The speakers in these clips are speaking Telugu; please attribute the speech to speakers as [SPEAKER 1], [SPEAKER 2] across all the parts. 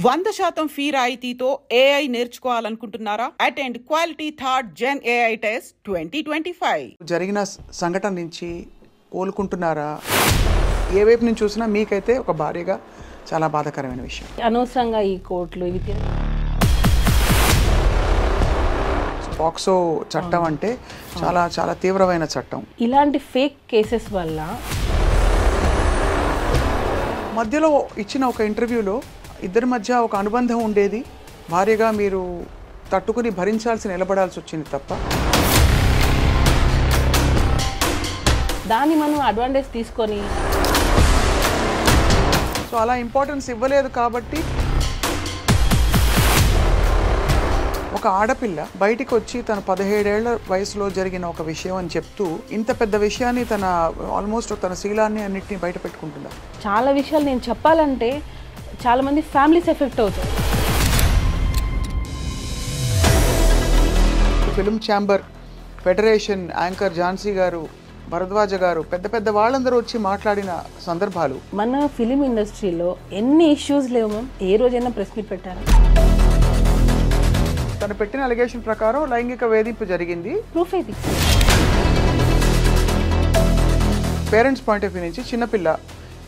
[SPEAKER 1] 100% ఫీ రాయితీతో ఏఐ నేర్చుకోవాలనుకుంటున్నారా? Attend quality third gen AI test 2025.
[SPEAKER 2] జరిగిన సంఘటన నుంచి కోలుకుంటున్నారా? ఏ వైపు నుంచి చూసినా మీకైతే ఒక భారీగా చాలా బాధాకరమైన విషయం.
[SPEAKER 3] అనవసరంగా ఈ కోర్టులు ఇవి
[SPEAKER 2] పాక్సో చట్టం అంటే చాలా చాలా తీవ్రమైన చట్టం.
[SPEAKER 3] ఇలాంటి ఫేక్ కేసెస్ వల్ల
[SPEAKER 2] మధ్యలో ఇచ్చిన ఒక ఇంటర్వ్యూలో ఇద్దరి మధ్య ఒక అనుబంధం ఉండేది. భారీగా మీరు తట్టుకుని భరించాల్సి నిలబడాల్సి వచ్చింది తప్ప
[SPEAKER 3] దాన్ని మనం అడ్వాంటేజ్ తీసుకొని
[SPEAKER 2] సో అలా ఇంపార్టెన్స్ ఇవ్వలేదు. కాబట్టి ఒక ఆడపిల్ల బయటికి వచ్చి తన 17 ఏళ్ల వయసులో జరిగిన ఒక విషయం అని చెప్తూ ఇంత పెద్ద విషయాన్ని తన ఆల్మోస్ట్ తన శీలాన్ని అన్నింటినీ బయట పెట్టుకుంటున్నారు.
[SPEAKER 3] చాలా విషయాలు నేను చెప్పాలంటే చాలా మంది ఫ్యామిలీస్ ఎఫెక్ట్ అవుతాయి.
[SPEAKER 2] Film chamber federation anchor Jhansi గారు, భరద్వాజ గారు, పెద్ద పెద్ద వాళ్ళందరూ వచ్చి మాట్లాడిన సందర్భాలు.
[SPEAKER 3] మన ఫిలిం ఇండస్ట్రీలో ఎన్ని ఇష్యూస్ లేవు మ్యామ్. ఏ రోజైనా ప్రెస్ మీట్ పెట్టారు.
[SPEAKER 2] తను పెట్టిన అలిగేషన్ ప్రకారం లైంగిక వేధింపు జరిగింది.
[SPEAKER 3] ప్రూఫ్ అయితే
[SPEAKER 2] పేరెంట్స్ పాయింట్ ఆఫ్ వ్యూ నుంచి చిన్నపిల్ల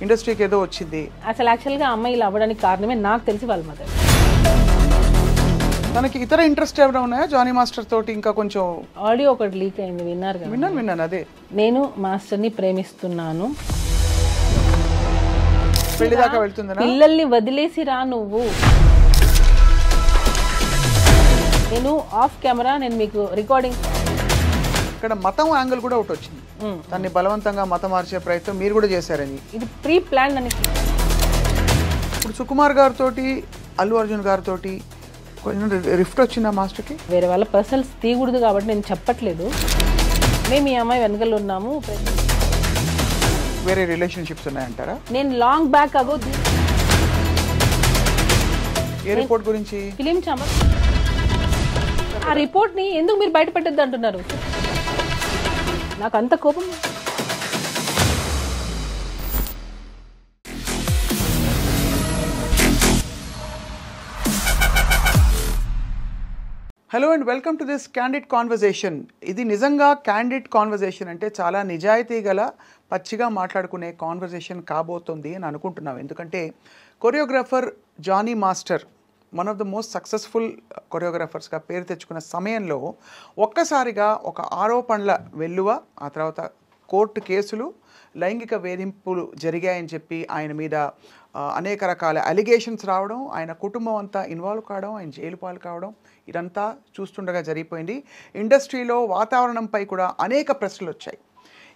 [SPEAKER 2] ఇండస్ట్రీకి ఏదో వచ్చింది.
[SPEAKER 3] అసలు యాక్చువల్గా అమ్మాయి ఇలా అవ్వడానికి కారణమే నాకు తెలిసి వాళ్ళ మదర్.
[SPEAKER 2] తనకి ఇతర ఇంట్రెస్ట్ ఏమైనా ఉన్నాయా జానీ మాస్టర్ తోటి? ఇంకా కొంచెం
[SPEAKER 3] ఆడియో ఒకటి లీక్ అయింది, విన్నారు కదా?
[SPEAKER 2] విన్నాను. అదే
[SPEAKER 3] నేను మాస్టర్ని ప్రేమిస్తున్నాను,
[SPEAKER 2] పెళ్లి దాకా వెళ్తుందా?
[SPEAKER 3] పిల్లల్ని వదిలేసి రా నువ్వు. నేను ఆఫ్ కెమెరా నేను మీకు రికార్డింగ్.
[SPEAKER 2] ఇక్కడ మతం యాంగిల్ కూడా ఒకటి వచ్చింది. దాన్ని బలవంతంగా మతం మార్చే ప్రయత్నం మీరు కూడా చేశారని.
[SPEAKER 3] ఇది ప్రీ ప్లాన్ అని.
[SPEAKER 2] ఇప్పుడు సుకుమార్ గారితో అల్లు అర్జున్ గారితో కొంచెం రిఫ్ట్ వచ్చిందా మాస్టర్కి?
[SPEAKER 3] వేరే వాళ్ళ పర్సనల్స్ తీయకూడదు కాబట్టి నేను చెప్పట్లేదు. మేము ఈ అమ్మాయి వెనకలు ఉన్నాము.
[SPEAKER 2] వేరే రిలేషన్షిప్స్ ఉన్నాయంటారా?
[SPEAKER 3] నేను లాంగ్ బ్యాక్ అగో
[SPEAKER 2] ఏ రిపోర్ట్ గురించి?
[SPEAKER 3] Film chamber. ఆ రిపోర్ట్ని ఎందుకు మీరు బయట పెట్టద్దు అంటున్నారు? నాకు అంత కోపం.
[SPEAKER 2] Hello and welcome to this candid conversation. ఇది నిజంగా క్యాండిడ్ కాన్వర్జేషన్ అంటే చాలా నిజాయితీ గల పచ్చిగా మాట్లాడుకునే కాన్వర్జేషన్ కాబోతుంది అని అనుకుంటున్నాం. ఎందుకంటే choreographer Jani master one of the most successful కొరియోగ్రాఫర్స్గా పేరు తెచ్చుకున్న సమయంలో ఒక్కసారిగా ఒక ఆరోపణల వెల్లువ, ఆ తర్వాత కోర్టు కేసులు, లైంగిక వేధింపులు జరిగాయని చెప్పి ఆయన మీద అనేక రకాల అలిగేషన్స్ రావడం, ఆయన కుటుంబం అంతా ఇన్వాల్వ్ కావడం, ఆయన జైలు పాలు కావడం, ఇదంతా చూస్తుండగా జరిగిపోయింది. ఇండస్ట్రీలో వాతావరణంపై కూడా అనేక ప్రశ్నలు వచ్చాయి.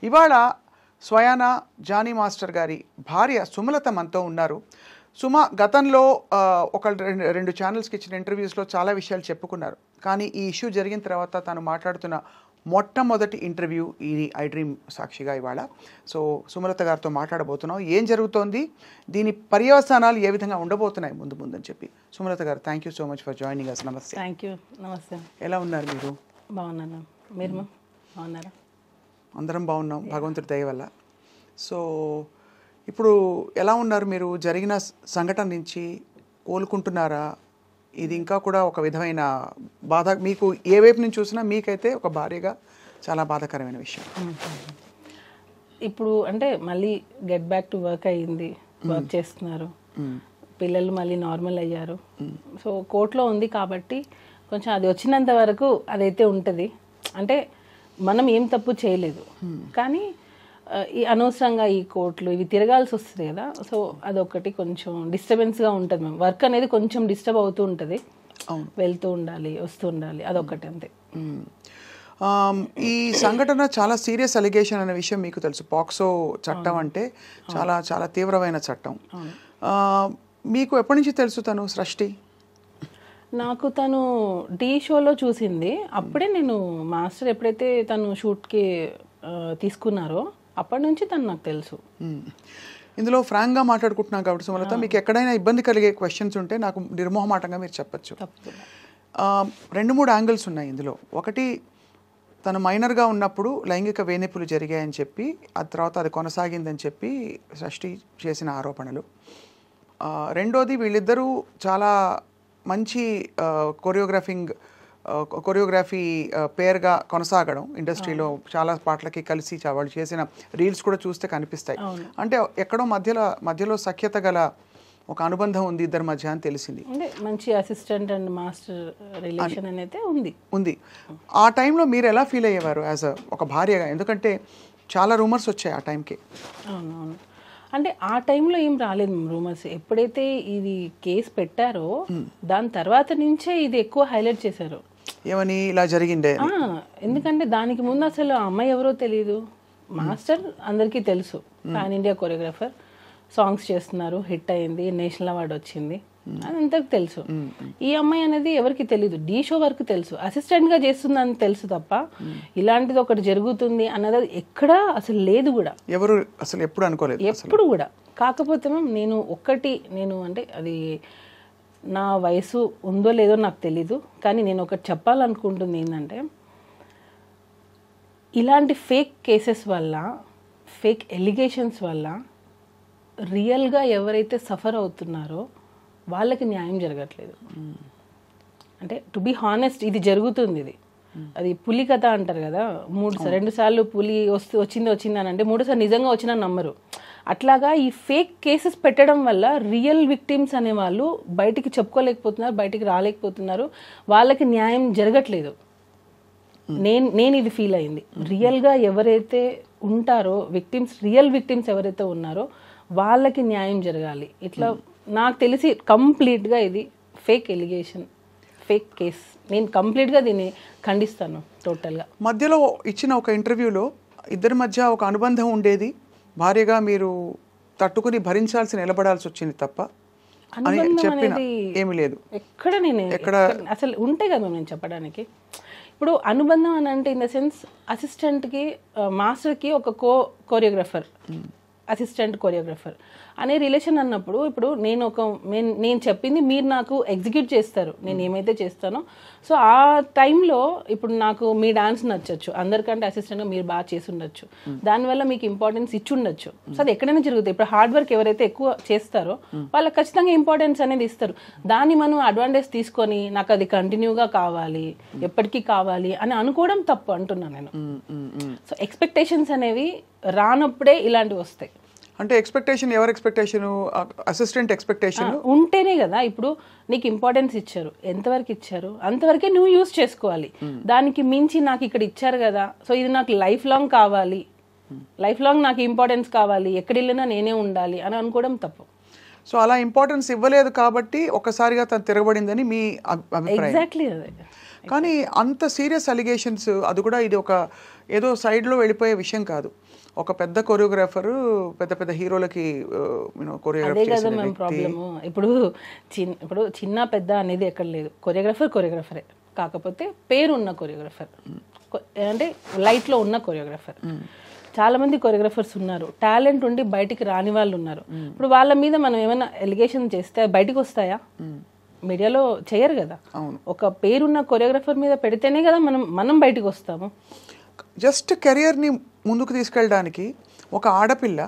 [SPEAKER 2] ఇవాళ స్వయాన జానీ మాస్టర్ గారి భార్య సుమలత మనతో ఉన్నారు. సుమ గతంలో ఒక రెండు ఛానల్స్కి ఇచ్చిన ఇంటర్వ్యూస్లో చాలా విషయాలు చెప్పుకున్నారు. కానీ ఈ ఇష్యూ జరిగిన తర్వాత తను మాట్లాడుతున్న మొట్టమొదటి ఇంటర్వ్యూ ఇది ఐ డ్రీమ్ సాక్షిగా ఇవాళ. సో సుమలత గారితో మాట్లాడబోతున్నాం. ఏం జరుగుతోంది, దీని పర్యవసానాలు ఏ విధంగా ఉండబోతున్నాయి ముందు అని చెప్పి. సుమలత గారు, thank you so much for joining us. నమస్తే.
[SPEAKER 3] Thank you. నమస్తే.
[SPEAKER 2] ఎలా ఉన్నారు మీరు?
[SPEAKER 3] బాగున్నాను. మీరు బాగున్నారా?
[SPEAKER 2] అందరం బాగున్నాం భగవంతుడి దయ వల్ల. సో ఇప్పుడు ఎలా ఉన్నారు మీరు? జరిగిన సంఘటన నుంచి కోలుకుంటున్నారా? ఇది ఇంకా కూడా ఒక విధమైన బాధ మీకు ఏ వైపు నుంచి చూసినా మీకైతే ఒక భారీగా చాలా బాధాకరమైన విషయం.
[SPEAKER 3] ఇప్పుడు అంటే మళ్ళీ గెట్ బ్యాక్ టు వర్క్ అయ్యింది, వర్క్ చేస్తున్నారు, పిల్లలు మళ్ళీ నార్మల్ అయ్యారు. సో కోర్టులో ఉంది కాబట్టి కొంచెం అది వచ్చినంత వరకు అదైతే ఉంటుంది. అంటే మనం ఏం తప్పు చేయలేదు, కానీ ఈ అనవసరంగా ఈ కోర్టులు ఇవి తిరగాల్సి వస్తుంది కదా. సో అదొకటి కొంచెం డిస్టర్బెన్స్గా ఉంటుంది. మేము వర్క్ అనేది కొంచెం డిస్టర్బ్ అవుతూ ఉంటుంది, వెళ్తూ ఉండాలి, వస్తూ ఉండాలి, అదొకటి అంతే.
[SPEAKER 2] ఈ సంఘటన చాలా సీరియస్ అలిగేషన్ అనే విషయం మీకు తెలుసు. పాక్సో చట్టం అంటే చాలా చాలా తీవ్రమైన చట్టం. మీకు ఎప్పటి నుంచి తెలుసు తను సృష్టి?
[SPEAKER 3] నాకు తను టీ షోలో చూసింది. అప్పుడే నేను మాస్టర్ ఎప్పుడైతే తను షూట్కి తీసుకున్నారో అప్పటి నుంచి తను నాకు తెలుసు.
[SPEAKER 2] ఇందులో ఫ్రాంక్గా మాట్లాడుకుంటున్నాం కాబట్టి సుమలత, మీకు ఎక్కడైనా ఇబ్బంది కలిగే క్వశ్చన్స్ ఉంటే నాకు నిర్మోహమాటంగా మీరు చెప్పచ్చు. 2-3 యాంగిల్స్ ఉన్నాయి ఇందులో. ఒకటి, తను మైనర్గా ఉన్నప్పుడు లైంగిక వేధింపులు జరిగాయని చెప్పి, ఆ తర్వాత అది కొనసాగిందని చెప్పి సృష్టి చేసిన ఆరోపణలు. రెండోది వీళ్ళిద్దరూ చాలా మంచి కొరియోగ్రఫీ పేరుగా కొనసాగడం ఇండస్ట్రీలో చాలా పాటలకి కలిసి వాళ్ళు చేసిన రీల్స్ కూడా చూస్తే కనిపిస్తాయి. అంటే ఎక్కడో మధ్యలో సఖ్యత గల ఒక అనుబంధం ఉంది ఇద్దరి మధ్య అని తెలిసింది.
[SPEAKER 3] అంటే మంచి అసిస్టెంట్ అండ్ మాస్టర్ రిలేషన్ అనేది ఉంది.
[SPEAKER 2] ఆ టైంలో మీరు ఎలా ఫీల్ అయ్యేవారు యాజ్ ఒక భార్యగా? ఎందుకంటే చాలా రూమర్స్ వచ్చాయి ఆ టైంకి.
[SPEAKER 3] అవునవును. అంటే ఆ టైంలో ఏం రాలేదు రూమర్స్. ఎప్పుడైతే ఇది కేసు పెట్టారో దాని తర్వాత నుంచే ఇది ఎక్కువ హైలైట్ చేశారు.
[SPEAKER 2] ఏమని ఇలా జరిగిందే?
[SPEAKER 3] ఎందుకంటే దానికి ముందు అసలు ఆ అమ్మాయి ఎవరో తెలియదు. మాస్టర్ అందరికీ తెలుసు, పాన్ ఇండియా కొరియోగ్రాఫర్, సాంగ్స్ చేస్తున్నారు, హిట్ అయింది, నేషనల్ అవార్డు వచ్చింది, అదంతకు తెలుసు. ఈ అమ్మాయి అనేది ఎవరికి తెలియదు, డీ షో వరకు తెలుసు, అసిస్టెంట్గా చేస్తుందని తెలుసు తప్ప ఇలాంటిది ఒకటి జరుగుతుంది అన్నది ఎక్కడా అసలు లేదు కూడా,
[SPEAKER 2] ఎవరు అసలు ఎప్పుడు అనుకోలేదు
[SPEAKER 3] ఎప్పుడు కూడా. కాకపోతే నేను అంటే అది నా వయసు ఉందో లేదో నాకు తెలీదు, కానీ నేను ఒకటి చెప్పాలనుకుంటుంది ఏంటంటే ఇలాంటి ఫేక్ కేసెస్ వల్ల, ఫేక్ ఎలిగేషన్స్ వల్ల రియల్గా ఎవరైతే సఫర్ అవుతున్నారో వాళ్ళకి న్యాయం జరగట్లేదు. అంటే టు బీ హానెస్ట్ ఇది జరుగుతుంది. అది పులి కథ అంటారు కదా, 2 సార్లు పులి వచ్చింది అని అంటే 3 సార్లు నిజంగా వచ్చినా నమ్మరు. అట్లాగా ఈ ఫేక్ కేసెస్ పెట్టడం వల్ల రియల్ విక్టిమ్స్ అనే వాళ్ళు బయటికి చెప్పుకోలేకపోతున్నారు, బయటికి రాలేకపోతున్నారు, వాళ్ళకి న్యాయం జరగట్లేదు. నేను ఇది ఫీల్ అయింది. రియల్గా ఎవరైతే ఉంటారో రియల్ విక్టిమ్స్ ఎవరైతే ఉన్నారో వాళ్ళకి న్యాయం జరగాలి. ఇట్లా నాకు తెలిసి కంప్లీట్గా ఇది ఫేక్ ఎలిగేషన్, ఫేక్ కేస్. నేను కంప్లీట్గా దీన్ని ఖండిస్తాను టోటల్గా.
[SPEAKER 2] మధ్యలో ఇచ్చిన ఒక ఇంటర్వ్యూలో ఇద్దరి మధ్య ఒక అనుబంధం ఉండేది, భార్యగా మీరు తట్టుకుని భరించాల్సి నిలబడాల్సి వచ్చింది తప్ప అని చెప్పిన ఏమీ లేదు.
[SPEAKER 3] ఎక్కడ అసలు ఉంటే కదా నేను చెప్పడానికి. ఇప్పుడు అనుబంధం అని అంటే ఇన్ ద సెన్స్ అసిస్టెంట్కి మాస్టర్కి ఒక కోరియోగ్రాఫర్, అసిస్టెంట్ కొరియోగ్రాఫర్ అనే రిలేషన్ అన్నప్పుడు, ఇప్పుడు నేను చెప్పింది మీరు నాకు ఎగ్జిక్యూట్ చేస్తారు, నేను ఏమైతే చేస్తానో. సో ఆ టైంలో ఇప్పుడు నాకు మీ డాన్స్ నచ్చచ్చు, అందరికంటే అసిస్టెంట్గా మీరు బాగా చేసి ఉండొచ్చు, దానివల్ల మీకు ఇంపార్టెన్స్ ఇచ్చి ఉండొచ్చు. సో అది ఎక్కడైనా జరుగుతుంది. ఇప్పుడు హార్డ్ వర్క్ ఎవరైతే ఎక్కువ చేస్తారో వాళ్ళకి ఖచ్చితంగా ఇంపార్టెన్స్ అనేది ఇస్తారు. దాన్ని మనం అడ్వాంటేజ్ తీసుకొని నాకు అది కంటిన్యూగా కావాలి, ఎప్పటికీ కావాలి అని అనుకోవడం తప్పు అంటున్నాను నేను. సో ఎక్స్పెక్టేషన్స్ అనేవి రానప్పుడే ఇలాంటివి వస్తాయి.
[SPEAKER 2] అంటే ఎక్స్పెక్టేషన్, ఎవరి ఎక్స్పెక్టేషన్? అసిస్టెంట్ ఎక్స్పెక్టేషన్
[SPEAKER 3] ఉంటేనే కదా. ఇప్పుడు నీకు ఇంపార్టెన్స్ ఇచ్చారు, ఎంతవరకు ఇచ్చారు అంతవరకే నువ్వు యూజ్ చేసుకోవాలి. దానికి మించి నాకు ఇక్కడ ఇచ్చారు కదా, సో ఇది నాకు లైఫ్ లాంగ్ కావాలి, లైఫ్ లాంగ్ నాకు ఇంపార్టెన్స్ కావాలి, ఎక్కడ వెళ్ళినా నేనే ఉండాలి అని అనుకోవడం తప్పు.
[SPEAKER 2] సో అలా ఇంపార్టెన్స్ ఇవ్వలేదు కాబట్టి ఒక్కసారిగా తను తిరగబడిందని మీ అభిప్రాయం?
[SPEAKER 3] ఎగ్జాక్ట్లీ అదే.
[SPEAKER 2] కానీ అంత సీరియస్ అలిగేషన్స్, అది కూడా ఇది ఒక ఏదో సైడ్లో వెళ్ళిపోయే విషయం కాదు. ఒక పెద్ద కొరియోగ్రాఫరు పెద్ద హీరోలకి
[SPEAKER 3] అదే కదా మేము ప్రాబ్లము. ఇప్పుడు చిన్న పెద్ద అనేది ఎక్కడ లేదు, కొరియోగ్రాఫరే, కాకపోతే పేరు ఉన్న కొరియోగ్రాఫర్, అంటే లైట్లో ఉన్న కొరియోగ్రాఫర్. చాలా మంది కొరియోగ్రాఫర్స్ ఉన్నారు, టాలెంట్ ఉండి బయటికి రాని వాళ్ళు ఉన్నారు. ఇప్పుడు వాళ్ళ మీద మనం ఏమైనా ఎలిగేషన్ చేస్తే బయటికి వస్తాయా? మీడియాలో చేయరు కదా. ఒక పేరున్న కొరియోగ్రాఫర్ మీద పెడితేనే కదా మనం బయటికి వస్తాము.
[SPEAKER 2] జస్ట్ కెరియర్ని ముందుకు తీసుకెళ్ళడానికి ఒక ఆడపిల్ల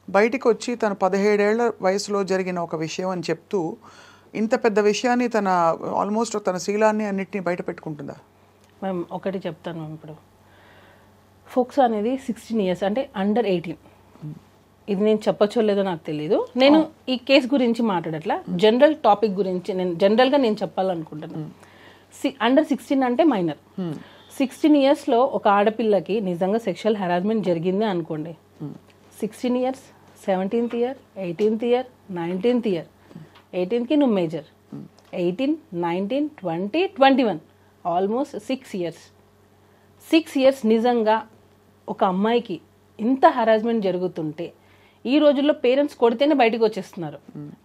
[SPEAKER 2] బయటికి వచ్చి తన 17 ఏళ్ల వయసులో జరిగిన ఒక విషయం అని చెప్తూ ఇంత పెద్ద విషయాన్ని ఆల్మోస్ట్ తన శీలాన్ని అన్నిటినీ బయట పెట్టుకుంటుందా?
[SPEAKER 3] మేము ఒకటి చెప్తాను. ఇప్పుడు ఫోక్స్ అనేది 16 years, అంటే అండర్ 18. ఇది నేను చెప్పచ్చో లేదో నాకు తెలీదు. నేను ఈ కేసు గురించి మాట్లాడట్లా, జనరల్ టాపిక్ గురించి జనరల్గా నేను చెప్పాలనుకుంటున్నాను. అండర్ 16 అంటే మైనర్. 16 yearsలో ఒక ఆడపిల్లకి నిజంగా సెక్షువల్ హెరాస్మెంట్ జరిగింది అనుకోండి, 16 years, 17th year, 18th year, 19th year, 18కి నువ్వు మేజర్, 18, 19, 20, 21, ఆల్మోస్ట్ 6 years. 6 years నిజంగా ఒక అమ్మాయికి ఇంత హెరాస్మెంట్ జరుగుతుంటే, ఈ రోజుల్లో పేరెంట్స్ కొడితేనే బయటకు వచ్చేస్తున్నారు,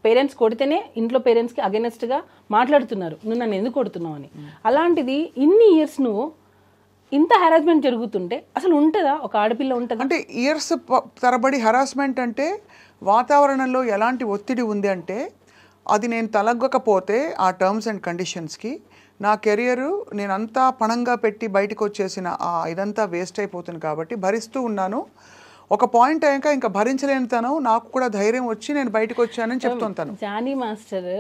[SPEAKER 3] పేరెంట్స్ కొడితేనే ఇంట్లో పేరెంట్స్కి అగెనెస్ట్గా మాట్లాడుతున్నారు, నువ్వు నన్ను ఎందుకు కొడుతున్నావు అని. అలాంటిది ఇన్ని ఇయర్స్ నువ్వు ఇంత హెరాస్మెంట్ జరుగుతుంటే అసలు ఉంటుందా? ఒక ఆడపిల్ల ఉంటుందా?
[SPEAKER 2] అంటే ఇయర్స్ తరబడి హెరాస్మెంట్ అంటే వాతావరణంలో ఎలాంటి ఒత్తిడి ఉంది అంటే, అది నేను తలగ్గకపోతే ఆ టర్మ్స్ అండ్ కండిషన్స్కి నా కెరియరు నేనంతా పణంగా పెట్టి బయటకు వచ్చేసిన ఇదంతా వేస్ట్ అయిపోతుంది కాబట్టి భరిస్తూ ఉన్నాను. ఒక పాయింట్ అయ్యాక ఇంకా భరించలేని తను నాకు కూడా ధైర్యం వచ్చి నేను బయటకు వచ్చానని చెప్తుంటాను.
[SPEAKER 3] జానీ మాస్టర్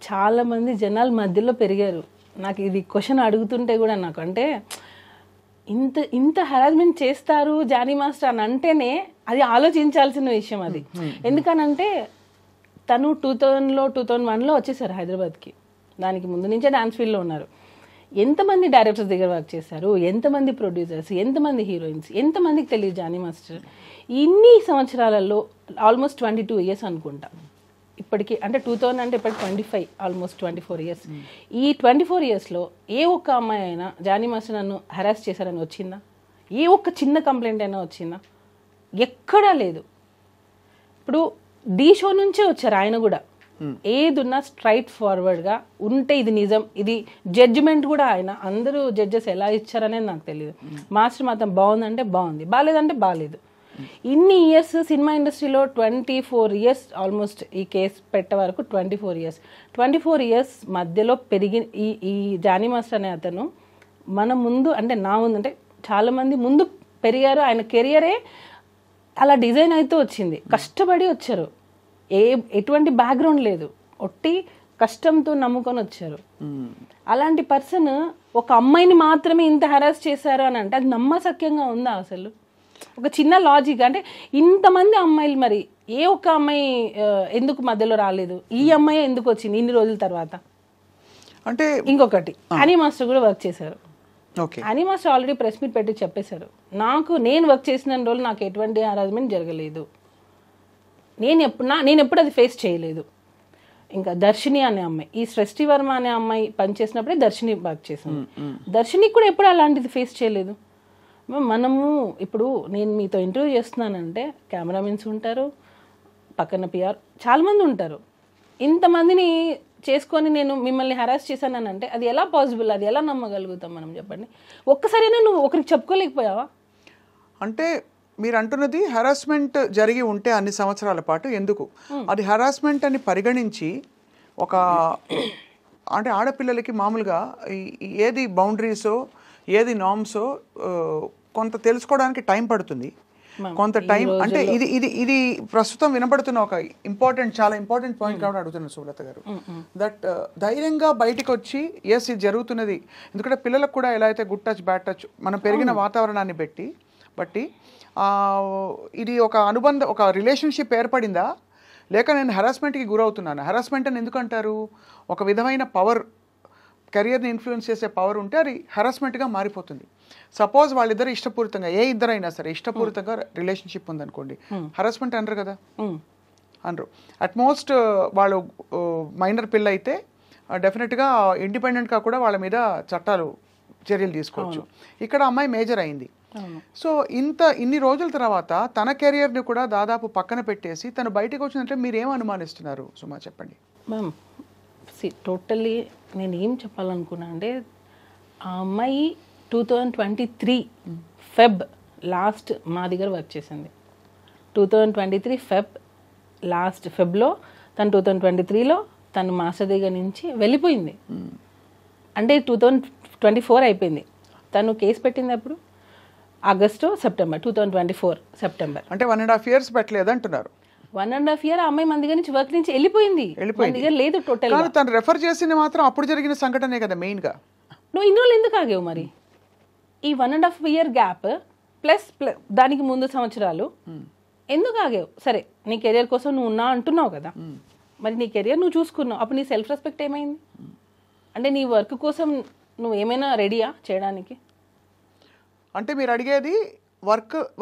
[SPEAKER 3] చాలా మంది జనాల మధ్యలో పెరిగారు. నాకు ఇది క్వశ్చన్ అడుగుతుంటే కూడా నాకు అంటే ఇంత ఇంత హెరాస్మెంట్ చేస్తారు జానీ మాస్టర్ అని అంటేనే అది ఆలోచించాల్సిన విషయం అది. ఎందుకనంటే తను 2001లో వచ్చేసారు హైదరాబాద్కి. దానికి ముందు నుంచే డాన్స్ ఫీల్డ్లో ఉన్నారు. ఎంతమంది డైరెక్టర్స్ దగ్గర వర్క్ చేశారు, ఎంతమంది ప్రొడ్యూసర్స్, ఎంతమంది హీరోయిన్స్, ఎంతమందికి తెలియదు జానీ మాస్టర్. ఇన్ని సంవత్సరాలలో ఆల్మోస్ట్ 22 years అనుకుంటా ఇప్పటికి. అంటే 2000 అంటే ఇప్పటికి 25, ఆల్మోస్ట్ 24 years. ఈ 24 yearsలో ఏ ఒక్క అమ్మాయి అయినా జానీ మాస్టర్ నన్ను హెరాస్ చేశారని వచ్చిందా? ఏ ఒక్క చిన్న కంప్లైంట్ అయినా వచ్చిందా? ఎక్కడా లేదు. ఇప్పుడు ఢీ షో నుంచే వచ్చారు ఆయన కూడా. ఏదున్నా స్ట్రైట్ ఫార్వర్డ్గా ఉంటే ఇది నిజం, ఇది జడ్జిమెంట్ కూడా ఆయన అందరూ జడ్జెస్ ఎలా ఇచ్చారనేది నాకు తెలియదు. మాస్టర్ మాత్రం బాగుందంటే బాగుంది, బాగాలేదంటే బాగాలేదు. ఇన్ని ఇయర్స్ సినిమా ఇండస్ట్రీలో 24 years ఆల్మోస్ట్ ఈ కేసు పెట్టే వరకు 24 years మధ్యలో పెరిగి ఈ జానీ మాస్టర్ అనే అతను మన ముందు అంటే నా ముందు అంటే చాలామంది ముందు పెరిగారు. ఆయన కెరియరే అలా డిజైన్ అయితే వచ్చింది. కష్టపడి వచ్చారు, ఎటువంటి బ్యాక్గ్రౌండ్ లేదు, ఒట్టి కష్టంతో నమ్ముకొని వచ్చారు. అలాంటి పర్సన్ ఒక అమ్మాయిని మాత్రమే ఇంత హెరాస్ చేశారు అని అంటే అది నమ్మశక్యంగా ఉందా అసలు? ఒక చిన్న లాజిక్ అంటే ఇంతమంది అమ్మాయిలు మరి ఏ ఒక్క అమ్మాయి ఎందుకు మధ్యలో రాలేదు? ఈ అమ్మాయి ఎందుకు వచ్చింది ఇన్ని రోజుల తర్వాత? అంటే ఇంకొకటి హనీ మాస్టర్ కూడా వర్క్ చేశారు. Honey master already press meet పెట్టి చెప్పేశారు, నేను వర్క్ చేసిన రోజులు నాకు ఎటువంటి హరాస్మెంట్ జరగలేదు, నేను ఎప్పుడు అది ఫేస్ చేయలేదు. ఇంకా దర్శిని అనే అమ్మాయి, ఈ సృష్టి వర్మ అనే అమ్మాయి పనిచేసినప్పుడే దర్శిని వర్క్ చేసింది. దర్శినికి కూడా ఎప్పుడు అలాంటిది ఫేస్ చేయలేదు. మనము ఇప్పుడు నేను మీతో ఇంటర్వ్యూ చేస్తున్నానంటే కెమెరామెన్స్ ఉంటారు, పక్కన పిఆర్ చాలామంది ఉంటారు. ఇంతమందిని చేసుకొని నేను మిమ్మల్ని హెరాస్ చేశానని అంటే అది ఎలా పాసిబుల్? అది ఎలా నమ్మగలుగుతాం మనం? చెప్పండి. ఒక్కసారైనా నువ్వు ఒకరికి చెప్పుకోలేకపోయావా?
[SPEAKER 2] అంటే మీరు అంటున్నది హెరాస్మెంట్ జరిగి ఉంటే అన్ని సంవత్సరాల పాటు ఎందుకు అది హెరాస్మెంట్ అని పరిగణించి ఒక అంటే ఆడపిల్లలకి మామూలుగా ఏది బౌండరీసో ఏది నార్మ్సో కొంత తెలుసుకోవడానికి టైం పడుతుంది, కొంత టైం. అంటే ఇది ఇది ఇది ప్రస్తుతం వినబడుతున్న ఒక చాలా ఇంపార్టెంట్ పాయింట్ కాబట్టి అడుగుతున్నాను సుమలత గారు. దట్ ధైర్యంగా బయటకు వచ్చి ఎస్ ఇది జరుగుతున్నది. ఎందుకంటే పిల్లలకు కూడా ఎలా అయితే గుడ్ టచ్ బ్యాడ్ టచ్ మనం పెరిగిన వాతావరణాన్ని బట్టి ఇది ఒక అనుబంధం, ఒక రిలేషన్షిప్ ఏర్పడిందా, లేక నేను హెరాస్మెంట్కి గురవుతున్నాను? హెరాస్మెంట్ అని ఎందుకు అంటారు? ఒక విధమైన పవర్, కెరియర్ని ఇన్ఫ్లుయెన్స్ చేసే పవర్ ఉంటే అది హెరాస్మెంట్గా మారిపోతుంది. సపోజ్ వాళ్ళిద్దరు ఇష్టపూరితంగా, ఏ ఇద్దరైనా సరే ఇష్టపూరితంగా రిలేషన్షిప్ ఉందనుకోండి, హెరాస్మెంట్ అనరు కదా, అనరు. అట్మోస్ట్ వాళ్ళు మైనర్ పిల్ల అయితే డెఫినెట్గా ఇండిపెండెంట్గా కూడా వాళ్ళ మీద చర్యలు తీసుకోవచ్చు. ఇక్కడ అమ్మాయి మేజర్ అయింది. సో ఇన్ని రోజుల తర్వాత తన కెరియర్ని కూడా దాదాపు పక్కన పెట్టేసి తను బయటకు వచ్చిందంటే మీరు ఏం అనుమానిస్తున్నారు సుమా, చెప్పండి.
[SPEAKER 3] మ్యామ్ టోటల్లీ నేను ఏం చెప్పాలనుకున్నా అంటే ఆ అమ్మాయి 2023 ఫెబ్ లాస్ట్ మా దగ్గర వర్క్ చేసింది. 2023 ఫెబ్ లాస్ట్ ఫెబ్లో తను 2023లో తను మాస్టర్ దగ్గర నుంచి వెళ్ళిపోయింది. అంటే 2024 అయిపోయింది. తను కేసు పెట్టింది అప్పుడు ఆగస్టు సెప్టెంబర్ 2024 సెప్టెంబర్.
[SPEAKER 2] అంటే 1.5 years పెట్టలేదు అంటున్నారు.
[SPEAKER 3] 1.5 year అమ్మాయి మన దగ్గర నుంచి వర్క్ నుంచి వెళ్ళిపోయింది, మన దగ్గర లేదు టోటల్.
[SPEAKER 2] తను రెఫర్ చేసింది మాత్రం అప్పుడు జరిగిన సంఘటనే కదా మెయిన్ గా.
[SPEAKER 3] నువ్వు ఇన్ని రోజులు ఎందుకు ఆగేవు మరి? ఈ 1.5 year గ్యాప్ ప్లస్ దానికి ముందు సంవత్సరాలు ఎందుకు ఆగేవు? సరే నీ కెరియర్ కోసం నువ్వు ఉన్నా అంటున్నావు కదా, మరి నీ కెరియర్ నువ్వు చూసుకున్నావు, అప్పుడు నీ సెల్ఫ్ రెస్పెక్ట్ ఏమైంది? అంటే నీ వర్క్ కోసం నువ్వు ఏమైనా రెడీయా చేయడానికి?
[SPEAKER 2] అంటే మీరు అడిగేది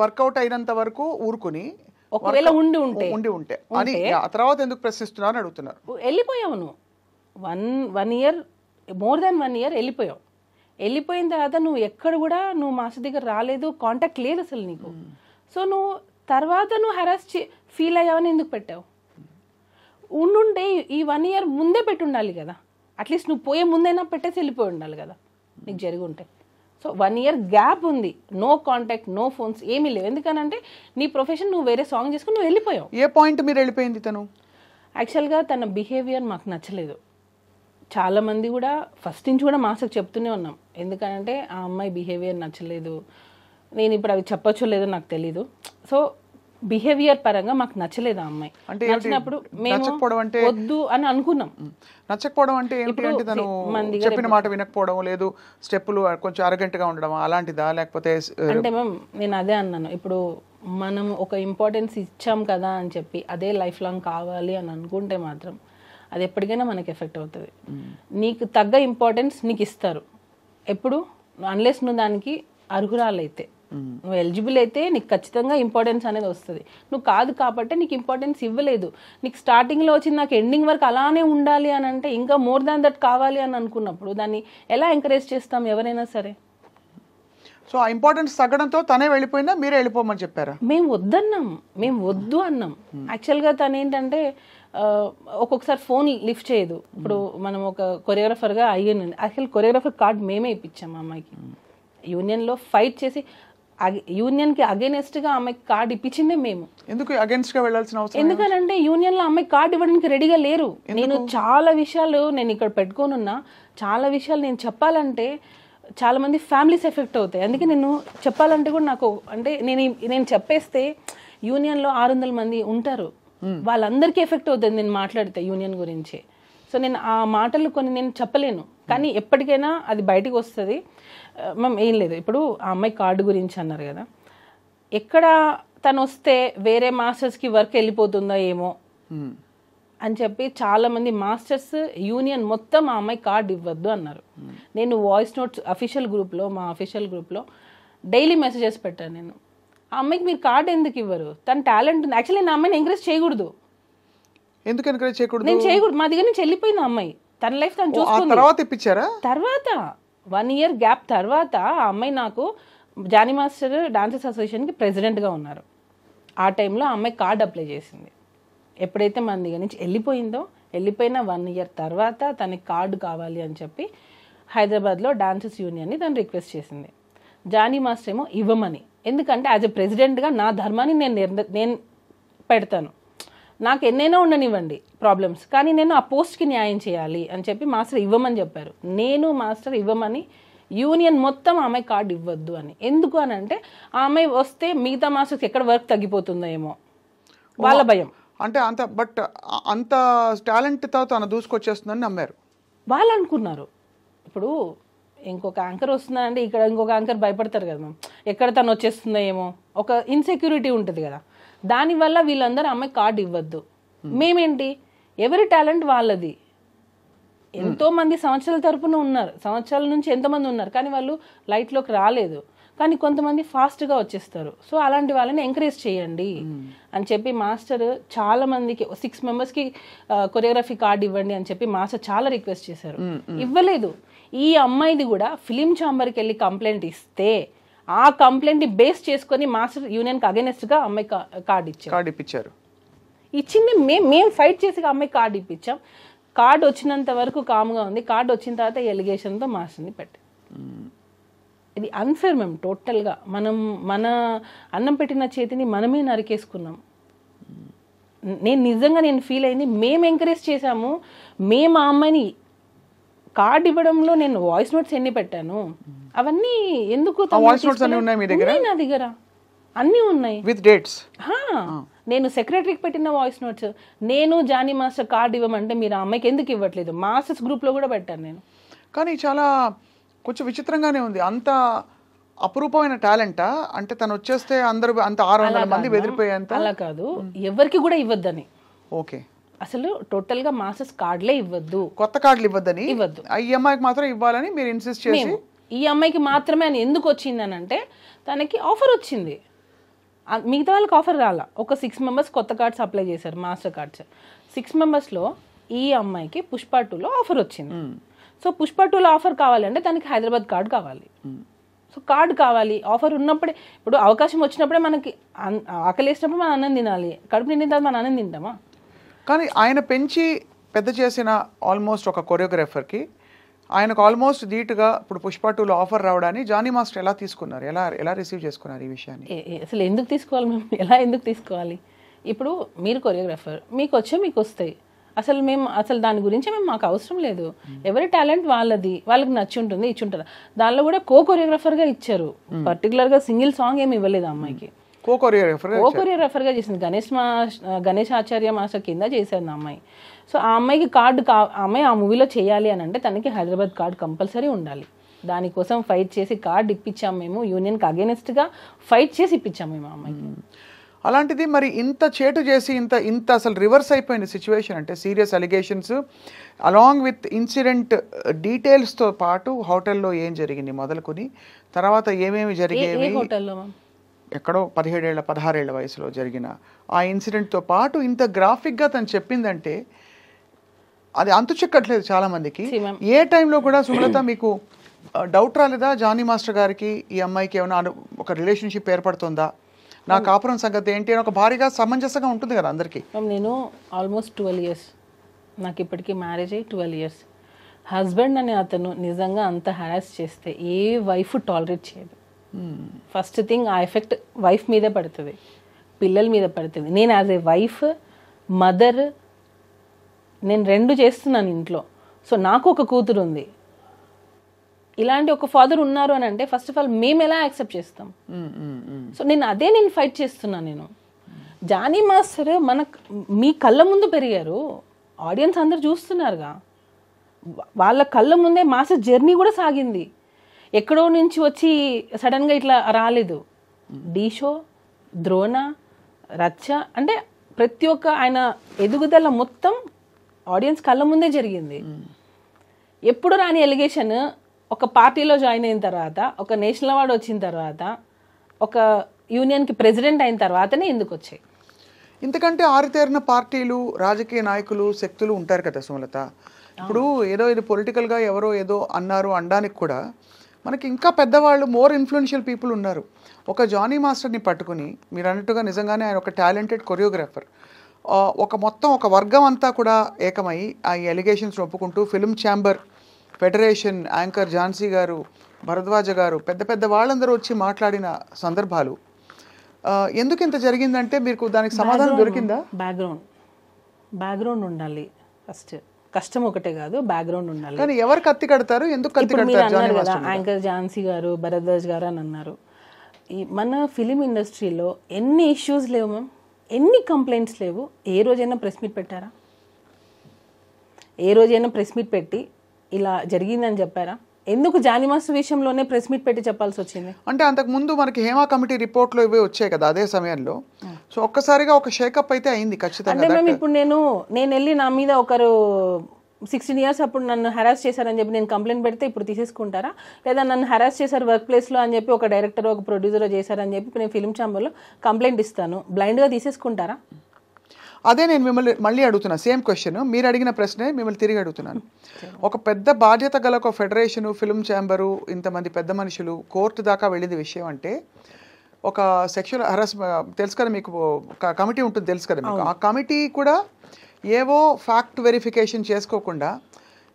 [SPEAKER 2] వర్కౌట్ అయినంత వరకు ఊరుకుని
[SPEAKER 3] ఒకవేళ ఉండి
[SPEAKER 2] ఉంటే అని ఆ తర్వాత ఎందుకు ప్రశ్నిస్తున్నారు అని అడుగుతున్నారు.
[SPEAKER 3] వెళ్ళిపోయావు నువ్వు 1 year, మోర్ దాన్ 1 year వెళ్ళిపోయావు. వెళ్ళిపోయిన తర్వాత నువ్వు ఎక్కడ కూడా నువ్వు మాస్టర్ దగ్గర రాలేదు, కాంటాక్ట్ లేదు అసలు నీకు. సో నువ్వు తర్వాత నువ్వు హెరాస్ ఫీల్ అయ్యావని ఎందుకు పెట్టావు? ఉండుంటే ఈ 1 year ముందే పెట్టి ఉండాలి కదా, అట్లీస్ట్ నువ్వు పోయే ముందైనా పెట్టేసి వెళ్ళిపోయి ఉండాలి కదా నీకు జరిగి ఉంటే. సో 1 year గ్యాప్ ఉంది, నో కాంటాక్ట్, నో ఫోన్స్, ఏమీ లేవు. ఎందుకనంటే నీ ప్రొఫెషన్ నువ్వు వేరే సాంగ్ చేసుకుని నువ్వు వెళ్ళిపోయావు.
[SPEAKER 2] ఏ పాయింట్ మీరు వెళ్ళిపోయింది తను?
[SPEAKER 3] యాక్చువల్గా తన బిహేవియర్ మాకు నచ్చలేదు. చాలామంది కూడా ఫస్ట్ నుంచి కూడా మాస్టర్కి చెప్తూనే ఉన్నాం, ఎందుకంటే ఆ అమ్మాయి బిహేవియర్ నచ్చలేదు. నేను ఇప్పుడు అవి చెప్పొచ్చో లేదో నాకు తెలీదు. సో బిహేవియర్ పరంగా మాకు నచ్చలేదు ఆ అమ్మాయి.
[SPEAKER 2] అంటే
[SPEAKER 3] నచ్చినప్పుడు మేము వద్దు అని అనుకున్నాం.
[SPEAKER 2] నచ్చకపోవడం అంటే ఏంటి అంటే తను చెప్పిన మాట వినకపోవడం, లేదు స్టెప్పులు కొంచెం అరగంటగా ఉండడం అలాంటిదా, లేకపోతే
[SPEAKER 3] అంటే మ్యామ్ నేను అదే అన్నాను, ఇప్పుడు మనం ఒక ఇంపార్టెన్స్ ఇచ్చాం కదా అని చెప్పి అదే లైఫ్ లాంగ్ కావాలి అని అనుకుంటే మాత్రం అది ఎప్పటికైనా మనకి ఎఫెక్ట్ అవుతుంది. నీకు తగ్గ ఇంపార్టెన్స్ నీకు ఇస్తారు ఎప్పుడు, అన్లెస్ నువ్వు దానికి అర్హురాలైతే, నువ్వు ఎలిజిబుల్ అయితే నీకు ఖచ్చితంగా ఇంపార్టెన్స్ అనేది వస్తుంది. నువ్వు కాదు కాబట్టి నీకు ఇంపార్టెన్స్ ఇవ్వలేదు. నీకు స్టార్టింగ్లో వచ్చింది నాకు ఎండింగ్ వరకు అలానే ఉండాలి అని అంటే ఇంకా మోర్ దాన్ దట్ కావాలి అని అనుకున్నప్పుడు దాన్ని ఎలా ఎంకరేజ్ చేస్తాం ఎవరైనా సరే.
[SPEAKER 2] సో ఆ ఇంపార్టెన్స్ తగ్గడంతో తనే వెళ్ళిపోయిందా, మీరే వెళ్ళిపోమని చెప్పారా?
[SPEAKER 3] మేము వద్దన్నాం, మేము వద్దు అన్నాం. యాక్చువల్గా తను ఏంటంటే ఒక్కొక్కసారి ఫోన్ లిఫ్ట్ చేయదు. ఇప్పుడు మనం ఒక కొరియోగ్రాఫర్గా అయ్యింది, యాక్చువల్ కొరియోగ్రాఫర్ కార్డ్ మేమే ఇప్పించాం ఆ అమ్మాయికి. యూనియన్లో ఫైట్ చేసి యూనియన్కి అగేనెస్ట్గా అమ్మాయికి కార్డు ఇప్పించిందే మేము.
[SPEAKER 2] ఎందుకు అగేన్స్ట్గా వెళ్ళాల్సిన అవసరం?
[SPEAKER 3] ఎందుకనంటే యూనియన్లో అమ్మాయి కార్డు ఇవ్వడానికి రెడీగా లేరు. నేను చాలా విషయాలు నేను ఇక్కడ పెట్టుకోనున్నా, చాలా విషయాలు నేను చెప్పాలంటే చాలా మంది ఫ్యామిలీస్ ఎఫెక్ట్ అవుతాయి. అందుకే నేను చెప్పాలంటే కూడా నాకు అంటే నేను చెప్పేస్తే యూనియన్లో 600 మంది ఉంటారు, వాళ్ళందరికీ ఎఫెక్ట్ అవుతుంది నేను మాట్లాడితే యూనియన్ గురించి. సో నేను ఆ మాటలు కొన్ని నేను చెప్పలేను, కానీ ఎప్పటికైనా అది బయటకు వస్తుంది. మ్యామ్ ఏం లేదు, ఇప్పుడు ఆ అమ్మాయి కార్డు గురించి అన్నారు కదా, ఎక్కడ తను వస్తే వేరే మాస్టర్స్కి వర్క్ వెళ్ళిపోతుందో ఏమో అని చెప్పి చాలామంది మాస్టర్స్ యూనియన్ మొత్తం ఆ అమ్మాయి కార్డు ఇవ్వద్దు అన్నారు. నేను వాయిస్ నోట్స్ అఫీషియల్ గ్రూప్లో, మా అఫీషియల్ గ్రూప్లో డైలీ మెసేజెస్ పెట్టాను. నేను ఆ అమ్మాయికి మీరు కార్డు ఎందుకు ఇవ్వరు, తన టాలెంట్ ఉంది. యాక్చువల్లీ నేను అమ్మాయిని ఎంకరేజ్ చేయకూడదు.
[SPEAKER 2] ఎందుకు ఎంకరేజ్ చేయకూడదు?
[SPEAKER 3] నేను చేయకూడదు, మా దగ్గర నుంచి వెళ్ళిపోయింది ఆ అమ్మాయి, తన లైఫ్ తను చూసుకుంది.
[SPEAKER 2] తర్వాత ఇప్పించారా?
[SPEAKER 3] తర్వాత 1 year గ్యాప్ తర్వాత ఆ అమ్మాయి నాకు జానీ మాస్టర్ డాన్సర్స్ అసోసియేషన్కి ప్రెసిడెంట్గా ఉన్నారు. ఆ టైంలో ఆ అమ్మాయి కార్డు అప్లై చేసింది. ఎప్పుడైతే మన దగ్గర నుంచి వెళ్ళిపోయిందో, వెళ్ళిపోయిన 1 year తర్వాత తనకి కార్డు కావాలి అని చెప్పి హైదరాబాద్లో డాన్సర్స్ యూనియన్ని తను రిక్వెస్ట్ చేసింది. జానీ మాస్టర్ ఏమో ఇవ్వమని, ఎందుకంటే యాజ్ ఎ ప్రెసిడెంట్గా నా ధర్మాన్ని నేను పెడతాను, నాకు ఎన్నైనా ఉండనివ్వండి ప్రాబ్లమ్స్, కానీ నేను ఆ పోస్ట్కి న్యాయం చేయాలి అని చెప్పి మాస్టర్ ఇవ్వమని చెప్పారు. నేను మాస్టర్ ఇవ్వమని, యూనియన్ మొత్తం ఆమె కార్డు ఇవ్వద్దు అని. ఎందుకు అని అంటే ఆ అమ్మాయి వస్తే మిగతా మాస్టర్స్కి ఎక్కడ వర్క్ తగ్గిపోతుందో ఏమో వాళ్ళ భయం.
[SPEAKER 2] అంటే అంత టాలెంట్తో తను దూసుకొచ్చేస్తుందని నమ్మారు
[SPEAKER 3] వాళ్ళు అనుకున్నారు. ఇప్పుడు ఇంకొక యాంకర్ వస్తుందంటే ఇక్కడ ఇంకొక యాంకర్ భయపడతారు కదా మ్యామ్, ఎక్కడ తను వచ్చేస్తుందో ఏమో, ఒక ఇన్సెక్యూరిటీ ఉంటుంది కదా, దానివల్ల వీళ్ళందరూ అమ్మాయి కార్డు ఇవ్వద్దు. మేమేంటి, ఎవరి టాలెంట్ వాళ్ళది. ఎంతోమంది సంవత్సరాల తరపున ఉన్నారు, సంవత్సరాల నుంచి ఎంతమంది ఉన్నారు, కానీ వాళ్ళు లైట్లోకి రాలేదు. కానీ కొంతమంది ఫాస్ట్గా వచ్చేస్తారు. సో అలాంటి వాళ్ళని ఎంకరేజ్ చేయండి అని చెప్పి మాస్టర్ చాలా మందికి 6 members కొరియోగ్రఫీ కార్డు ఇవ్వండి అని చెప్పి మాస్టర్ చాలా రిక్వెస్ట్ చేశారు, ఇవ్వలేదు. ఈ అమ్మాయిది కూడా ఫిలిం ఛాంబర్కి వెళ్ళి కంప్లైంట్ ఇస్తే ఆ కంప్లైంట్ని బేస్ చేసుకొని మాస్టర్ యూనియన్కి అగెనెస్ట్గా అమ్మాయి కార్డు ఇప్పించారు. ఇచ్చింది మేము ఫైట్ చేసి అమ్మాయి కార్డు ఇప్పించాం. కార్డు వచ్చినంత వరకు కామ్గా ఉంది. కార్డు వచ్చిన తర్వాత ఎలిగేషన్తో మాస్టర్ని పెట్టి, ఇది అన్ఫేర్ మేము టోటల్గా. మన అన్నం పెట్టిన చేతిని మనమే నరికేసుకున్నాం. నేను ఫీల్ అయింది, మేము ఎంకరేజ్ చేశాము. మేము ఆ అమ్మాయిని కార్డు ఇవ్వడంలో నేను వాయిస్ నోట్స్ ఎన్ని పెట్టాను, అవన్నీ ఎందుకు నా దగ్గర అన్నీ ఉన్నాయి విత్ డేట్స్. నేను సెక్రటరీకి పెట్టిన వాయిస్ నోట్స్, నేను జానీ మాస్టర్ కార్డు ఇవ్వమంటే మీరు ఆ అమ్మాయికి ఎందుకు ఇవ్వట్లేదు, మాస్టర్స్ గ్రూప్లో కూడా పెట్టాను నేను.
[SPEAKER 2] కానీ చాలా కొంచెం విచిత్రంగానే ఉంది. అంత అపురూపమైన టాలెంటా అంటే తను వచ్చేస్తే అందరూ అంత 600 మంది బెదిరిపోయేంత?
[SPEAKER 3] అలా కాదు, ఎవరికి కూడా ఇవ్వద్దని.
[SPEAKER 2] ఓకే,
[SPEAKER 3] అసలు టోటల్ గా మాస్టర్స్ కార్డులే ఇవ్వద్దు,
[SPEAKER 2] కొత్త కార్డులు ఇవ్వద్దని. ఈ అమ్మాయికి మాత్రం ఇవ్వాలని మీరు ఇన్సిస్ట్ చేసి,
[SPEAKER 3] ఈ అమ్మాయికి మాత్రమే అని ఎందుకు వచ్చింది అని అంటే తనకి ఆఫర్ వచ్చింది, మిగతా వాళ్ళకి ఆఫర్ రాలా. ఒక 6 members కొత్త కార్డ్స్ అప్లై చేశారు, మాస్టర్ కార్డ్స్. 6 membersలో ఈ అమ్మాయికి పుష్ప 2లో ఆఫర్ వచ్చింది. సో పుష్ప 2లో ఆఫర్ కావాలంటే తనకి హైదరాబాద్ కార్డు కావాలి. సో కార్డు కావాలి, ఆఫర్ ఉన్నప్పుడే. ఇప్పుడు అవకాశం వచ్చినప్పుడే మనకి ఆకలేసినప్పుడు మనం అన్నం తినాలి, కడుపు నిండిన తర్వాత మనం అన్నం తింటామా?
[SPEAKER 2] కానీ ఆయన పెంచి పెద్ద చేసిన ఆల్మోస్ట్ ఒక కొరియోగ్రాఫర్కి ఆయనకు ఆల్మోస్ట్ ధీటుగా ఇప్పుడు పుష్ప 2లో ఆఫర్ రావడాన్ని జానీ మాస్టర్ ఎలా తీసుకున్నారు, ఎలా రిసీవ్ చేసుకున్నారు ఈ విషయాన్ని?
[SPEAKER 3] అసలు ఎందుకు తీసుకోవాలి మేము, ఎలా ఎందుకు తీసుకోవాలి? ఇప్పుడు మీరు కొరియోగ్రాఫర్, మీకు వస్తాయి. అసలు దాని గురించి మాకు అవసరం లేదు. ఎవరి టాలెంట్ వాళ్ళది, వాళ్ళకి నచ్చి ఉంటుంది, ఇచ్చి ఉంటారు. దానిలో కూడా కొరియోగ్రాఫర్ గా ఇచ్చారు, పర్టికులర్ గా సింగిల్ సాంగ్ ఏమి ఇవ్వలేదు అమ్మాయికి. కొరియోగ్రాఫర్ గా చేసింది గణేష్ ఆచార్య మాస్టర్ కింద చేశారు ఆ అమ్మాయి. సో ఆ అమ్మాయికి అమ్మాయి ఆ మూవీలో చేయాలి అని అంటే తనకి హైదరాబాద్ కార్డు కంపల్సరీ ఉండాలి. దానికోసం ఫైట్ చేసి కార్డు ఇప్పించాం మేము, యూనియన్కి అగేనెస్ట్ గా ఫైట్ చేసి ఇప్పించాం మేము ఆ అమ్మాయికి.
[SPEAKER 2] అలాంటిది మరి ఇంత చేటు చేసి ఇంత అసలు రివర్స్ అయిపోయింది సిచ్యువేషన్. అంటే serious allegations along with incident డీటెయిల్స్తో పాటు హోటల్లో ఏం జరిగింది మొదలుకొని తర్వాత ఏమేమి జరిగేవి, ఎక్కడో 17 16 ఏళ్ల వయసులో జరిగిన ఆ ఇన్సిడెంట్తో పాటు ఇంత గ్రాఫిక్గా తను చెప్పిందంటే అది అంతు చెక్కట్లేదు చాలామందికి. ఏ టైంలో కూడా సుమలత మీకు డౌట్ రాలేదా జానీ మాస్టర్ గారికి ఈ అమ్మాయికి ఏమైనా ఒక రిలేషన్షిప్ ఏర్పడుతుందా, నా కాపురం సంగతి ఏంటి అని ఒక భారీగా సమంజసంగా ఉంటుంది కదా అందరికీ?
[SPEAKER 3] నేను ఆల్మోస్ట్ 12 years, నాకు ఇప్పటికీ మ్యారేజ్ అయ్యి 12 years. హస్బెండ్ అనే అతను నిజంగా అంత హరాస్ చేస్తే ఏ వైఫ్ టాలరేట్ చేయదు. ఫస్ట్ థింగ్ ఆ ఎఫెక్ట్ వైఫ్ మీదే పడుతుంది, పిల్లల మీద పడుతుంది. నేను యాజ్ ఏ వైఫ్, మదర్, నేను 2 చేస్తున్నాను ఇంట్లో. సో నాకు ఒక కూతురు ఉంది, ఇలాంటి ఒక ఫాదర్ ఉన్నారు అని అంటే ఫస్ట్ ఆఫ్ ఆల్ మేము ఎలా యాక్సెప్ట్ చేస్తాం? సో నేను ఫైట్ చేస్తున్నాను. నేను జానీ మాస్టర్ మీ కళ్ళ ముందు పెరిగారు, ఆడియన్స్ అందరు చూస్తున్నారుగా, వాళ్ళ కళ్ళ ముందే మాస్టర్ జర్నీ కూడా సాగింది. ఎక్కడో నుంచి వచ్చి సడన్గా ఇట్లా రాలేదు. డీ షో, ద్రోణ, రచ్చ అంటే ప్రతి ఒక్క ఆయన ఎదుగుదల మొత్తం ఆడియన్స్ కళ్ళ ముందే జరిగింది. ఎప్పుడు రాని ఎలిగేషన్ ఒక పార్టీలో జాయిన్ అయిన తర్వాత, ఒక నేషనల్ అవార్డు వచ్చిన తర్వాత, ఒక యూనియన్కి ప్రెసిడెంట్ అయిన తర్వాతనే ఎందుకు వచ్చాయి?
[SPEAKER 2] ఇంతకంటే ఆరితేరిన పార్టీలు, రాజకీయ నాయకులు, శక్తులు ఉంటారు కదా సుమలత. ఇప్పుడు ఇది పొలిటికల్గా ఎవరో ఏదో అన్నారు అనడానికి కూడా మనకి ఇంకా పెద్దవాళ్ళు, మోర్ ఇన్ఫ్లుయెన్షియల్ పీపుల్ ఉన్నారు. ఒక జానీ మాస్టర్ని పట్టుకుని మీరు అన్నట్టుగా నిజంగానే ఆయన ఒక టాలెంటెడ్ కొరియోగ్రాఫర్, ఒక వర్గం అంతా కూడా ఏకమై ఆ ఎలిగేషన్స్ ఒప్పుకుంటూ film chamber, federation, anchor Jhansi గారు, భరద్వాజ గారు, పెద్ద వాళ్ళందరూ వచ్చి మాట్లాడిన సందర్భాలు. ఎందుకు ఇంత జరిగిందంటే మీకు దానికి సమాధానం దొరికిందా?
[SPEAKER 3] బ్యాక్గ్రౌండ్ ఉండాలి ఫస్ట్. కష్టం ఒకటే కాదు, బ్యాక్గ్రౌండ్ ఉండాలి.
[SPEAKER 2] కానీ ఎవరు కత్తి కడతారు, ఎందుకు కత్తి కడతారు?
[SPEAKER 3] యాంకర్ ఝాన్సీ గారు, భరద్వాజ్ గారు అని అన్నారు. మన ఫిలిం ఇండస్ట్రీలో ఎన్ని ఇష్యూస్ లేవు మ్యామ్, ఎన్ని కంప్లైంట్స్ లేవు. ఏ రోజైనా ప్రెస్ మీట్ పెట్టారా? ఏ రోజైనా ప్రెస్ మీట్ పెట్టి ఇలా జరిగిందని చెప్పారా? ఎందుకు జానీ మాస్టర్ విషయంలోనే ప్రెస్ మీట్ పెట్టి చెప్పాల్సి వచ్చింది?
[SPEAKER 2] అంటే అంతకు ముందు మనకి హేమా కమిటీ రిపోర్ట్లో ఇవే వచ్చాయి కదా అదే సమయంలో. సో ఒక్కసారిగా ఒక షేకప్ అయితే అయింది ఖచ్చితంగా.
[SPEAKER 3] అంటే మేము ఇప్పుడు నేను వెళ్ళి నా మీద ఒకరు 16 years అప్పుడు నన్ను హెరాస్ చేశారని చెప్పి నేను కంప్లైంట్ పెడితే ఇప్పుడు తీసేసుకుంటారా? లేదా నన్ను హెరాస్ చేశారు వర్క్ ప్లేస్లో అని చెప్పి ఒక డైరెక్టర్, ఒక ప్రొడ్యూసర్ చేశారని చెప్పి నేను ఫిల్మ్ ఛాంబర్లో కంప్లైంట్ ఇస్తాను, బ్లైండ్గా తీసేసుకుంటారా?
[SPEAKER 2] అదే నేను మిమ్మల్ని మళ్ళీ అడుగుతున్నా, సేమ్ క్వశ్చన్ మీరు అడిగిన ప్రశ్నే మిమ్మల్ని తిరిగి అడుగుతున్నాను. ఒక పెద్ద బాధ్యత గల ఒక ఫెడరేషను, ఫిల్మ్ ఛాంబరు, ఇంతమంది పెద్ద మనుషులు కోర్టు దాకా వెళ్ళింది విషయం అంటే ఒక సెక్షువల్ హెరాస్ తెలుసు కదా మీకు, ఒక కమిటీ ఉంటుంది తెలుసు కదా మీకు. ఆ కమిటీ కూడా ఏవో ఫ్యాక్ట్ వెరిఫికేషన్ చేసుకోకుండా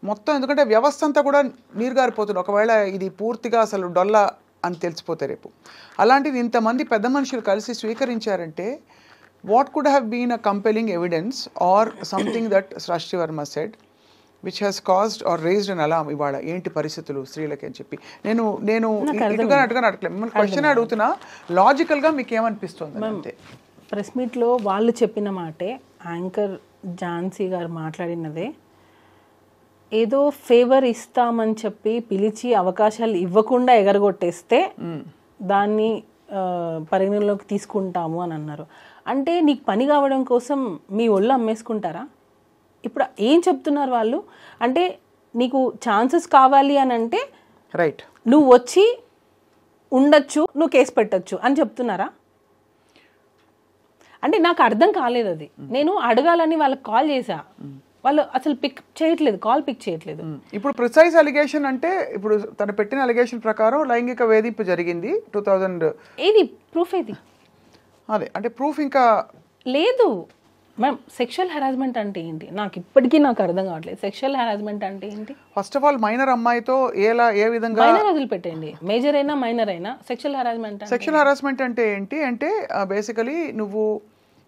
[SPEAKER 2] మొత్తం, ఎందుకంటే వ్యవస్థ అంతా కూడా నీరుగారిపోతుంది ఒకవేళ ఇది పూర్తిగా అసలు డొల్లా అని తెలిసిపోతే రేపు. అలాంటిది ఇంతమంది పెద్ద మనుషులు కలిసి స్వీకరించారంటే what could have been a compelling evidence or something that Srashti Verma said which has caused or raised an alarm ఇవాళ ఏంటి పరిస్థితులు స్త్రీలకి అని చెప్పి. నేను ఇటుగా అడగలేదు, మిమ్మల్ని క్వశ్చన్ అడుగుతున్నా, లాజికల్గా మీకు ఏమనిపిస్తుంది అంతే.
[SPEAKER 3] ప్రెస్ మీట్లో వాళ్ళు చెప్పిన మాటే, యాంకర్ ఝాన్సీ గారు మాట్లాడినదే, ఏదో ఫేవర్ ఇస్తామని చెప్పి పిలిచి అవకాశాలు ఇవ్వకుండా ఎగరగొట్టేస్తే దాన్ని పరిగణలోకి తీసుకుంటాము అని అన్నారు. అంటే నీకు పని కావడం కోసం మీ ఒళ్ళు అమ్మేసుకుంటారా? ఇప్పుడు ఏం చెప్తున్నారు వాళ్ళు అంటే, నీకు ఛాన్సెస్ కావాలి అని అంటే
[SPEAKER 2] రైట్
[SPEAKER 3] నువ్వు వచ్చి ఉండొచ్చు, నువ్వు కేసు పెట్టచ్చు అని చెప్తున్నారా? అంటే నాకు అర్థం కాలేదు అది. నేను అడగాలని వాళ్ళకి కాల్ చేశా, వాళ్ళు అసలు కాల్ పిక్ చేయట్లేదు.
[SPEAKER 2] ఇప్పుడు ప్రిసైజ్ అలిగేషన్ అంటే ఇప్పుడు తను పెట్టిన అలిగేషన్ ప్రకారం లైంగిక వేధింపు జరిగింది 2000.
[SPEAKER 3] ఏది ప్రూఫ్? ఏది
[SPEAKER 2] అదే అంటే ప్రూఫ్ ఇంకా
[SPEAKER 3] లేదు మ్యామ్. సెక్షువల్ హెరాస్మెంట్ అంటే ఏంటి నాకు ఇప్పటికీ అర్థం కావట్లేదు. సెక్షువల్ హెరాస్మెంట్ అంటే ఏంటి?
[SPEAKER 2] ఫస్ట్ ఆఫ్ ఆల్ మైనర్ అమ్మాయితో ఏ విధంగా,
[SPEAKER 3] మైనర్ వదిలిపెట్టండి, మేజర్ అయినా మైనర్ అయినా సెక్షువల్ హెరాస్మెంట్.
[SPEAKER 2] సెక్షువల్ హెరాస్మెంట్ అంటే ఏంటి అంటే బేసికలీ నువ్వు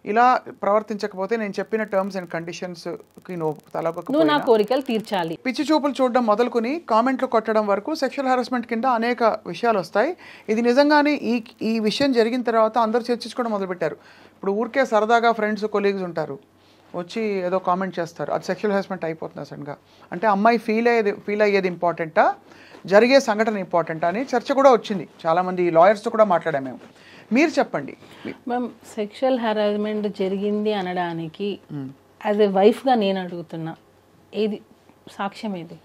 [SPEAKER 2] ఇలా ప్రవర్తించకపోతే నేను చెప్పిన టర్మ్స్ అండ్ కండిషన్స్కి
[SPEAKER 3] నువ్వు నా
[SPEAKER 2] తలపకపోయినా
[SPEAKER 3] కోరికలు తీర్చాలి.
[SPEAKER 2] పిచ్చి చూపులు చూడడం మొదలుకొని కామెంట్లు కొట్టడం వరకు సెక్షువల్ హారాస్మెంట్ కింద అనేక విషయాలు వస్తాయి. ఇది నిజంగానే ఈ విషయం జరిగిన తర్వాత అందరూ చర్చించుకోవడం మొదలుపెట్టారు. ఇప్పుడు ఊరికే సరదాగా ఫ్రెండ్స్ కొలీగ్స్ ఉంటారు, వచ్చి ఏదో కామెంట్ చేస్తారు, అది సెక్షువల్ హారాస్మెంట్ అయిపోతుంది సడన్గా. అంటే అమ్మాయి ఫీల్ అయ్యేది ఇంపార్టెంటా, జరిగే సంఘటన ఇంపార్టెంటా అని చర్చ కూడా వచ్చింది. చాలామంది లాయర్స్తో కూడా మాట్లాడాము మేము. మీరు చెప్పండి
[SPEAKER 3] మ్యామ్, సెక్షువల్ హెరాస్మెంట్ జరిగింది అనడానికి యాజ్ ఎ వైఫ్గా నేను అడుగుతున్నా, ఏది సాక్ష్యం ఏది?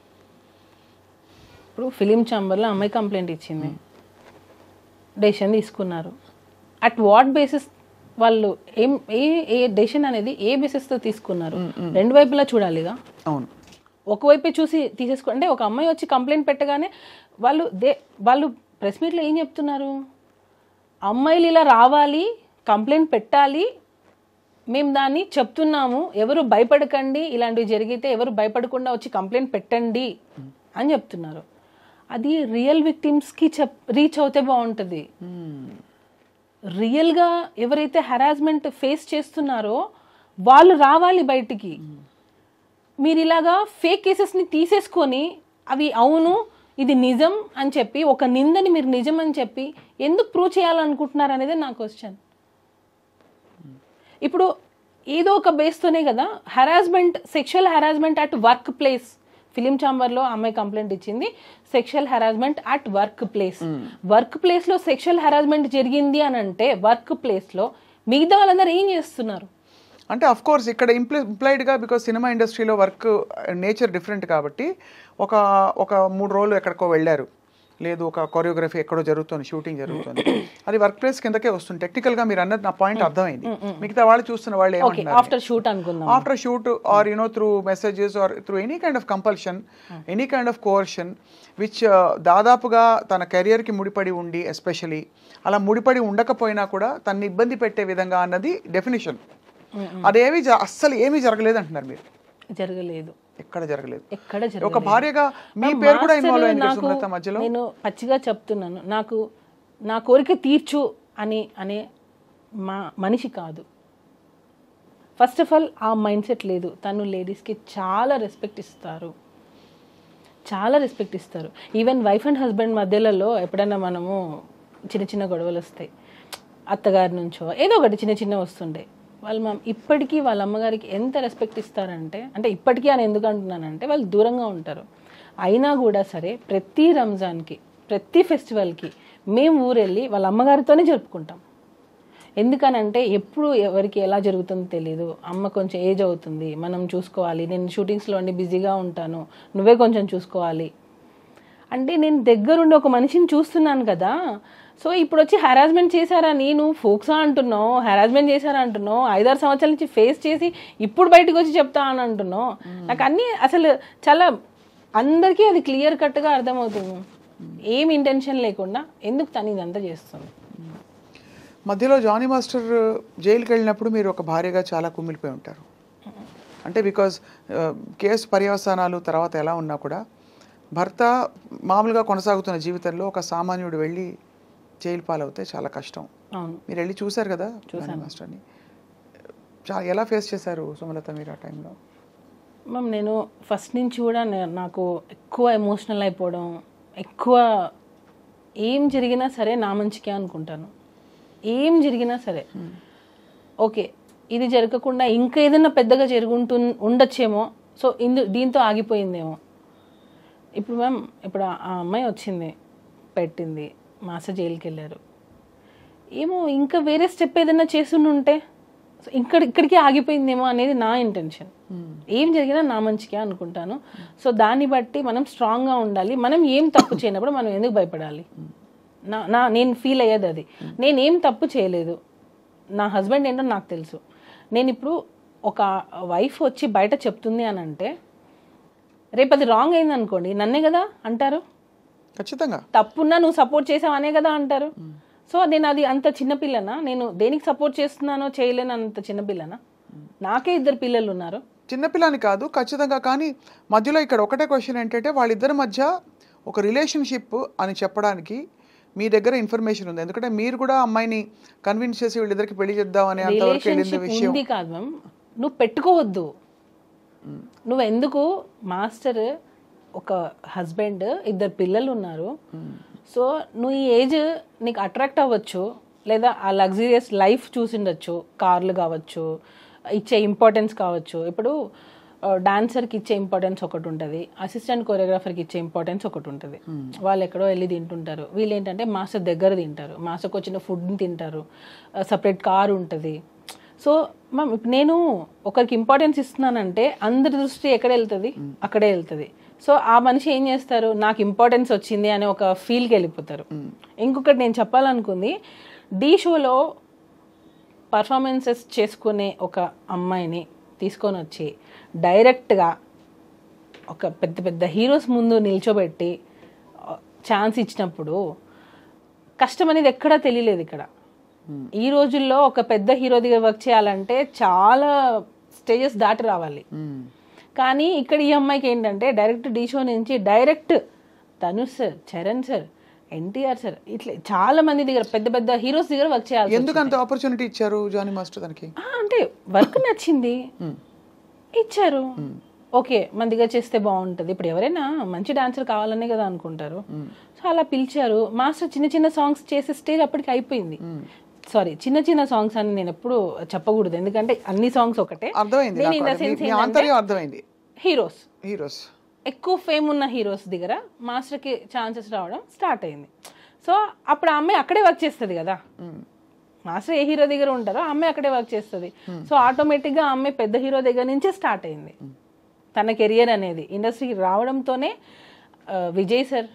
[SPEAKER 3] ఇప్పుడు ఫిలిం ఛాంబర్లో అమ్మాయి కంప్లైంట్ ఇచ్చింది, డెసిషన్ తీసుకున్నారు. అట్ వాట్ బేసిస్ వాళ్ళు ఏ డెసిషన్ అనేది ఏ బేసిస్తో తీసుకున్నారు? రెండు వైపులా చూడాలిగా.
[SPEAKER 2] అవును,
[SPEAKER 3] ఒకవైపే చూసి తీసేసుకో అంటే ఒక అమ్మాయి వచ్చి కంప్లైంట్ పెట్టగానే వాళ్ళు ప్రెస్ మీట్లో ఏం చెప్తున్నారు? అమ్మాయిలు ఇలా రావాలి, కంప్లైంట్ పెట్టాలి, మేము దాన్ని చెప్తున్నాము, ఎవరు భయపడకండి, ఇలాంటివి జరిగితే ఎవరు భయపడకుండా వచ్చి కంప్లైంట్ పెట్టండి అని చెప్తున్నారు. అది రియల్ విక్టిమ్స్కి రీచ్ అవుతే బాగుంటుంది. రియల్గా ఎవరైతే హెరాస్మెంట్ ఫేస్ చేస్తున్నారో వాళ్ళు రావాలి బయటికి. మీరు ఇలాగా ఫేక్ కేసెస్ని తీసేసుకొని అవి అవును ఇది నిజం అని చెప్పి ఒక నిందని మీరు నిజం అని చెప్పి ఎందుకు ప్రూవ్ చేయాలనుకుంటున్నారు అనేది నా క్వశ్చన్. ఇప్పుడు ఏదో ఒక బేస్తోనే కదా harassment, sexual harassment at workplace. Film ఛాంబర్లో అమ్మాయి కంప్లైంట్ ఇచ్చింది, sexual harassment at workplace. వర్క్ ప్లేస్లో సెక్షువల్ హెరాస్మెంట్ జరిగింది అని అంటే వర్క్ ప్లేస్లో మిగతా వాళ్ళందరూ ఏం చేస్తున్నారు?
[SPEAKER 2] అంటే అఫ్ కోర్స్ ఇక్కడ ఇంప్లాయిడ్గా, బికాజ్ సినిమా ఇండస్ట్రీలో వర్క్ నేచర్ డిఫరెంట్ కాబట్టి ఒక 3 రోజులు ఎక్కడికో వెళ్ళారు, లేదు ఒక కొరియోగ్రఫీ ఎక్కడో జరుగుతుంది, షూటింగ్ జరుగుతుంది, అది వర్క్ ప్లేస్ కిందకే వస్తుంది. టెక్నికల్గా మీరు అన్నది నా పాయింట్ అర్థమైంది. మిగతా వాళ్ళు చూస్తున్న వాళ్ళు ఏమంటున్నారు,
[SPEAKER 3] ఆఫ్టర్ షూట్ అనుకుందాం,
[SPEAKER 2] after shoot or through messages or through any kind of compulsion, any kind of coercion which దాదాపుగా తన కెరియర్కి ముడిపడి ఉండి, ఎస్పెషలీ అలా ముడిపడి ఉండకపోయినా కూడా తనని ఇబ్బంది పెట్టే విధంగా అన్నది డెఫినేషన్. అదేమి అస్సలు ఏమీ జరగలేదు అంటున్నారు మీరు.
[SPEAKER 3] జరగలేదు,
[SPEAKER 2] ఎక్కడ జరగలేదు.
[SPEAKER 3] ఒక
[SPEAKER 2] భార్యగా మీ పేరు కూడా ఇన్వాల్వ్ అయింది సుమలత మధ్యలో.
[SPEAKER 3] నేను పచ్చిగా చెప్తున్నాను, నా కోరిక తీర్చు అనే మనిషి కాదు. ఫస్ట్ ఆఫ్ ఆల్ ఆ మైండ్ సెట్ లేదు. తను లేడీస్కి చాలా రెస్పెక్ట్ ఇస్తారు. ఈవెన్ వైఫ్ అండ్ హస్బెండ్ మధ్యలలో ఎప్పుడైనా మనము చిన్న గొడవలు వస్తాయి, అత్తగారి నుంచో ఏదో ఒకటి చిన్న వస్తుండే, వాళ్ళు ఇప్పటికీ వాళ్ళ అమ్మగారికి ఎంత రెస్పెక్ట్ ఇస్తారంటే, అంటే ఇప్పటికీ అని ఎందుకు అంటున్నానంటే వాళ్ళు దూరంగా ఉంటారు, అయినా కూడా సరే ప్రతి రంజాన్కి, ప్రతి ఫెస్టివల్కి మేము ఊరెళ్ళి వాళ్ళ అమ్మగారితోనే జరుపుకుంటాం. ఎందుకనంటే ఎప్పుడు ఎవరికి ఎలా జరుగుతుందో తెలియదు. అమ్మ కొంచెం ఏజ్ అవుతుంది, మనం చూసుకోవాలి, నేను షూటింగ్స్లో అన్ని బిజీగా ఉంటాను, నువ్వే కొంచెం చూసుకోవాలి అంటే నేను దగ్గరుండి ఒక మనిషిని చూస్తున్నాను కదా. సో ఇప్పుడు వచ్చి హెరాస్మెంట్ చేశారని నువ్వు ఫోక్సా అంటున్నావు, హెరాస్మెంట్ చేశారా అంటున్నావు, 5-6 సంవత్సరాల నుంచి ఫేస్ చేసి ఇప్పుడు బయటకు వచ్చి చెప్తా అని అంటున్నావు. నాకు అన్నీ అసలు చాలా అందరికీ అది క్లియర్ కట్గా అర్థమవుతుంది. ఏం ఇంటెన్షన్ లేకుండా ఎందుకు తను ఇదంతా చేస్తుంది.
[SPEAKER 2] మధ్యలో జానీ మాస్టర్ జైలుకి వెళ్ళినప్పుడు మీరు ఒక భార్యగా చాలా కుమిలిపోయి ఉంటారు. అంటే బికాజ్ కేసు పర్యవసానాలు తర్వాత ఎలా ఉన్నా కూడా భర్త మామూలుగా కొనసాగుతున్న జీవితంలో ఒక సామాన్యుడు వెళ్ళి జైలు పాలవుతే చాలా కష్టం. మీరు వెళ్ళి చూశారు కదా జానీ మాస్టర్ని, ఎలా ఫేస్ చేశారు సుమలత మీరు ఆ టైంలో?
[SPEAKER 3] మ్యామ్ నేను ఫస్ట్ నుంచి కూడా నాకు ఎక్కువ ఎమోషనల్ అయిపోవడం, ఎక్కువ ఏం జరిగినా సరే నా మంచికే అనుకుంటాను. ఏం జరిగినా సరే ఓకే ఇది జరగకుండా ఇంకా ఏదైనా పెద్దగా ఉండొచ్చేమో, సో దీంతో ఆగిపోయిందేమో. ఇప్పుడు మ్యామ్ ఇప్పుడు ఆ అమ్మాయి వచ్చింది, పెట్టింది, మాస్టర్ జైలుకి వెళ్ళారు, ఏమో ఇంకా వేరే స్టెప్ ఏదైనా చేస్తుంటే ఇక్కడికి ఆగిపోయిందేమో అనేది నా ఇంటెన్షన్. ఏం జరిగినా నా మంచికే అనుకుంటాను. సో దాన్ని బట్టి మనం స్ట్రాంగ్గా ఉండాలి. మనం ఏం తప్పు చేయనప్పుడు మనం ఎందుకు భయపడాలి? నేను ఫీల్ అయ్యేది అది. నేనేం తప్పు చేయలేదు, నా హస్బెండ్ ఏంటో నాకు తెలుసు. నేను ఇప్పుడు ఒక వైఫ్ వచ్చి బయట చెప్తుంది అని అంటే రేపు అది రాంగ్ అయింది అనుకోండి, నన్నే కదా అంటారు.
[SPEAKER 2] ఖచ్చితంగా
[SPEAKER 3] తప్పున్నా నువ్వు సపోర్ట్ చేసావు అనే కదా అంటారు. సో నేను అది అంత చిన్నపిల్లనా? నేను దేనికి సపోర్ట్ చేస్తున్నానో చేయలేను అంత చిన్నపిల్లనా? నాకే 2 పిల్లలు ఉన్నారు.
[SPEAKER 2] చిన్నపిల్లని కాదు ఖచ్చితంగా. కానీ మధ్యలో ఇక్కడ ఒకటే క్వశ్చన్ ఏంటంటే వాళ్ళిద్దరి మధ్య ఒక రిలేషన్షిప్ అని చెప్పడానికి మీ దగ్గర ఇన్ఫర్మేషన్ ఉంది, ఎందుకంటే మీరు కూడా అమ్మాయిని కన్విన్స్ చేసి వీళ్ళిద్దరికి పెళ్లి చేద్దాం అనే అంతవరకు వెళ్ళింది విషయం
[SPEAKER 3] ఉంది కాదు మ్యామ్. నువ్వు పెట్టుకోవద్దు. నువ్వు ఎందుకు మాస్టర్ ఒక హస్బెండ్, 2 పిల్లలు ఉన్నారు. సో నువ్వు ఈ ఏజ్ నీకు అట్రాక్ట్ అవ్వచ్చు, లేదా ఆ లగ్జరియస్ లైఫ్ చూసిండొచ్చు, కార్లు కావచ్చు, ఇచ్చే ఇంపార్టెన్స్ కావచ్చు. ఇప్పుడు డాన్సర్కి ఇచ్చే ఇంపార్టెన్స్ ఒకటి ఉంటుంది, అసిస్టెంట్ కొరియోగ్రాఫర్కి ఇచ్చే ఇంపార్టెన్స్ ఒకటి ఉంటుంది. వాళ్ళు ఎక్కడో వెళ్ళి తింటుంటారు, వీళ్ళు ఏంటంటే మాస్టర్ దగ్గర తింటారు, మాస్టర్కి వచ్చిన ఫుడ్ని తింటారు, సపరేట్ కార్ ఉంటుంది. సో మ్యామ్ ఇప్పుడు నేను ఒకరికి ఇంపార్టెన్స్ ఇస్తున్నానంటే అందరి దృష్టి ఎక్కడ వెళ్తుంది, అక్కడే వెళ్తుంది. సో ఆ మనిషి ఏం చేస్తారు, నాకు ఇంపార్టెన్స్ వచ్చింది అనే ఒక ఫీల్కి వెళ్ళిపోతారు. ఇంకొకటి నేను చెప్పాలనుకుంది, ఢీ షోలో పర్ఫార్మెన్సెస్ చేసుకునే ఒక అమ్మాయిని తీసుకొని వచ్చి డైరెక్ట్గా ఒక పెద్ద పెద్ద హీరోస్ ముందు నిల్చోబెట్టి ఛాన్స్ ఇచ్చినప్పుడు కష్టం అనేది ఎక్కడా తెలియలేదు. ఇక్కడ ఈ రోజుల్లో ఒక పెద్ద హీరో దగ్గర వర్క్ చేయాలంటే చాలా స్టేజెస్ దాటి రావాలి. కానీ ఇక్కడ ఈ అమ్మాయికి ఏంటంటే డైరెక్ట్ ఢీ షో నుంచి direct Dhanush sir, Charan sir, NTR sir, ఇట్లా చాలా మంది దగ్గర పెద్ద పెద్ద హీరోస్ దగ్గర వర్క్ చేయాలి.
[SPEAKER 2] ఎందుకు అంత ఆపర్చునిటీ ఇచ్చారు జానీ మాస్టర్ దానికి?
[SPEAKER 3] అంటే వర్క్ నచ్చింది, ఇచ్చారు. ఓకే మన దగ్గర చేస్తే బాగుంటుంది. ఇప్పుడు ఎవరైనా మంచి డాన్సర్ కావాలనే కదా అనుకుంటారు. సో అలా పిలిచారు. మాస్టర్ చిన్న చిన్న సాంగ్స్ చేసే స్టేజ్ అప్పటికి అయిపోయింది. సారీ, చిన్న చిన్న సాంగ్స్ అని నేను ఎప్పుడు చెప్పకూడదు, ఎందుకంటే అన్ని సాంగ్స్ ఒకటే.
[SPEAKER 2] అర్థమైంది. హీరోస్
[SPEAKER 3] ఎక్కువ ఫేమ్ ఉన్న హీరోస్ దగ్గర మాస్టర్కి ఛాన్సెస్ రావడం స్టార్ట్ అయింది. సో అప్పుడు ఆ అమ్మాయి అక్కడే వర్క్ చేస్తుంది కదా. మాస్టర్ ఏ హీరో దగ్గర ఉంటారో ఆ అమ్మాయి అక్కడే వర్క్ చేస్తుంది. సో ఆటోమేటిక్గా ఆ అమ్మాయి పెద్ద హీరో దగ్గర నుంచే స్టార్ట్ అయింది తన కెరియర్ అనేది. ఇండస్ట్రీకి రావడంతోనే విజయ్ సార్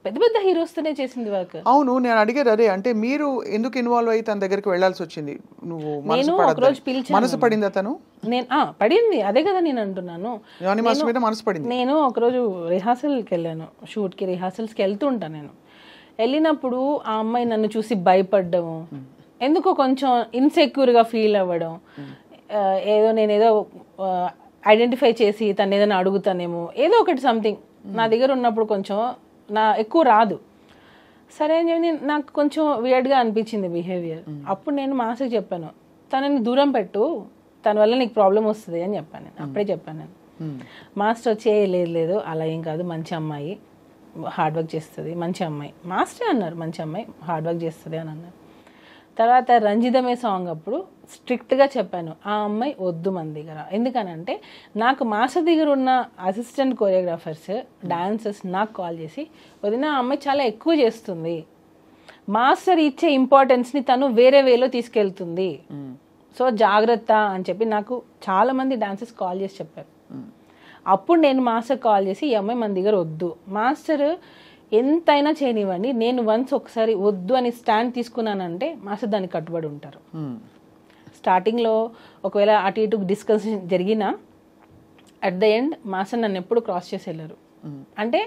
[SPEAKER 3] పెద్ద పెద్ద హీరోస్తోనే చేసింది వర్క్.
[SPEAKER 2] అవును, నేను అడిగేది అదే, అంటే మీరు ఎందుకు ఇన్వాల్వ్ అయ్యి తన దగ్గరికి వెళ్లాల్సి వచ్చింది? నువ్వు
[SPEAKER 3] నేను ఒకరోజు పిలిచాను.
[SPEAKER 2] మనసు పడిందా తను?
[SPEAKER 3] నేను పడింది, అదే కదా నేను అంటున్నాను. నేను ఒకరోజు రిహార్సల్కి వెళ్ళాను, షూట్కి రిహార్సల్స్కి వెళ్తూ ఉంటాను. నేను వెళ్ళినప్పుడు ఆ అమ్మాయి నన్ను చూసి భయపడ్డము, ఎందుకో కొంచెం ఇన్సెక్యూర్గా ఫీల్ అవ్వడం, నేనేదో ఐడెంటిఫై చేసి తను ఏదైనా అడుగుతానేమో, ఏదో ఒకటి సంథింగ్ నా దగ్గర ఉన్నప్పుడు కొంచెం ఎక్కువ రాదు. సరే అని నాకు కొంచెం వియర్డ్గా అనిపించింది బిహేవియర్. అప్పుడు నేను మాస్టర్కి చెప్పాను, తనని దూరం పెట్టు, తన వల్ల నీకు ప్రాబ్లం వస్తుంది అని చెప్పాను. నేను అప్పుడే చెప్పాను. నేను మాస్టర్ వచ్చి లేదు అలా ఏం కాదు, మంచి అమ్మాయి, హార్డ్ వర్క్ చేస్తుంది, మంచి అమ్మాయి. మాస్టరే అన్నారు మంచి అమ్మాయి, హార్డ్ వర్క్ చేస్తుంది అని అన్నారు. తర్వాత రంజితమే సాంగ్ అప్పుడు స్ట్రిక్ట్గా చెప్పాను, ఆ అమ్మాయి వద్దు మన దగ్గర. ఎందుకనంటే నాకు మాస్టర్ దగ్గర ఉన్న అసిస్టెంట్ కొరియోగ్రాఫర్స్, డాన్సర్స్ నాకు కాల్ చేసి, వదిన ఆ అమ్మాయి చాలా ఎక్కువ చేస్తుంది, మాస్టర్ ఇచ్చే ఇంపార్టెన్స్ని తను వేరే వేలో తీసుకెళ్తుంది, సో జాగ్రత్త అని చెప్పి నాకు చాలామంది డాన్సర్స్ కాల్ చేసి చెప్పారు. అప్పుడు నేను మాస్టర్ కాల్ చేసి, ఈ అమ్మాయి మన దగ్గర వద్దు, మాస్టర్ ఎంతైనా చేయనివ్వండి, నేను వన్స్ ఒకసారి వద్దు అని స్టాండ్ తీసుకున్నానంటే మాస్టర్ దానికి కట్టుబడి ఉంటారు. స్టార్టింగ్లో ఒకవేళ అటు ఇటు డిస్కషన్ జరిగినా అట్ ద ఎండ్ మాస్టర్ నన్ను ఎప్పుడు క్రాస్ చేసి వెళ్ళారు. అంటే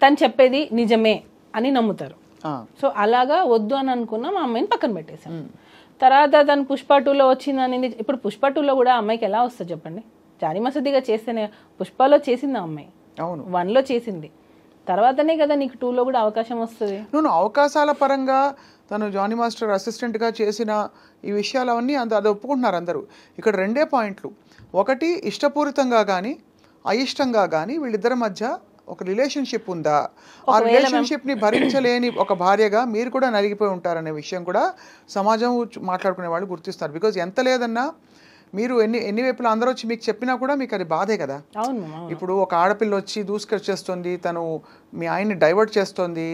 [SPEAKER 3] తను చెప్పేది నిజమే అని నమ్ముతారు. సో అలాగా వద్దు అని అనుకున్నా మా అమ్మాయిని పక్కన పెట్టేశాను. తర్వాత తను పుష్ప 2లో వచ్చింది అనేది. ఇప్పుడు పుష్ప 2లో కూడా అమ్మాయికి ఎలా వస్తుంది చెప్పండి? జానీ మాస్టర్గా చేస్తేనే. పుష్పలో చేసింది ఆ అమ్మాయి, 1లో చేసింది, తర్వాతనే కదా నీకు 2లో కూడా అవకాశం వస్తుంది.
[SPEAKER 2] అవకాశాల పరంగా తను జానీ మాస్టర్ అసిస్టెంట్గా చేసిన ఈ విషయాలు అవన్నీ అది ఒప్పుకుంటున్నారు అందరూ. ఇక్కడ 2 పాయింట్లు. ఒకటి, ఇష్టపూరితంగా కానీ అయిష్టంగా కానీ వీళ్ళిద్దరి మధ్య ఒక రిలేషన్షిప్ ఉందా? ఆ రిలేషన్షిప్ని భరించలేని ఒక భార్యగా మీరు కూడా నలిగిపోయి ఉంటారనే విషయం కూడా సమాజం మాట్లాడుకునే వాళ్ళు గుర్తిస్తారు. బికాజ్ ఎంత లేదన్నా మీరు ఎన్ని వైపులా అందరూ వచ్చి మీకు చెప్పినా కూడా మీకు అది బాధే కదా. ఇప్పుడు ఒక ఆడపిల్ల వచ్చి దూసుకొచ్చేస్తుంది, తను మీ ఆయన్ని డైవర్ట్ చేస్తుంది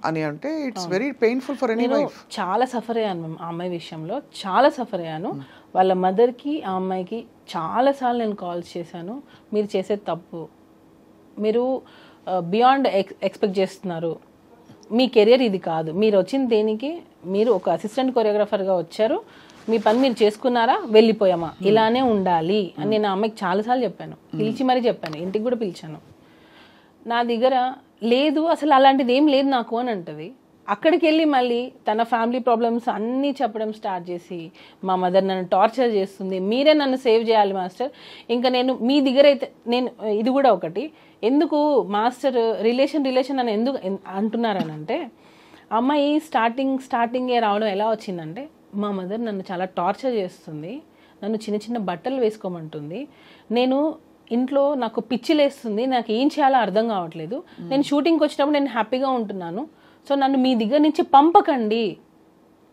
[SPEAKER 2] అని అంటే it's very painful for any wife.
[SPEAKER 3] చాలా సఫర్ అయ్యాను మ్యామ్ ఆ అమ్మాయి విషయంలో, చాలా సఫర్ అయ్యాను. వాళ్ళ మదర్కి ఆ అమ్మాయికి చాలాసార్లు నేను కాల్స్ చేశాను, మీరు చేసేది తప్పు, మీరు బియాండ్ ఎక్స్పెక్ట్ చేస్తున్నారు, మీ కెరియర్ ఇది కాదు, మీరు వచ్చింది దేనికి, మీరు ఒక అసిస్టెంట్ కొరియోగ్రాఫర్గా వచ్చారు, మీ పని మీరు చేసుకున్నారా, వెళ్ళిపోయామా, ఇలానే ఉండాలి అని నేను ఆ అమ్మాయికి చాలాసార్లు చెప్పాను. పిలిచి మరీ చెప్పాను, ఇంటికి కూడా పిలిచాను. నా దగ్గర లేదు అసలు అలాంటిది ఏం లేదు నాకు అని అంటది. అక్కడికి వెళ్ళి మళ్ళీ తన ఫ్యామిలీ ప్రాబ్లమ్స్ అన్నీ చెప్పడం స్టార్ట్ చేసి మా మదర్ నన్ను టార్చర్ చేస్తుంది, మీరే నన్ను సేవ్ చేయాలి మాస్టర్, ఇంకా నేను మీ దగ్గర అయితే నేను ఇది కూడా ఒకటి ఎందుకు మాస్టర్ రిలేషన్ అని ఎందుకు అంటున్నారనంటే అమ్మాయి స్టార్టింగే రావడం ఎలా వచ్చిందంటే మా మదర్ నన్ను చాలా టార్చర్ చేస్తుంది, నన్ను చిన్న చిన్న బట్టలు వేసుకోమంటుంది, నేను ఇంట్లో నాకు పిచ్చిలేస్తుంది, నాకు ఏం చేయాలో అర్థం కావట్లేదు, నేను షూటింగ్కి వచ్చినప్పుడు నేను హ్యాపీగా ఉంటున్నాను, సో నన్ను మీ దగ్గర నుంచి పంపకండి,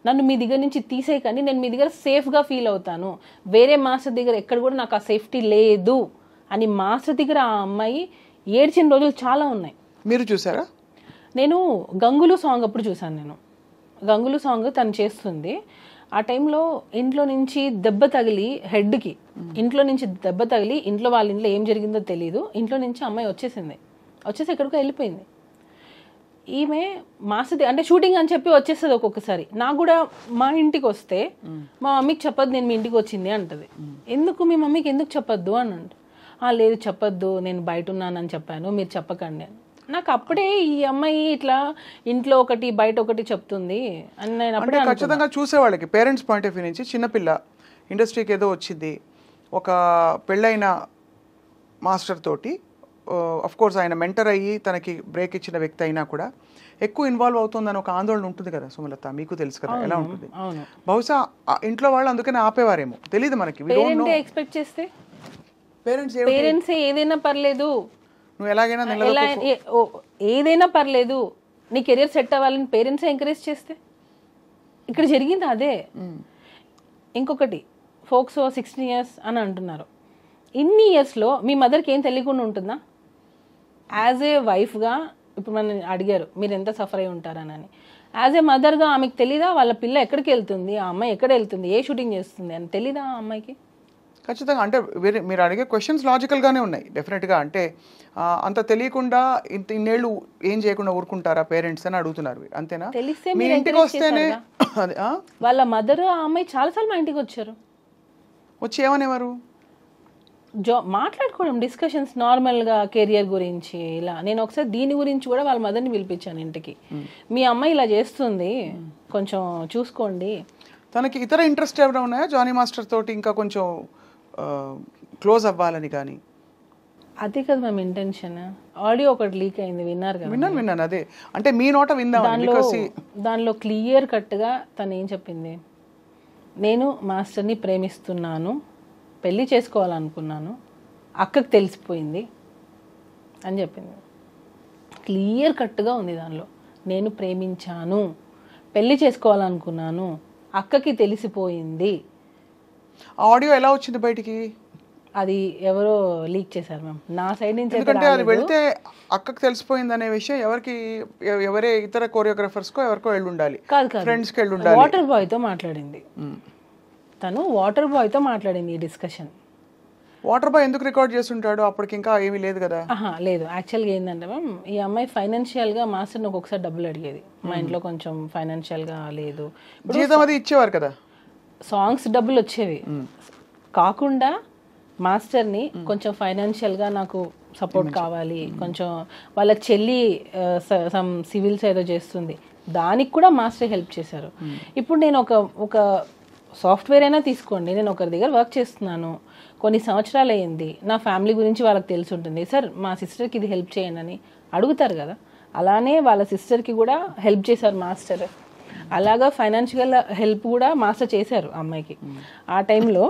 [SPEAKER 3] నన్ను మీ దగ్గర నుంచి తీసేయకండి, నేను మీ దగ్గర సేఫ్గా ఫీల్ అవుతాను, వేరే మాస్టర్ దగ్గర ఎక్కడ కూడా నాకు ఆ సేఫ్టీ లేదు అని మాస్టర్ దగ్గర ఆ అమ్మాయి ఏడ్చిన రోజులు చాలా ఉన్నాయి.
[SPEAKER 2] మీరు చూసారా?
[SPEAKER 3] నేను గంగులు సాంగ్ అప్పుడు చూసాను. నేను గంగులు సాంగ్ తను చేస్తుంది, ఆ టైంలో ఇంట్లో నుంచి దెబ్బ తగిలి హెడ్కి, ఇంట్లో నుంచి దెబ్బ తగిలి ఇంట్లో వాళ్ళ ఇంట్లో ఏం జరిగిందో తెలియదు, ఇంట్లో నుంచి అమ్మాయి వచ్చేసి ఎక్కడికో వెళ్ళిపోయింది. ఈమె మాస్టర్ అంటే షూటింగ్ అని చెప్పి వచ్చేస్తుంది ఒక్కొక్కసారి. నాకు కూడా మా ఇంటికి వస్తే మా మమ్మీకి చెప్పొద్దు నేను మీ ఇంటికి వచ్చింది అంటది. ఎందుకు మీ మమ్మీకి ఎందుకు చెప్పొద్దు అని అంట. లేదు చెప్పొద్దు, నేను బయట ఉన్నానని చెప్పాను, మీరు చెప్పకండి అని. నాకు అప్పుడే ఈ అమ్మాయి ఇట్లా ఇంట్లో ఒకటి బయట ఒకటి చెప్తుంది అని నేను అప్పుడే
[SPEAKER 2] ఖచ్చితంగా చూసేవాళ్ళకి పేరెంట్స్ పాయింట్ ఆఫ్ వ్యూ నుంచి చిన్నపిల్ల ఇండస్ట్రీకి ఏదో వచ్చింది, ఒక పెళ్ళైన మాస్టర్ తోటి కోర్స్ ఆయన మెంటర్ అయ్యి తనకి బ్రేక్ ఇచ్చిన వ్యక్తి అయినా కూడా ఎక్కువ ఇన్వాల్వ్ అవుతుందని ఒక ఆందోళన ఉంటుంది కదా సుమలత, మీకు తెలుసు కదా ఎలా ఉంటుంది. బహుశా ఇంట్లో వాళ్ళు అందుకనే ఆపేవారేమో, తెలియదు మనకి.
[SPEAKER 3] ఎక్స్పెక్ట్ చేస్తే పేరెంట్స్ ఏదైనా పర్లేదు,
[SPEAKER 2] నువ్వు ఎలాగైనా
[SPEAKER 3] ఏదైనా పర్లేదు, నీ కెరియర్ సెట్ అవ్వాలని పేరెంట్స్ ఎంకరేజ్ చేస్తే ఇక్కడ జరిగింది అదే. ఇంకొకటి ఫోక్సో 16 years అని అంటున్నారు. ఇన్ని ఇయర్స్లో మీ మదర్కి ఏం తెలియకుండా ఉంటుందా? యాజ్ ఏ వైఫ్గా ఇప్పుడు మనం అడిగారు మీరు ఎంత సఫర్ అయి ఉంటారనని, యాజ్ ఏ మదర్గా ఆమెకు తెలీదా వాళ్ళ పిల్ల ఎక్కడికి వెళ్తుంది, ఆ అమ్మాయి ఎక్కడ వెళ్తుంది, ఏ షూటింగ్ చేస్తుంది అని తెలీదా ఆ అమ్మాయికి?
[SPEAKER 2] ఖచ్చితంగా. అంటే మీరు అడిగే క్వశ్చన్స్ లాజికల్గానే ఉన్నాయి డెఫినెట్గా. అంటే అంత తెలియకుండా ఇన్నేళ్ళు ఏం చేయకుండా ఊరుకుంటారా పేరెంట్స్ అని అడుగుతున్నారు. అంతేనా?
[SPEAKER 3] తెలిస్తే
[SPEAKER 2] మీ ఇంటికి వస్తేనే
[SPEAKER 3] వాళ్ళ మదర్ ఆ అమ్మాయి చాలాసార్లు మా ఇంటికి వచ్చారు,
[SPEAKER 2] వచ్చి ఏమనేవారు,
[SPEAKER 3] మాట్లాడుకోవడం, డిస్కషన్స్ నార్మల్గా కెరియర్ గురించి ఇలా. నేను ఒకసారి దీని గురించి కూడా వాళ్ళ మదర్ని పిలిపించాను ఇంటికి, మీ అమ్మాయి ఇలా చేస్తుంది కొంచెం చూసుకోండి.
[SPEAKER 2] తనకి ఇతర ఇంట్రెస్ట్ ఏమైనా ఉన్నాయా జానీ మాస్టర్ తోటి ఇంకా కొంచెం క్లోజ్ అవ్వాలని? కానీ
[SPEAKER 3] అదే కదా మేము ఇంటెన్షన్. ఆడియో ఒకటి లీక్ అయింది, విన్నారు కదా?
[SPEAKER 2] విన్నాను. అదే అంటే మీ నోట విందాం.
[SPEAKER 3] దానిలో క్లియర్ కట్గా తను ఏం చెప్పింది, నేను మాస్టర్ని ప్రేమిస్తున్నాను, పెళ్ళి చేసుకోవాలనుకున్నాను, అక్కకి తెలిసిపోయింది అని చెప్పింది. క్లియర్ కట్గా ఉంది దానిలో, నేను ప్రేమించాను, పెళ్ళి చేసుకోవాలనుకున్నాను, అక్కకి తెలిసిపోయింది.
[SPEAKER 2] ఆడియో ఎలా వచ్చింది బయటికి?
[SPEAKER 3] అది ఎవరో లీక్ చేశారు మ్యామ్, నా సైడ్ నుంచి.
[SPEAKER 2] ఎందుకంటే అది వెళ్తే అక్కకి తెలిసిపోయింది అనే విషయం ఎవరే ఇతర కోరియోగ్రాఫర్స్కో ఎవరికో వెళ్ళి ఉండాలి, ఫ్రెండ్స్కి వెళ్ళి ఉండాలి.
[SPEAKER 3] వాటర్ బాయ్తో మాట్లాడింది తను, వాటర్ బాయ్తో మాట్లాడింది ఈ డిస్కషన్.
[SPEAKER 2] వాటర్ బాయ్ ఎందుకు రికార్డ్ చేస్తుంటాడు? అప్పటికి ఇంకా ఏమీ లేదు కదా.
[SPEAKER 3] లేదు, యాక్చువల్గా ఏంటంటే మ్యామ్ ఈ అమ్మాయి ఫైనాన్షియల్గా మాస్టర్ని ఒక్కొక్కసారి డబ్బులు అడిగేది, మా ఇంట్లో కొంచెం ఫైనాన్షియల్గా లేదు,
[SPEAKER 2] జీతం అది ఇచ్చేవారు కదా,
[SPEAKER 3] సాంగ్స్ డబ్బులు వచ్చేవి కాకుండా మాస్టర్ని కొంచెం ఫైనాన్షియల్గా నాకు సపోర్ట్ కావాలి, కొంచెం వాళ్ళ చెల్లి సమ్ సివిల్స్ ఏదో చేస్తుంది, దానికి కూడా మాస్టర్ హెల్ప్ చేశారు. ఇప్పుడు నేను ఒక సాఫ్ట్వేర్ అయినా తీసుకోండి, నేను ఒకరి దగ్గర వర్క్ చేస్తున్నాను, కొన్ని సంవత్సరాలు అయ్యింది, నా ఫ్యామిలీ గురించి వాళ్ళకి తెలిసి ఉంటుంది, సార్ మా సిస్టర్కి ఇది హెల్ప్ చేయండి అని అడుగుతారు కదా, అలానే వాళ్ళ సిస్టర్కి కూడా హెల్ప్ చేశారు మాస్టర్. అలాగా ఫైనాన్షియల్ హెల్ప్ కూడా మాస్టర్ చేశారు అమ్మాయికి. ఆ టైంలో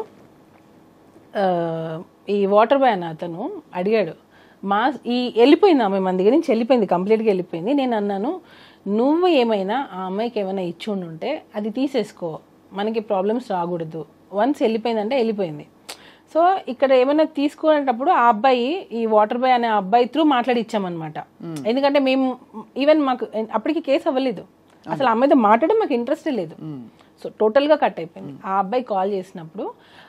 [SPEAKER 3] ఈ వాటర్ బాయ్ అన్న అతను అడిగాడు, వెళ్ళిపోయింది ఆమె మన దగ్గర నుంచి, వెళ్ళిపోయింది, కంప్లీట్గా వెళ్ళిపోయింది. నేను అన్నాను, నువ్వు ఏమైనా ఆ అమ్మాయికి ఏమైనా ఇచ్చి ఉంటే అది తీసేసుకో, మనకి ప్రాబ్లమ్స్ రాకూడదు, వన్స్ వెళ్ళిపోయిందంటే వెళ్ళిపోయింది. సో ఇక్కడ ఏమైనా తీసుకునేటప్పుడు ఆ అబ్బాయి, ఈ వాటర్ బాయ్ అనే అబ్బాయి త్రూ మాట్లాడి ఇచ్చామన్నమాట. ఎందుకంటే మేము ఈవెన్ మాకు అప్పటికి కేసు అవ్వలేదు, అసలు అమ్మాయితో మాట్లాడడం మాకు ఇంట్రెస్టే లేదు, సో టోటల్గా కట్ అయిపోయింది. ఆ అబ్బాయి కాల్ చేసినప్పుడు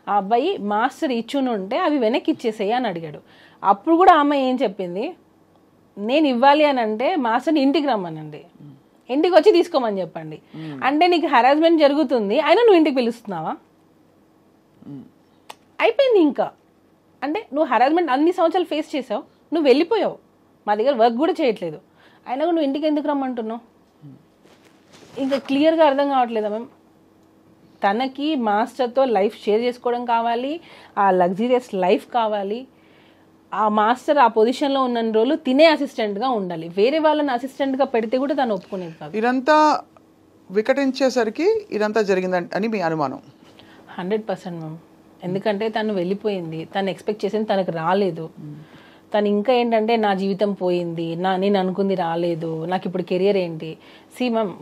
[SPEAKER 3] ఆ అబ్బాయి మాస్టర్ ఇచ్చుని ఉంటే అవి వెనక్కి ఇచ్చేసేయి అని అడిగాడు. అప్పుడు కూడా ఆ అమ్మాయి ఏం చెప్పింది, నేను ఇవ్వాలి అని అంటే మాస్టర్ని ఇంటికి రమ్మనండి, ఇంటికి వచ్చి తీసుకోమని చెప్పండి. అంటే నీకు హెరాస్మెంట్ జరుగుతుంది అయినా నువ్వు ఇంటికి పిలుస్తున్నావా? అయిపోయింది ఇంకా. అంటే నువ్వు హెరాస్మెంట్ అన్ని సంవత్సరాలు ఫేస్ చేసావు, నువ్వు వెళ్ళిపోయావు, మా దగ్గర వర్క్ కూడా చేయట్లేదు, అయినా నువ్వు ఇంటికి ఎందుకు రమ్మంటున్నావు? ఇంకా క్లియర్గా అర్థం కావట్లేదా మ్యామ్? తనకి మాస్టర్తో లైఫ్ షేర్ చేసుకోవడం కావాలి, ఆ లగ్జరియస్ లైఫ్ కావాలి. ఆ మాస్టర్ ఆ పొజిషన్లో ఉన్న రోజులు తినే అసిస్టెంట్గా ఉండాలి. వేరే వాళ్ళని అసిస్టెంట్గా పెడితే కూడా తను ఒప్పుకునేది కాదు.
[SPEAKER 2] ఇదంతా వికటించేసరికి ఇదంతా జరిగిందని అని మీ అనుమానం?
[SPEAKER 3] 100% మ్యామ్. ఎందుకంటే తను వెళ్ళిపోయింది, తను ఎక్స్పెక్ట్ చేసింది తనకు రాలేదు. తను ఇంకా ఏంటంటే నా జీవితం పోయింది, నేను అనుకుంది రాలేదు, నాకు ఇప్పుడు కెరియర్ ఏంటి. సి మ్యామ్,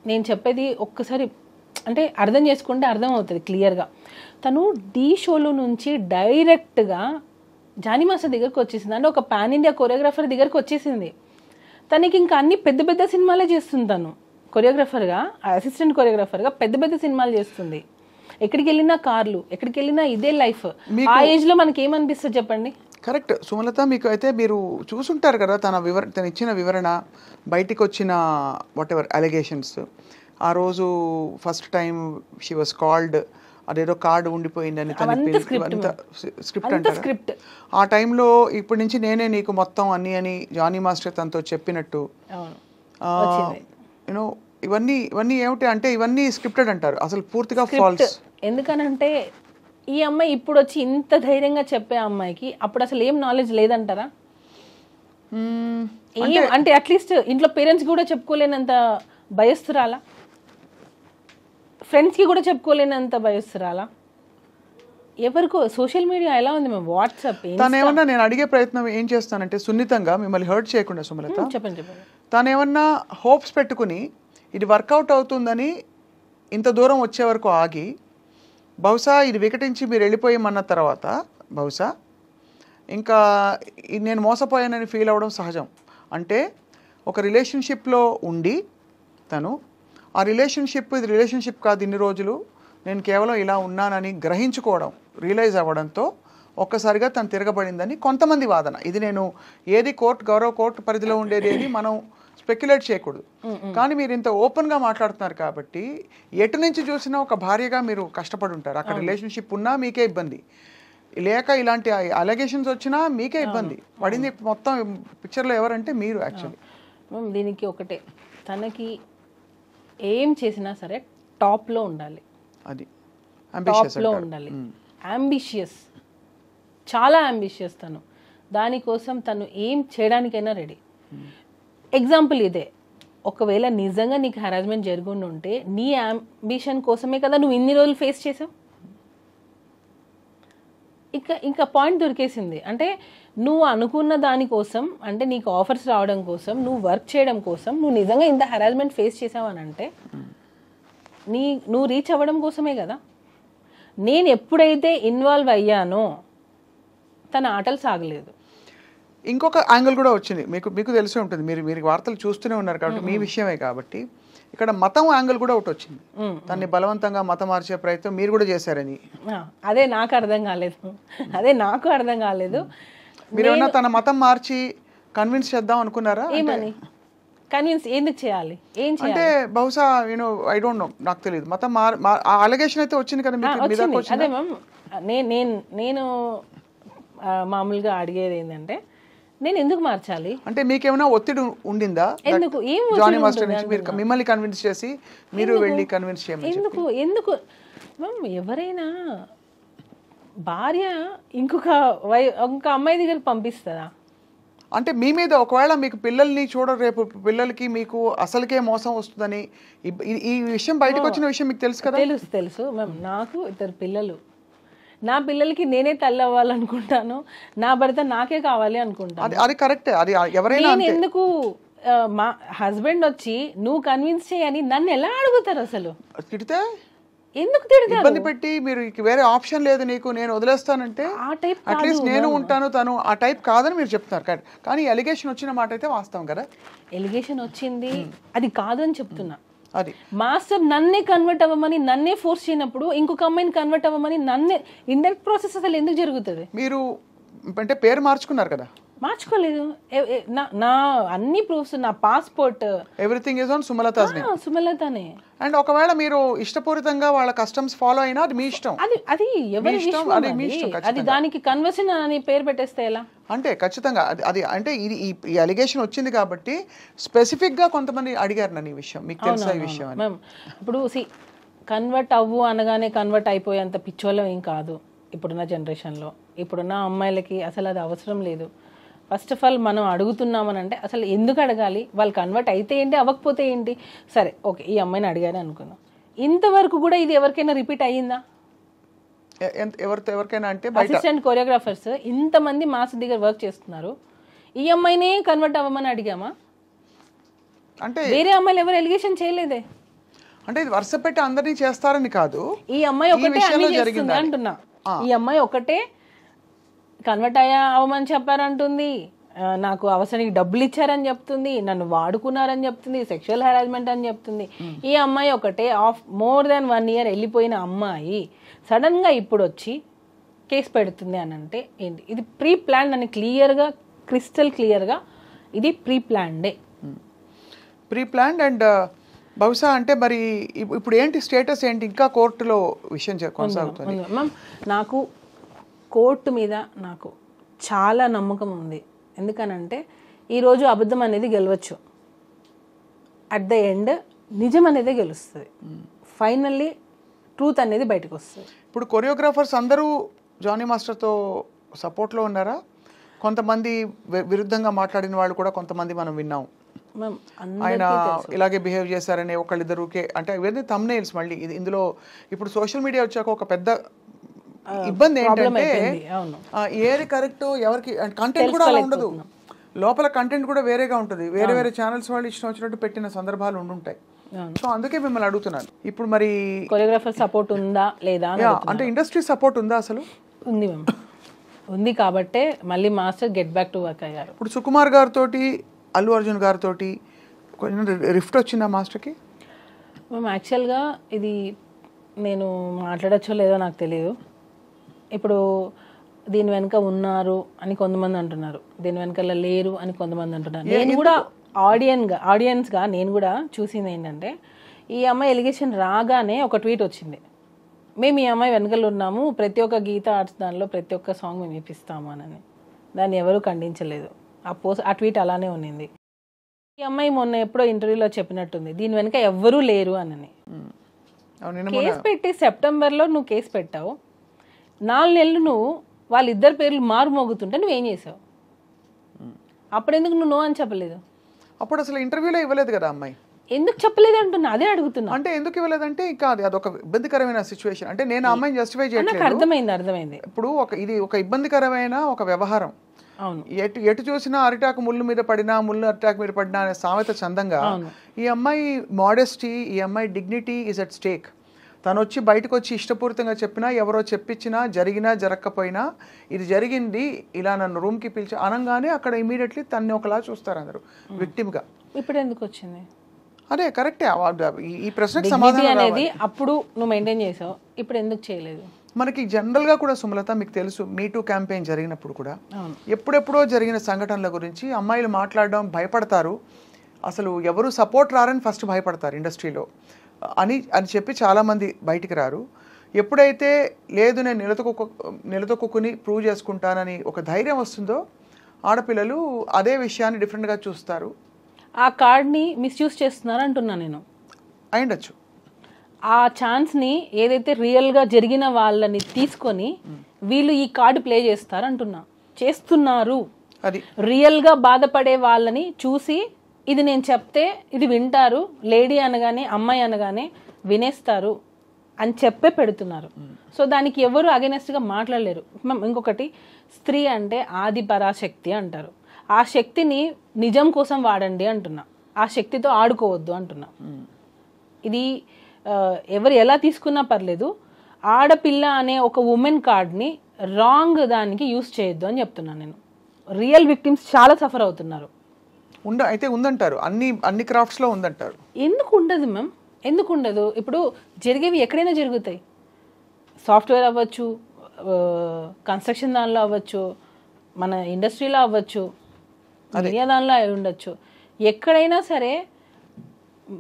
[SPEAKER 3] నేను చెప్పేది ఒక్కసారి అంటే అర్థం చేసుకుంటే అర్థం అవుతుంది క్లియర్గా. తను ఢీ షోలో నుంచి డైరెక్ట్గా జానీ మాస్టర్ దగ్గరకు వచ్చేసింది. అంటే ఒక పాన్ ఇండియా కొరియోగ్రాఫర్ దగ్గరకు వచ్చేసింది. తనకి ఇంకా అన్ని పెద్ద పెద్ద సినిమాలే చేస్తుంది. తను కొరియోగ్రాఫర్గా, అసిస్టెంట్ కొరియోగ్రాఫర్గా పెద్ద పెద్ద సినిమాలు చేస్తుంది. ఎక్కడికి వెళ్ళినా కార్లు, ఎక్కడికి వెళ్ళినా ఇదే లైఫ్. ఆ ఏజ్లో మనకి ఏమనిపిస్తుంది చెప్పండి?
[SPEAKER 2] కరెక్ట్ సుమలత. మీకు అయితే మీరు చూసుంటారు కదా తను ఇచ్చిన వివరణ, బయటికి వచ్చిన వాట్ ఎవర్ అలిగేషన్స్. ఆ రోజు first time she was called, అదేదో కార్డు ఉండిపోయిందని స్క్రిప్ట్ అంటారు. ఆ టైంలో ఇప్పటి నుంచి నేనే నీకు మొత్తం అన్ని అని జానీ మాస్టర్ తనతో చెప్పినట్టు యూనో ఇవన్నీ ఏమిటి అంటే ఇవన్నీ స్క్రిప్టెడ్ అంటారు, అసలు పూర్తిగా ఫాల్స్.
[SPEAKER 3] ఎందుకనంటే ఈ అమ్మాయి ఇప్పుడు వచ్చి ఇంత ధైర్యంగా చెప్పే అమ్మాయికి అప్పుడు అసలు ఏం నాలెడ్జ్ లేదంటారా? అంటే అట్లీస్ట్ ఇంట్లో పేరెంట్స్ కూడా చెప్పుకోలేనంత భయస్తురాలా? ఫ్రెండ్స్కి కూడా చెప్పుకోలేనంత భయస్తురాలా? ఎవరికో సోషల్ మీడియా ఎలా ఉంది మేము? వాట్సాప్
[SPEAKER 2] తనేమన్నా నేను అడిగే ప్రయత్నం ఏం చేస్తానంటే సున్నితంగా మిమ్మల్ని హర్ట్ చేయకుండా సుమలత,
[SPEAKER 3] చెప్పండి.
[SPEAKER 2] తనేమన్నా హోప్స్ పెట్టుకుని ఇది వర్కౌట్ అవుతుందని ఇంత దూరం వచ్చే వరకు ఆగి బహుశా ఇది వికటించి మీరు వెళ్ళిపోయామన్న తర్వాత బహుశా ఇంకా నేను మోసపోయానని ఫీల్ అవ్వడం సహజం. అంటే ఒక రిలేషన్షిప్లో ఉండి తను ఆ ఇది రిలేషన్షిప్ కాదు, ఇన్ని రోజులు నేను కేవలం ఇలా ఉన్నానని గ్రహించుకోవడం, రియలైజ్ అవ్వడంతో ఒక్కసారిగా తను తిరగబడిందని కొంతమంది వాదన. ఇది నేను ఏది గౌరవ కోర్టు పరిధిలో ఉండేది ఏది మనం స్పెక్యులేట్ చేయకూడదు. కానీ మీరు ఇంత ఓపెన్గా మాట్లాడుతున్నారు కాబట్టి ఎటు నుంచి చూసినా ఒక భార్యగా మీరు కష్టపడి ఉంటారు. అక్కడ రిలేషన్షిప్ ఉన్నా మీకే ఇబ్బంది, లేక ఇలాంటి అలిగేషన్స్ వచ్చినా మీకే ఇబ్బంది పడింది. మొత్తం పిక్చర్లో ఎవరంటే మీరు. యాక్చువల్లీ
[SPEAKER 3] దీనికి ఒకటే, తనకి ఏం చేసినా సరే టాప్లో ఉండాలి,
[SPEAKER 2] అది
[SPEAKER 3] టాప్లో ఉండాలి. అంబిషియస్, చాలా అంబిషియస్ తను. దానికోసం తను ఏం చేయడానికైనా రెడీ. ఎగ్జాంపుల్ ఇదే, ఒకవేళ నిజంగా నీకు హెరాస్మెంట్ జరుగుండి ఉంటే నీ అంబిషన్ కోసమే కదా నువ్వు ఇన్ని రోజులు ఫేస్ చేసావు. ఇంకా పాయింట్ దొరికేసింది. అంటే నువ్వు అనుకున్న దానికోసం, అంటే నీకు ఆఫర్స్ రావడం కోసం, నువ్వు వర్క్ చేయడం కోసం నువ్వు నిజంగా ఇంత హెరాస్మెంట్ ఫేస్ చేసావు అని అంటే నువ్వు రీచ్ అవ్వడం కోసమే కదా. నేను ఎప్పుడైతే ఇన్వాల్వ్ అయ్యానో తన ఆటలు సాగలేదు.
[SPEAKER 2] ఇంకొక యాంగిల్ కూడా వచ్చింది, మీకు తెలిసే ఉంటుంది, మీరు వార్తలు చూస్తూనే ఉన్నారు కాబట్టి మీ విషయమే కాబట్టి. ఇక్కడ మతం యాంగిల్ కూడా ఒకటి వచ్చింది, దాన్ని బలవంతంగా మతం మార్చే ప్రయత్నం మీరు కూడా చేశారని.
[SPEAKER 3] అదే నాకు అర్థం కాలేదు.
[SPEAKER 2] మీరు ఏమన్నా తన మతం మార్చి కన్విన్స్ చేద్దాం అనుకున్నారా?
[SPEAKER 3] ఏమని కన్విన్స్ ఎందుకు చేయాలి? ఏం
[SPEAKER 2] అంటే బహుశా ఐ డోంట్ నో, నాకు తెలియదు. మతం అలిగేషన్ అయితే వచ్చింది కదా మీకు.
[SPEAKER 3] అదే మ్యామ్, నేను మామూలుగా అడిగేది ఏంటంటే నేను ఎందుకు మార్చాలి
[SPEAKER 2] అంటే మీకేమైనా ఒత్తిడి ఉండిందా?
[SPEAKER 3] ఎందుకు? ఏం
[SPEAKER 2] జానీ మాస్టర్ నుంచి మీరు మిమ్మల్ని కన్విన్స్ చేసి మీరు వెళ్ళి కన్విన్స్ చేయమని
[SPEAKER 3] ఎందుకు మ్యామ్? ఎవరైనా భార్య ఇంకొక అమ్మాయి దగ్గరికి పంపిస్తుందా?
[SPEAKER 2] అంటే మీ మీద ఒకవేళ మీకు పిల్లల్ని రేపు పిల్లలకి మీకు అసలుకే మోసం వస్తుందని ఈ విషయం బయటకు వచ్చిన విషయం మీకు తెలుసు కదా?
[SPEAKER 3] తెలుసు మ్యామ్. నాకు 2 పిల్లలు. నా పిల్లలకి నేనే తల్లి అవ్వాలనుకుంటాను, నా భర్త నాకే కావాలి అనుకుంటాను.
[SPEAKER 2] అది కరెక్ట్. అది ఎవరైనా
[SPEAKER 3] ఎందుకు మా హస్బెండ్ వచ్చి నువ్వు కన్విన్స్ చేయని నన్ను ఎలా అడుగుతారు? అసలు
[SPEAKER 2] తిడితే
[SPEAKER 3] ఎందుకు తిడతారు?
[SPEAKER 2] ఇబ్బంది పెట్టి మీరు వేరే ఆప్షన్ లేదు నీకు, నేను వదిలేస్తానంటే అట్లీస్ట్ నేను ఉంటాను, తను ఆ టైప్ కాదని మీరు చెప్తున్నారు. కానీ ఎలిగేషన్ వచ్చిన మాట అయితే వాస్తవం కదా.
[SPEAKER 3] ఎలిగేషన్ వచ్చింది, అది కాదని చెప్తున్నా.
[SPEAKER 2] అది
[SPEAKER 3] మాస్టర్ నన్నే కన్వర్ట్ అవ్వమని, నన్నే ఫోర్స్ చేయనప్పుడు ఇంకొక అమ్మాయిని కన్వర్ట్ అవ్వమని నన్నే ఇండైరెక్ట్ ప్రాసెస్ అసలు ఎందుకు జరుగుతుంది?
[SPEAKER 2] మీరు అంటే పేరు మార్చుకున్నారు కదా.
[SPEAKER 3] మార్చుకోలేదు. నా అన్ని ప్రూఫ్స్, నా passport,
[SPEAKER 2] everything is on Sumalatha's name.
[SPEAKER 3] సుమలతనే.
[SPEAKER 2] అండ్ ఒకవేళ మీరు ఇష్టపూరితంగా వాళ్ళ కస్టమ్స్ ఫాలో అయినా అది మీ ఇష్టం.
[SPEAKER 3] అది ఎవరి ఇష్టం, అది దానికి కన్వర్షన్ అని పేరు పెట్టేస్తే ఎలా?
[SPEAKER 2] అంటే ఖచ్చితంగా అది అంటే ఇది ఈ అలిగేషన్ వచ్చింది కాబట్టి స్పెసిఫిక్ గా కొంతమంది అడిగారు నన్ను ఈ విషయం, మీకు తెలుసా ఈ విషయం అని.
[SPEAKER 3] ఇప్పుడు కన్వర్ట్ అవ్వు అనగానే కన్వర్ట్ అయిపోయేంత పిచ్చోళ్ళం ఏం కాదు ఇప్పుడున్న జనరేషన్లో. ఇప్పుడున్న అమ్మాయిలకి అసలు అది అవసరం లేదు. ఫస్ట్ ఆఫ్ ఆల్ మనం అడుగుతున్నామని అంటే అసలు ఎందుకు అడగాలి? వాళ్ళు కన్వర్ట్ అయితే ఏంటి, అవ్వకపోతే ఏంటి? సరే ఓకే, ఈ అమ్మాయిని అడిగారు అనుకుందాం. ఇంతవరకు కూడా ఇది ఎవరికైనా రిపీట్ అయ్యిందా?
[SPEAKER 2] ఎవరికైనా అంటే
[SPEAKER 3] అసిస్టెంట్ కొరియోగ్రాఫర్స్ ఇంతమంది మాస్ దగ్గర వర్క్ చేస్తున్నారు, ఈ అమ్మాయినే కన్వర్ట్ అవ్వమని అడిగామా?
[SPEAKER 2] అంటే
[SPEAKER 3] వేరే అమ్మాయిలు ఎవరు ఎలిగేషన్ చేయలేదే.
[SPEAKER 2] అంటే ఇది వరుస పెట్టి అందరినీ చేస్తారని కాదు,
[SPEAKER 3] ఈ అమ్మాయి ఒకటే అన్ని చేస్తుంది అంటున్నా. ఈ అమ్మాయి ఒకటే కన్వర్ట్ అవ్వమని చెప్పారంటుంది, నాకు అవసరానికి డబ్బులు ఇచ్చారని చెప్తుంది, నన్ను వాడుకున్నారని చెప్తుంది, సెక్షువల్ హెరాస్మెంట్ అని చెప్తుంది. ఈ అమ్మాయి ఒకటే మోర్ దాన్ 1 year వెళ్ళిపోయిన అమ్మాయి సడన్ గా ఇప్పుడు వచ్చి కేసు పెడుతుంది అని అంటే ఏంటి? ఇది ప్రీ ప్లాన్ అని క్లియర్గా, క్రిస్టల్ క్లియర్గా ఇది ప్రీ ప్లాన్డే.
[SPEAKER 2] Pre planned. అండ్ బహుశా అంటే మరి ఇప్పుడు ఏంటి స్టేటస్ ఏంటి? ఇంకా కోర్టులో విషయం కొనసాగుతుంది.
[SPEAKER 3] మ్యామ్ నాకు కోర్టు మీద నాకు చాలా నమ్మకం ఉంది. ఎందుకనంటే ఈరోజు అబద్ధం అనేది గెలవచ్చు, అట్ ద ఎండ్ నిజం అనేది గెలుస్తుంది. ఫైనల్లీ ట్రూత్ అనేది బయటకు వస్తుంది.
[SPEAKER 2] ఇప్పుడు కొరియోగ్రాఫర్స్ అందరూ జానీ మాస్టర్తో సపోర్ట్లో ఉన్నారా? కొంతమంది విరుద్ధంగా మాట్లాడిన వాళ్ళు కూడా కొంతమంది మనం విన్నాం. ఆయన ఇలాగే బిహేవ్ చేశారని ఒకళ్ళిద్దరుకే, అంటే ఇవన్నీ థంబ్నెయిల్స్. మళ్ళీ ఇందులో ఇప్పుడు సోషల్ మీడియా వచ్చాక ఒక పెద్ద ఇబ్బంది ఏంటంటే ఏది కరెక్ట్ ఎవరికి కంటెంట్ కూడా అలా ఉండదు, లోపల కంటెంట్ కూడా వేరేగా ఉంటుంది. వేరే వేరే ఛానల్స్ వాళ్ళు ఇష్టం వచ్చినట్టు పెట్టిన సందర్భాలు ఉండుంటాయి. సో అందుకే మిమ్మల్ని అడుగుతున్నాను. ఇప్పుడు మరి
[SPEAKER 3] కొరియోగ్రాఫర్ సపోర్ట్ ఉందా లేదా
[SPEAKER 2] అంటే ఇండస్ట్రీ సపోర్ట్ ఉందా? అసలు
[SPEAKER 3] ఉంది మ్యామ్, ఉంది. కాబట్టే మళ్ళీ master get back to work అయ్యారు.
[SPEAKER 2] ఇప్పుడు సుకుమార్ గారితో, అల్లు అర్జున్ గారితో కొంచెం రిఫ్ట్ వచ్చిందా మాస్టర్కి?
[SPEAKER 3] మ్యామ్ యాక్చువల్గా ఇది నేను మాట్లాడచ్చో లేదో నాకు తెలియదు. ఇప్పుడు దీని వెనక ఉన్నారు అని కొంతమంది అంటున్నారు, దీని వెనకాల లేరు అని కొంతమంది అంటున్నారు. నేను కూడా ఆడియన్స్గా నేను కూడా చూసింది ఏంటంటే, ఈ అమ్మాయి ఎలిగేషన్ రాగానే ఒక ట్వీట్ వచ్చింది, మేము ఈ అమ్మాయి వెనకాల ఉన్నాము, ప్రతి ఒక్క గీత ఆర్ట్స్ దానిలో ప్రతి ఒక్క సాంగ్ మేము ఇప్పిస్తాము అని. దాన్ని ఎవరూ ఖండించలేదు. ఆ ట్వీట్ అలానే ఉన్నింది. ఈ అమ్మాయి మొన్న ఎప్పుడో ఇంటర్వ్యూలో చెప్పినట్టుంది, దీని వెనక ఎవ్వరూ లేరు అని. కేసు పెట్టి సెప్టెంబర్లో నువ్వు కేసు పెట్టావు, 4 నెలలు నువ్వు వాళ్ళిద్దరు పేర్లు మారుమోగుతుంటే నువ్వేం చేసావు? అప్పుడు ఎందుకు నువ్వు నో అని చెప్పలేదు?
[SPEAKER 2] అప్పుడు అసలు ఇంటర్వ్యూలో ఇవ్వలేదు కదా అమ్మాయి.
[SPEAKER 3] ఎందుకు చెప్పలేదు అంటున్నా, అదే అడుగుతున్నా.
[SPEAKER 2] అంటే ఎందుకు ఇవ్వలేదంటే ఇంకా అదొక ఇబ్బందికరమైన సిచ్యువేషన్. అంటే నేను అమ్మాయిని జస్టిఫై చేయట్లేదు,
[SPEAKER 3] అర్థమైంది.
[SPEAKER 2] ఇప్పుడు ఇది ఒక ఇబ్బందికరమైన ఒక వ్యవహారం.
[SPEAKER 3] అవును,
[SPEAKER 2] ఎటు చూసినా అరిటాకు ముళ్ళు మీద పడినా, ముళ్ళు అరిటాకు మీద పడినా అనే సామెత చందంగా ఈ అమ్మాయి మోడెస్టీ, ఈ అమ్మాయి డిగ్నిటీ ఈజ్ అట్ స్టేక్. తను వచ్చి బయటకు వచ్చి ఇష్టపూరితంగా చెప్పినా, ఎవరో చెప్పించినా, జరిగినా జరగకపోయినా ఇది జరిగింది, ఇలా నన్ను రూమ్కి పిలిచి అనగానే అక్కడ ఇమీడియట్లీ తన్ని ఒకలా చూస్తారు అందరూ విక్టిమ్గా.
[SPEAKER 3] ఇప్పుడు ఎందుకు వచ్చింది?
[SPEAKER 2] అదే కరెక్టే. ఈ ప్రశ్నకు సమాధానం
[SPEAKER 3] అనేది అప్పుడు నువ్వు మెయింటైన్ చేసావు, ఇప్పుడు ఎందుకు చేయలేదు?
[SPEAKER 2] మనకి జనరల్గా కూడా సుమలత మీకు తెలుసు, మీటూ క్యాంపెయిన్ జరిగినప్పుడు కూడా ఎప్పుడెప్పుడో జరిగిన సంఘటనల గురించి అమ్మాయిలు మాట్లాడడం భయపడతారు. అసలు ఎవరు సపోర్ట్ రారని ఫస్ట్ భయపడతారు ఇండస్ట్రీలో అని చెప్పి చాలామంది బయటికి రారు. ఎప్పుడైతే లేదు నేను నిలదొక్కుని ప్రూవ్ చేసుకుంటానని ఒక ధైర్యం వస్తుందో ఆడపిల్లలు అదే విషయాన్ని డిఫరెంట్గా చూస్తారు.
[SPEAKER 3] ఆ కార్డ్ని మిస్యూజ్ చేస్తున్నారు అంటున్నా నేను.
[SPEAKER 2] అయిండొచ్చు.
[SPEAKER 3] ఆ ఛాన్స్ని ఏదైతే రియల్గా జరిగిన వాళ్ళని తీసుకొని వీళ్ళు ఈ కార్డు ప్లే చేస్తారు అంటున్నా. చేస్తున్నారు.
[SPEAKER 2] అది
[SPEAKER 3] రియల్గా బాధపడే వాళ్ళని చూసి ఇది నేను చెప్తే ఇది వింటారు, లేడీ అనగానే అమ్మాయి అనగానే వినేస్తారు అని చెప్పే పెడుతున్నారు. సో దానికి ఎవరు అగెనెస్ట్గా మాట్లాడలేరు. ఇంకొకటి, స్త్రీ అంటే ఆది పరాశక్తి అంటారు. ఆ శక్తిని నిజం కోసం వాడండి అంటున్నా, ఆ శక్తితో ఆడుకోవద్దు అంటున్నా. ఇది ఎవరు ఎలా తీసుకున్నా పర్లేదు, ఆడపిల్ల అనే ఒక ఉమెన్ కార్డ్ని రాంగ్ దానికి యూస్ చేయొద్దు అని చెప్తున్నాను నేను. రియల్ విక్టిమ్స్ చాలా సఫర్ అవుతున్నారు.
[SPEAKER 2] అయితే ఉందంటారు, అన్ని క్రాఫ్ట్స్లో ఉందంటారు.
[SPEAKER 3] ఎందుకు ఉండదు మ్యామ్? ఎందుకు ఉండదు? ఇప్పుడు జరిగేవి ఎక్కడైనా జరుగుతాయి. సాఫ్ట్వేర్ అవ్వచ్చు, కన్స్ట్రక్షన్ దానిలో అవ్వచ్చు, మన ఇండస్ట్రీలో అవ్వచ్చు, మీడియా దానిలో అయి ఉండొచ్చు, ఎక్కడైనా సరే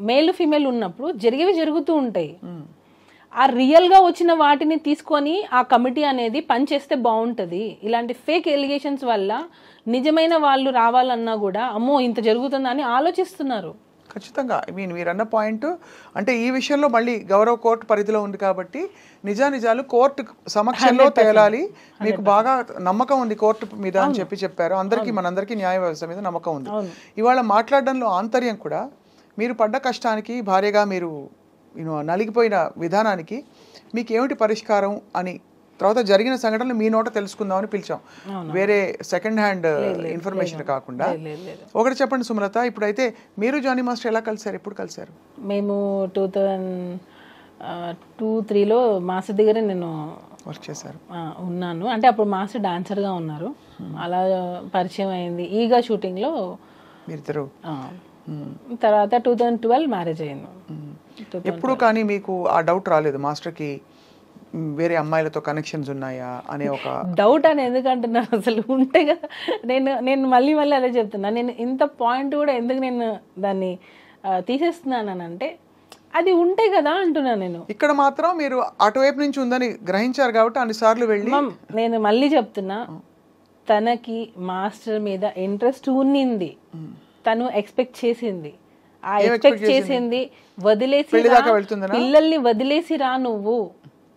[SPEAKER 3] మేల్ ఫీమేల్ ఉన్నప్పుడు జరిగేవి జరుగుతూ ఉంటాయి. ఆ రియల్గా వచ్చిన వాటిని తీసుకొని ఆ కమిటీ అనేది పనిచేస్తే బాగుంటుంది. ఇలాంటి ఫేక్ ఎలిగేషన్స్ వల్ల నిజమైన వాళ్ళు రావాలన్నా కూడా అమ్మో ఇంత జరుగుతుందని ఆలోచిస్తున్నారు.
[SPEAKER 2] ఖచ్చితంగా. మీరు అన్న పాయింట్ అంటే ఈ విషయంలో మళ్ళీ గౌరవ కోర్టు పరిధిలో ఉంది కాబట్టి నిజాలు కోర్టు సమక్షంలో తేలాలి. మీకు బాగా నమ్మకం ఉంది కోర్టు మీద అని చెప్పారు. మనందరికీ న్యాయ వ్యవస్థ మీద నమ్మకం ఉంది. ఇవాళ మాట్లాడడంలో ఆంతర్యం కూడా మీరు పడ్డ కష్టానికి, భార్యగా మీరు నలిగిపోయిన విధానానికి మీకు ఏమిటి పరిష్కారం అని తర్వాత జరిగిన సంఘటనలు మీ నోట తెలుసుకుందామని పిలిచాం, వేరే సెకండ్ హ్యాండ్ ఇన్ఫర్మేషన్ కాకుండా. ఒకటి చెప్పండి సుమలత, ఇప్పుడైతే మీరు జానీ మాస్టర్ ఎలా కలిసారు, ఎప్పుడు కలిసారు?
[SPEAKER 3] మేము 2002-03లో మాస్టర్ దగ్గర నేను
[SPEAKER 2] వర్క్ చేశారు
[SPEAKER 3] ఉన్నాను. అంటే అప్పుడు మాస్టర్ డాన్సర్గా ఉన్నారు. అలా పరిచయం అయింది. ఈగా షూటింగ్లో
[SPEAKER 2] మీరిద్దరు.
[SPEAKER 3] తర్వాత 2012 మ్యారేజ్ అయింది.
[SPEAKER 2] ఎప్పుడు కానీ మీకు ఆ డౌట్ రాలేదు మాస్టర్కి వేరే అమ్మాయిలతో కనెక్షన్స్ ఉన్నాయా అనే ఒక
[SPEAKER 3] డౌట్ అని ఎందుకంటున్నాను? అసలు ఉంటే కదా. నేను మళ్ళీ అదే చెప్తున్నా. నేను ఇంత పాయింట్ కూడా ఎందుకు నేను దాన్ని తీసేస్తున్నానంటే అది ఉంటే కదా అంటున్నా. నేను ఇక్కడ
[SPEAKER 2] మాత్రం మీరు అటువైపు నుంచి ఉందని గ్రహించారు కాబట్టి అన్నిసార్లు వెళ్ళి
[SPEAKER 3] నేను మళ్ళీ చెప్తున్నా, తనకి మాస్టర్ మీద ఇంట్రెస్ట్ ఉన్నింది, తను ఎక్స్పెక్ట్ చేసింది. ఆ ఎక్స్పెక్ట్ చేసింది వదిలేసి పిల్లల్ని వదిలేసి రా, నువ్వు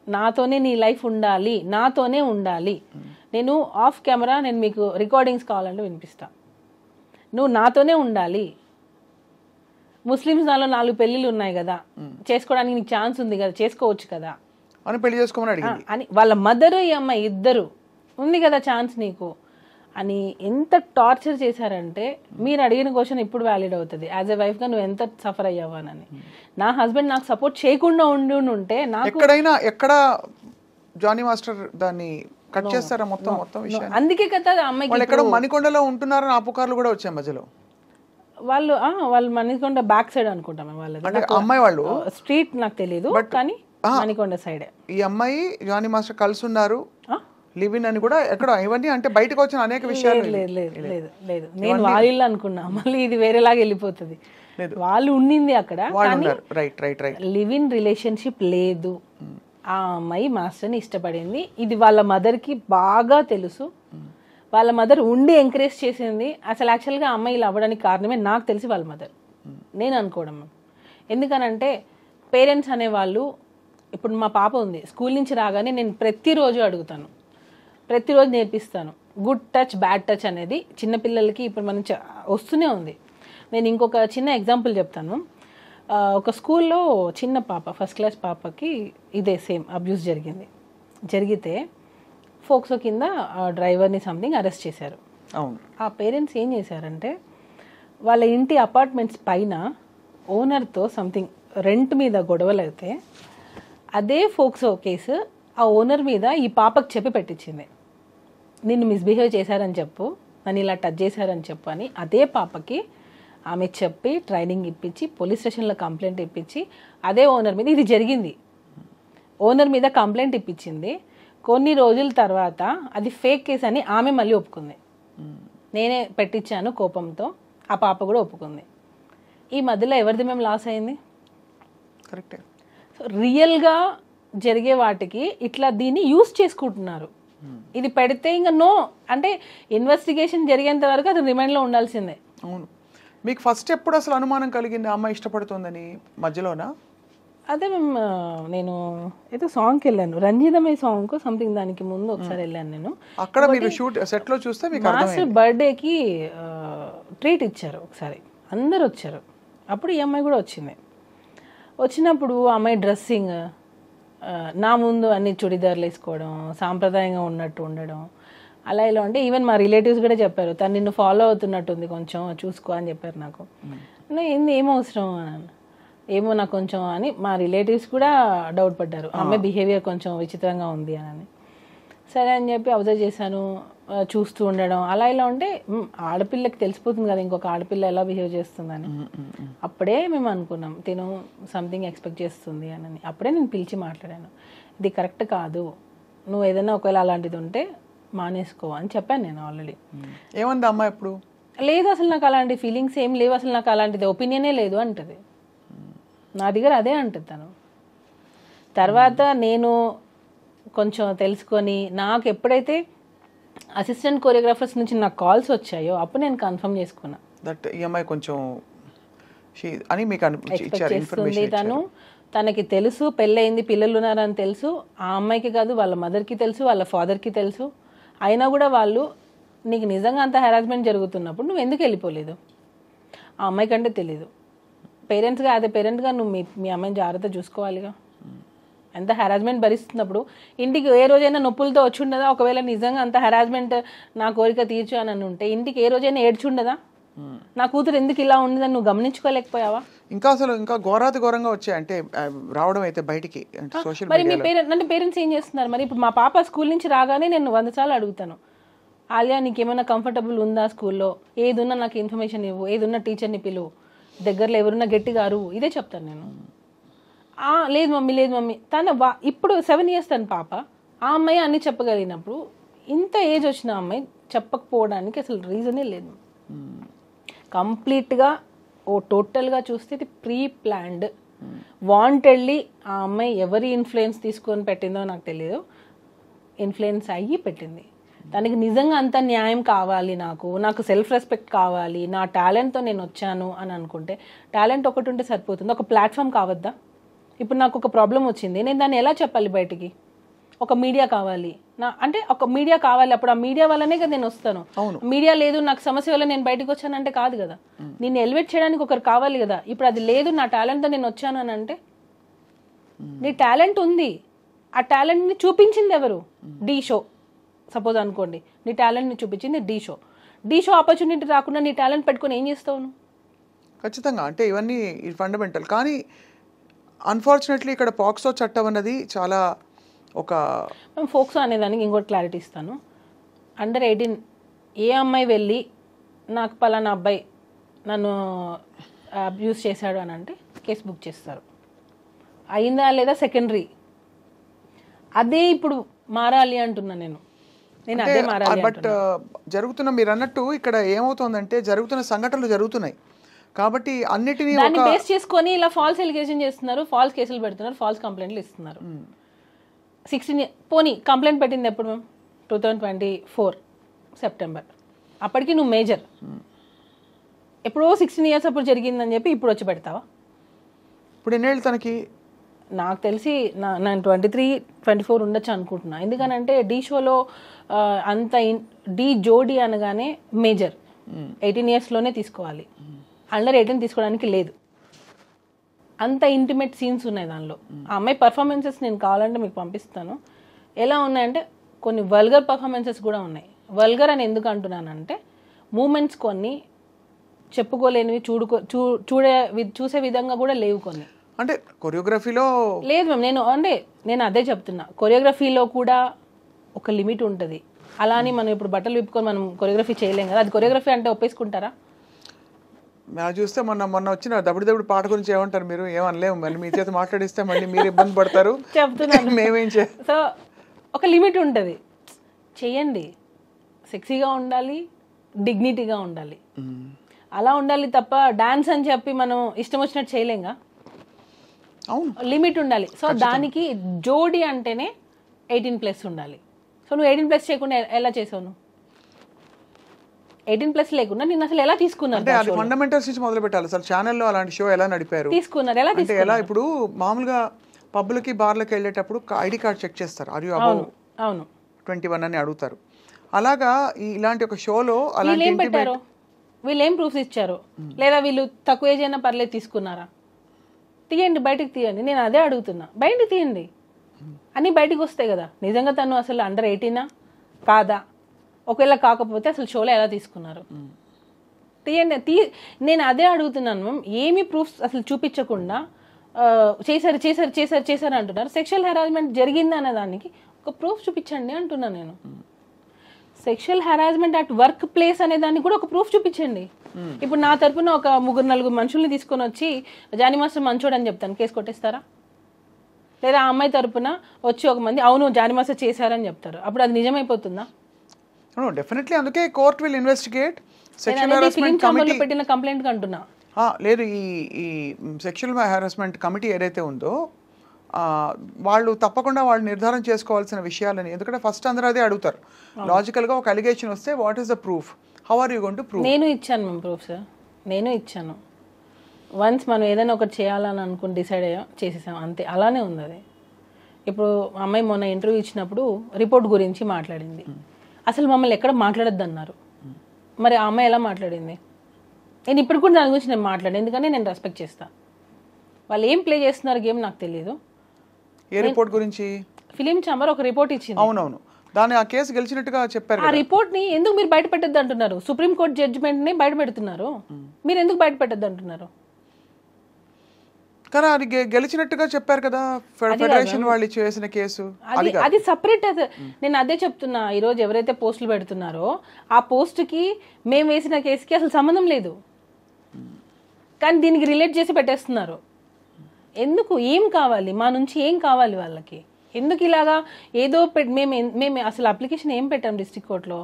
[SPEAKER 3] నాతోనే నీ లైఫ్ ఉండాలి, నాతోనే ఉండాలి. నేను ఆఫ్ కెమెరా నేను మీకు రికార్డింగ్స్ కావాలంటే వినిపిస్తా. నువ్వు నాతోనే ఉండాలి. ముస్లిమ్స్ దానిలో 4 పెళ్ళిళ్ళు ఉన్నాయి కదా, చేసుకోవడానికి నీకు ఛాన్స్ ఉంది కదా, చేసుకోవచ్చు కదా
[SPEAKER 2] అని పెళ్లి చేసుకోమని అడిగింది.
[SPEAKER 3] అని వాళ్ళ మదర్ ఈ అమ్మాయి ఇద్దరు ఉంది కదా ఛాన్స్ నీకు అని ఎంత టార్చర్ చేశారంటే, మీరు అడిగిన క్వశ్చన్ ఇప్పుడు వ్యాలిడ్ అవుతుంది. యాజ్ ఎ వైఫ్గా నువ్వు ఎంత సఫర్ అయ్యావానని. నా హస్బెండ్ నాకు సపోర్ట్ చేయకుండా ఉంటే నాకు
[SPEAKER 2] ఎక్కడ జానీ మాస్టర్ దాన్ని కట్ చేస్తారా మొత్తం విషయం.
[SPEAKER 3] అందుకే కదా అమ్మాయికి
[SPEAKER 2] ఎక్కడ మణికొండలో ఉంటున్నారని ఆ పుకార్లు కూడా వచ్చాయి మధ్యలో.
[SPEAKER 3] వాళ్ళు మణికొండ బ్యాక్ సైడ్ అనుకుంటాం వాళ్ళది.
[SPEAKER 2] అమ్మాయి వాళ్ళు
[SPEAKER 3] స్ట్రీట్ నాకు తెలియదు కానీ మణికొండ సైడ్ ఈ
[SPEAKER 2] అమ్మాయి జానీ మాస్టర్ కలిసి ఉన్నారు, లివ్ ఇన్ అని కూడా ఎక్కడ. ఇవన్నీ అంటే బయటకు వచ్చిన అనేక విషయాలు.
[SPEAKER 3] లేదు నేను వాళ్ళ అనుకున్నా, మళ్ళీ ఇది వేరేలాగా వెళ్ళిపోతుంది. వాళ్ళు ఉండింది అక్కడ, లివ్ ఇన్ రిలేషన్షిప్ లేదు. ఆ అమ్మాయి మాస్టర్ని ఇష్టపడింది. ఇది వాళ్ళ మదర్కి బాగా తెలుసు. వాళ్ళ మదర్ ఉండి ఎంకరేజ్ చేసింది. అసలు యాక్చువల్గా ఆ అమ్మాయి ఇలా అవ్వడానికి కారణమే నాకు తెలిసి వాళ్ళ మదర్, నేను అనుకోవడం. ఎందుకనంటే పేరెంట్స్ అనేవాళ్ళు, ఇప్పుడు మా పాప ఉంది, స్కూల్ నుంచి రాగానే నేను ప్రతిరోజు అడుగుతాను, ప్రతిరోజు నేర్పిస్తాను. గుడ్ టచ్, బ్యాడ్ టచ్ అనేది చిన్నపిల్లలకి ఇప్పుడు మనం వస్తూనే ఉంది. నేను ఇంకొక చిన్న ఎగ్జాంపుల్ చెప్తాను. ఒక స్కూల్లో చిన్న పాప, ఫస్ట్ క్లాస్ పాపకి ఇదే సేమ్ అబ్యూస్ జరిగితే ఫోక్సో కింద డ్రైవర్ని సంథింగ్ అరెస్ట్ చేశారు. ఆ పేరెంట్స్ ఏం చేశారంటే, వాళ్ళ ఇంటి అపార్ట్మెంట్స్ పైన ఓనర్తో సంథింగ్ రెంట్ మీద గొడవలు అయితే అదే ఫోక్సో కేసు ఆ ఓనర్ మీద ఈ పాపకు చెప్పి పెట్టించింది. నిన్ను మిస్బిహేవ్ చేశారని చెప్పు, నన్ను ఇలా టచ్ చేశారని చెప్పు అని అదే పాపకి ఆమె చెప్పి ట్రైనింగ్ ఇప్పించి పోలీస్ స్టేషన్లో కంప్లైంట్ ఇప్పించి అదే ఓనర్ మీద ఇది జరిగింది. ఓనర్ మీద కంప్లైంట్ ఇప్పించింది. కొన్ని రోజుల తర్వాత అది ఫేక్ కేసు అని ఆమె మళ్ళీ ఒప్పుకుంది. నేనే పెట్టించాను కోపంతో, ఆ పాప కూడా ఒప్పుకుంది. ఈ మధ్యలో ఎవరిది మేము లాస్ అయింది?
[SPEAKER 2] కరెక్టే.
[SPEAKER 3] సో రియల్గా జరిగే వాటికి ఇట్లా దీన్ని యూస్ చేసుకుంటున్నారు. ఇది పెడితే ఇంకా నో అంటే ఇన్వెస్టిగేషన్ జరిగేంత వరకు అది రిమైండ్లో ఉండాల్సిందే.
[SPEAKER 2] అవును. మీకు ఫస్ట్ ఎప్పుడు అసలు అనుమానం కలిగింది అమ్మాయి ఇష్టపడుతుందని? మధ్యలోనా?
[SPEAKER 3] అదే నేను ఏదో సాంగ్కి వెళ్ళాను, రంజితమే సాంగ్ సంథింగ్, దానికి ముందు ఒకసారి వెళ్ళాను నేను.
[SPEAKER 2] అక్కడ మీరు షూట్ సెట్లో చూస్తే మీకు
[SPEAKER 3] మాస్టర్ బర్త్డేకి ట్రీట్ ఇచ్చారు ఒకసారి, అందరు వచ్చారు. అప్పుడు ఈ అమ్మాయి కూడా వచ్చింది. వచ్చినప్పుడు అమ్మాయి డ్రెస్సింగ్ నా ముందు అన్ని చుడిదార్లు వేసుకోవడం, సాంప్రదాయంగా ఉన్నట్టు ఉండడం, అలా ఇలా అంటే ఈవెన్ మా రిలేటివ్స్ కూడా చెప్పారు, తను నిన్ను ఫాలో అవుతున్నట్టుంది, కొంచెం చూసుకో అని చెప్పారు నాకు. ఏంది ఏం అవసరం అని, ఏమో నాకు కొంచెం అని మా రిలేటివ్స్ కూడా డౌట్ పడ్డారు, అమ్మాయి బిహేవియర్ కొంచెం విచిత్రంగా ఉంది అని. సరే అని చెప్పి అబ్జర్వ్ చేశాను, చూస్తూ ఉండడం, అలా ఇలా ఉంటే ఆడపిల్లకి తెలిసిపోతుంది కదా ఇంకొక ఆడపిల్ల ఎలా బిహేవ్ చేస్తుందని. అప్పుడే మేము అనుకున్నాం తిను సంథింగ్ ఎక్స్పెక్ట్ చేస్తుంది అని. అప్పుడే నేను పిలిచి మాట్లాడాను, ఇది కరెక్ట్ కాదు, నువ్వు ఏదైనా ఒకవేళ అలాంటిది ఉంటే మానేసుకో అని చెప్పాను నేను ఆల్రెడీ.
[SPEAKER 2] ఏమంది అమ్మ ఎప్పుడు?
[SPEAKER 3] లేదు అసలు నాకు అలాంటి ఫీలింగ్స్ ఏం లేవు, అసలు నాకు అలాంటిది ఒపీనియనే లేదు అంటది. నా దగ్గర అదే అంటుంది తను. తర్వాత నేను కొంచెం తెలుసుకొని నాకు ఎప్పుడైతే అసిస్టెంట్ కొరియోగ్రాఫర్స్ నుంచి నాకు కాల్స్ వచ్చాయో అప్పుడు నేను కన్ఫర్మ్ చేసుకున్నా
[SPEAKER 2] దట్ ఈఎంఐ కొంచెం అని మీకు
[SPEAKER 3] ఎక్స్పెక్ట్ చేస్తుంది. తనకి తెలుసు పెళ్ళయింది, పిల్లలు ఉన్నారని తెలుసు. ఆ అమ్మాయికి కాదు, వాళ్ళ మదర్కి తెలుసు, వాళ్ళ ఫాదర్కి తెలుసు. అయినా కూడా వాళ్ళు నీకు నిజంగా అంత హెరాస్మెంట్ జరుగుతున్నప్పుడు నువ్వు ఎందుకు వెళ్ళిపోలేదు? ఆ అమ్మాయి కంటే తెలీదు. పేరెంట్స్గా అదే పేరెంట్గా నువ్వు మీ అమ్మాయిని జాగ్రత్త చూసుకోవాలిగా. ఎంత హెరాస్మెంట్ భరిస్తున్నప్పుడు ఇంటికి ఏ రోజైనా నొప్పులతో వచ్చి ఉండదా? ఒకవేళ నిజంగా అంత హెరాస్మెంట్ నా కోరిక తీర్చు అని ఉంటే ఇంటికి ఏ రోజైనా ఏడ్చుండదా? నా కూతురు ఎందుకు ఇలా ఉండదని నువ్వు గమనించుకోలేకపోయావా?
[SPEAKER 2] ఇంకా అసలు ఇంకా ఘోరంగా వచ్చాయి అంటే రావడం అయితే బయటికి సోషల్
[SPEAKER 3] మరి మీ పేరెంట్స్ ఏం చేస్తున్నారు? మరి ఇప్పుడు మా పాప స్కూల్ నుంచి రాగానే నేను 100 సార్లు అడుగుతాను, ఆలియా నీకేమైనా కంఫర్టబుల్ ఉందా స్కూల్లో? ఏదున్నా నాకు ఇన్ఫర్మేషన్ ఇవ్వు, ఏదున్నా టీచర్ని పిలువు, దగ్గరలో ఎవరున్నా గట్టిగా అరువు, ఇదే చెప్తాను నేను. లేదు మమ్మీ తన ఇప్పుడు 7 years తన పాప. ఆ అమ్మాయి అన్నీ చెప్పగలిగినప్పుడు ఇంత ఏజ్ వచ్చిన అమ్మాయి చెప్పకపోవడానికి అసలు రీజనే లేదు. కంప్లీట్గా టోటల్గా చూస్తే ఇది ప్రీ ప్లాన్డ్, వాంటెడ్లీ. ఆ అమ్మాయి ఎవరి ఇన్ఫ్లుయెన్స్ తీసుకొని పెట్టిందో నాకు తెలియదు, ఇన్ఫ్లుయెన్స్ అయ్యి పెట్టింది. తనకి నిజంగా అంత న్యాయం కావాలి, నాకు సెల్ఫ్ రెస్పెక్ట్ కావాలి, నా టాలెంట్తో నేను వచ్చాను అని అనుకుంటే టాలెంట్ ఒకటి ఉంటే సరిపోతుంది. ఒక ప్లాట్ఫామ్ కావద్దా? ఇప్పుడు నాకు ఒక ప్రాబ్లం వచ్చింది, నేను దాన్ని ఎలా చెప్పాలి బయటికి? ఒక మీడియా కావాలి, అంటే ఒక మీడియా కావాలి. అప్పుడు ఆ మీడియా వల్లనే కదా నేను వస్తాను. మీడియా లేదు, నాకు సమస్య వల్ల నేను బయటకు వచ్చానంటే కాదు కదా. నేను ఎలివేట్ చేయడానికి ఒకరు కావాలి కదా. ఇప్పుడు అది లేదు, నా టాలెంట్తో నేను వచ్చాను అని అంటే, నీ టాలెంట్ ఉంది, ఆ టాలెంట్ని చూపించింది ఎవరు? ఢీ షో సపోజ్ అనుకోండి, నీ టాలెంట్ని చూపించింది ఢీ షో ఆపర్చునిటీ రాకుండా నీ టాలెంట్ పెట్టుకొని ఏం చేస్తావు నువ్వు?
[SPEAKER 2] ఖచ్చితంగా అంటే ఇవన్నీ ఫండమెంటల్. కానీ అన్ఫార్చునేట్లీ ఇక్కడ పాక్సో చట్టం అన్నది చాలా ఒక
[SPEAKER 3] ఫోక్సో అనేదానికి ఇంకోటి క్లారిటీ ఇస్తాను. అండర్ 18 ఏ అమ్మాయి వెళ్ళి నాకు పలానా అబ్బాయి నన్ను అబ్యూస్ చేశాడు అని అంటే కేసు బుక్ చేస్తారు. అయిందా లేదా సెకండరీ. అదే ఇప్పుడు మారాలి అంటున్నా నేను అదే మారాలి.
[SPEAKER 2] బట్ జరుగుతున్న మీరు అన్నట్టు ఇక్కడ ఏమవుతుందంటే జరుగుతున్న సంఘటనలు జరుగుతున్నాయి కాబట్టి అన్నిటినీ
[SPEAKER 3] దాన్ని బేస్ చేసుకొని ఇలా ఫాల్స్ ఎలిగేషన్ చేస్తున్నారు, ఫాల్స్ కేసులు పెడుతున్నారు, ఫాల్స్ కంప్లైంట్లు ఇస్తున్నారు. 16 పోనీ కంప్లైంట్ పెట్టింది ఎప్పుడు మేము 2024 సెప్టెంబర్. అప్పటికి నువ్వు మేజర్. ఎప్పుడో 16 years అప్పుడు జరిగిందని చెప్పి ఇప్పుడు వచ్చి పెడతావా?
[SPEAKER 2] ఇప్పుడు ఎన్నేళ్ళు తనకి?
[SPEAKER 3] నాకు తెలిసి నేను 23-24 ఉండొచ్చు అనుకుంటున్నా. ఎందుకనంటే ఢీ షోలో అంత ఢీ జోడీ అనగానే మేజర్ 18 yearsలోనే తీసుకోవాలి, అండర్ 18 తీసుకోవడానికి లేదు. అంత ఇంటిమేట్ సీన్స్ ఉన్నాయి దానిలో. ఆ అమ్మాయి పర్ఫార్మెన్సెస్ నేను కావాలంటే మీకు పంపిస్తాను. ఎలా ఉన్నాయంటే కొన్ని వల్గర్ పర్ఫార్మెన్సెస్ కూడా ఉన్నాయి. వల్గర్ అని ఎందుకు అంటున్నానంటే మూమెంట్స్ కొన్ని చెప్పుకోలేనివి, చూసే విధంగా కూడా లేవు కొన్ని.
[SPEAKER 2] అంటే కొరియోగ్రఫీలో
[SPEAKER 3] లేదు మ్యామ్, నేను అదే చెప్తున్నా. కొరియోగ్రఫీలో కూడా ఒక లిమిట్ ఉంటుంది. అలా అని మనం ఇప్పుడు బట్టలు విప్పుకొని మనం కొరియోగ్రఫీ చేయలేం కదా. అది కొరియోగ్రఫీ అంటే ఒప్పేసుకుంటారా?
[SPEAKER 2] మేము చూస్తే మొన్న వచ్చిన దప్పుడు పాట గురించి ఏమంటారు మీరు? ఏమనలేము, మళ్ళీ మీ చేత మాట్లాడిస్తే మళ్ళీ మీరు ఇబ్బంది పడతారు
[SPEAKER 3] చెప్తున్నాను.
[SPEAKER 2] మేమేం
[SPEAKER 3] సో ఒక లిమిట్ ఉంటుంది. చెయ్యండి, సెక్సీగా ఉండాలి, డిగ్నిటీగా ఉండాలి, అలా ఉండాలి తప్ప డాన్స్ అని చెప్పి మనం ఇష్టం వచ్చినట్టు చేయలేంగా.
[SPEAKER 2] అవును,
[SPEAKER 3] లిమిట్ ఉండాలి. సో దానికి జోడి అంటేనే 18+ ఉండాలి. సో నువ్వు 18+ చేయకుండా ఎలా చేసావు? నువ్వు 18+ లేకుండా నేను అసలు ఎలా తీసుకున్నాను?
[SPEAKER 2] అంటే అది ఫండమెంటల్స్ నుంచి మొదలు పెట్టాలి. అసలు ఛానల్లో అలాంటి షో ఎలా నడిపారు,
[SPEAKER 3] తీసుకున్నారు ఎలా?
[SPEAKER 2] అంటే ఎలా? ఇప్పుడు మామూలుగా పబ్లకి బార్లకి వెళ్ళేటప్పుడు ఐడి కార్డ్ చెక్ చేస్తారు, అరే అబౌవ్ 21 అని అడుగుతారు. అలాగా ఇలాంటి ఒక షోలో
[SPEAKER 3] అలాంటి పెట్టారు, వీళ్ళు ఏం ప్రూఫ్స్ ఇచ్చారు? లేదా వీళ్ళు తక్కువ ఏజ్ అయినా పర్లేదు తీసుకున్నారా? తీయండి, బయటకు తీయండి. నేను అదే అడుగుతున్నా, బయటకు తీయండి. అన్నీ బయటకు వస్తాయి కదా. నిజంగా తను అసలు అండర్ 18 కాదా? ఒకవేళ కాకపోతే అసలు షోలో ఎలా తీసుకున్నారు? తీయండి. నేను అదే అడుగుతున్నాను మ్యామ్. ఏమి ప్రూఫ్స్ అసలు చూపించకుండా చేశారు అంటున్నారు. సెక్షువల్ హెరాస్మెంట్ జరిగింది అనే దానికి ఒక ప్రూఫ్ చూపించండి అంటున్నాను నేను. Sexual harassment at work place అనే దానికి కూడా ఒక ప్రూఫ్ చూపించండి. ఇప్పుడు నా తరపున ఒక 3-4 మనుషుల్ని తీసుకొని వచ్చి జానీ మాస్టర్ మంచోడు అని చెప్తాను, కేసు కొట్టేస్తారా? లేదా ఆ అమ్మాయి తరపున వచ్చి ఒక మంది అవును జానీ మాస్టర్ చేశారని చెప్తారు, అప్పుడు అది నిజమైపోతుందా?
[SPEAKER 2] డెఫినెట్లీ అందుకే court will investigate. Sexual
[SPEAKER 3] film
[SPEAKER 2] harassment
[SPEAKER 3] ఛాంబర్లో
[SPEAKER 2] కమిటీ
[SPEAKER 3] పెట్టిన కంప్లైంట్ అంటున్నా.
[SPEAKER 2] లేదు, ఈ సెక్షువల్ హెరాస్మెంట్ కమిటీ ఏదైతే ఉందో వాళ్ళు తప్పకుండా వాళ్ళు నిర్ధారణ చేసుకోవాల్సిన విషయాలని, ఎందుకంటే ఫస్ట్ అందరూ అదే అడుగుతారు. లాజికల్గా ఒక అలిగేషన్ వస్తే what is the proof, how are you going to prove?
[SPEAKER 3] నేను ఇచ్చాను మేము ప్రూఫ్ సార్, నేను ఇచ్చాను. వన్స్ మనం ఏదైనా ఒకటి చేయాలని అనుకుని డిసైడ్ అయ్యాం, చేసేసాం, అంతే. అలానే ఉంది అది. ఇప్పుడు అమ్మాయి మొన్న ఇంటర్వ్యూ ఇచ్చినప్పుడు రిపోర్ట్ గురించి మాట్లాడింది. అసలు మమ్మల్ని ఎక్కడ మాట్లాడొద్దు అన్నారు. మరి ఆ అమ్మాయి ఎలా మాట్లాడింది? నేను ఇప్పుడు కూడా దాని గురించి నేను మాట్లాడాను, ఎందుకంటే నేను రెస్పెక్ట్ చేస్తాను. వాళ్ళు ఏం ప్లే చేస్తున్నారు గేమ్ నాకు తెలియదు.
[SPEAKER 2] ఏ రిపోర్ట్ గురించి?
[SPEAKER 3] ఫిలిం ఛాంబర్ ఒక రిపోర్ట్ ఇచ్చింది.
[SPEAKER 2] అవునవును, దాన్ని ఆ కేసు గెలిచినట్టుగా చెప్పారు.
[SPEAKER 3] ఆ రిపోర్ట్ ని ఎందుకు మీరు బయట పెట్టద్దు అంటున్నారు? సుప్రీంకోర్టు జడ్జిమెంట్ ని బయట పెడుతున్నారు, మీరు ఎందుకు బయట పెట్టద్దు అంటున్నారు?
[SPEAKER 2] కానీ అది గెలిచినట్టుగా చెప్పారు కదా ఫెడరేషన్ వాళ్ళు చేసిన కేసు.
[SPEAKER 3] అది సపరేట్. నేను అదే చెప్తున్నా, ఈ రోజు ఎవరైతే పోస్టులు పెడుతున్నారో ఆ పోస్ట్ కి మేము వేసిన కేసుకి అసలు సంబంధం లేదు, కానీ దీనికి రిలేట్ చేసి పెట్టేస్తున్నారు. ఎందుకు? ఏం కావాలి మా నుంచి? ఏం కావాలి వాళ్ళకి? ఎందుకు ఇలాగా ఏదో మేము అసలు అప్లికేషన్ ఏం పెట్టాం డిస్ట్రిక్ట్ కోర్టులో?